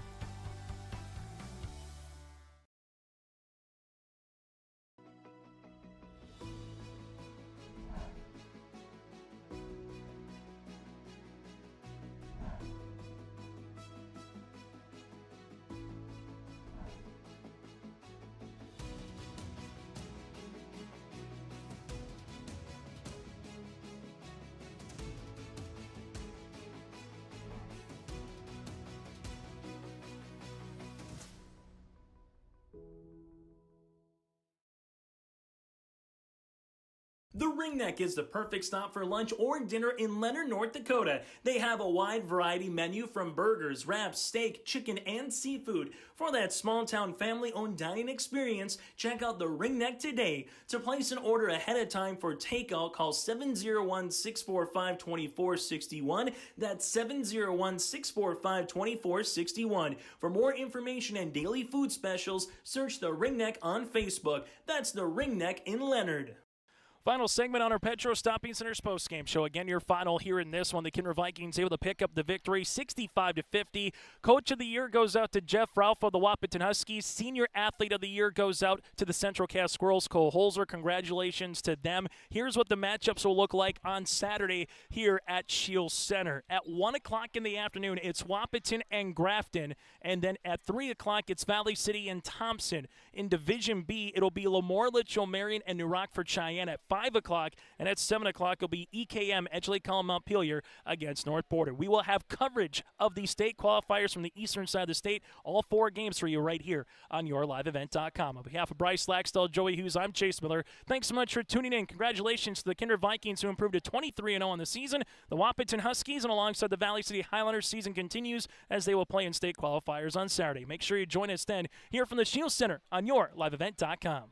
The Ringneck is the perfect stop for lunch or dinner in Leonard, North Dakota. They have a wide variety menu from burgers, wraps, steak, chicken, and seafood. For that small-town family-owned dining experience, check out the Ringneck today. To place an order ahead of time for takeout, call 701-645-2461. That's 701-645-2461. For more information and daily food specials, search the Ringneck on Facebook. That's the Ringneck in Leonard. Final segment on our Petro Stopping Center's postgame show. Again, your final here in this one. The Kindred Vikings able to pick up the victory, 65-50. Coach of the Year goes out to Jeff Ralph of the Wahpeton Huskies. Senior Athlete of the Year goes out to the Central Cass Squirrels. Cole Holzer, congratulations to them. Here's what the matchups will look like on Saturday here at Shield Center. At 1 o'clock in the afternoon, it's Wahpeton and Grafton. And then at 3 o'clock, it's Valley City and Thompson. In Division B, it'll be Lemoore, Litchfield, Marion, and New Rockford, Cheyenne at 5 o'clock, and at 7 o'clock it'll be EKM, Edgeley, Cullen, Montpelier against North Border. We will have coverage of the state qualifiers from the eastern side of the state, all 4 games for you right here on yourliveevent.com. On behalf of Bryce Laxdell, Joey Hughes, I'm Chase Miller. Thanks so much for tuning in. Congratulations to the Kindred Vikings, who improved to 23-0 on the season. The Wahpeton Huskies, and alongside the Valley City Highlanders, season continues as they will play in state qualifiers on Saturday. Make sure you join us then here from the Shield Center on yourliveevent.com.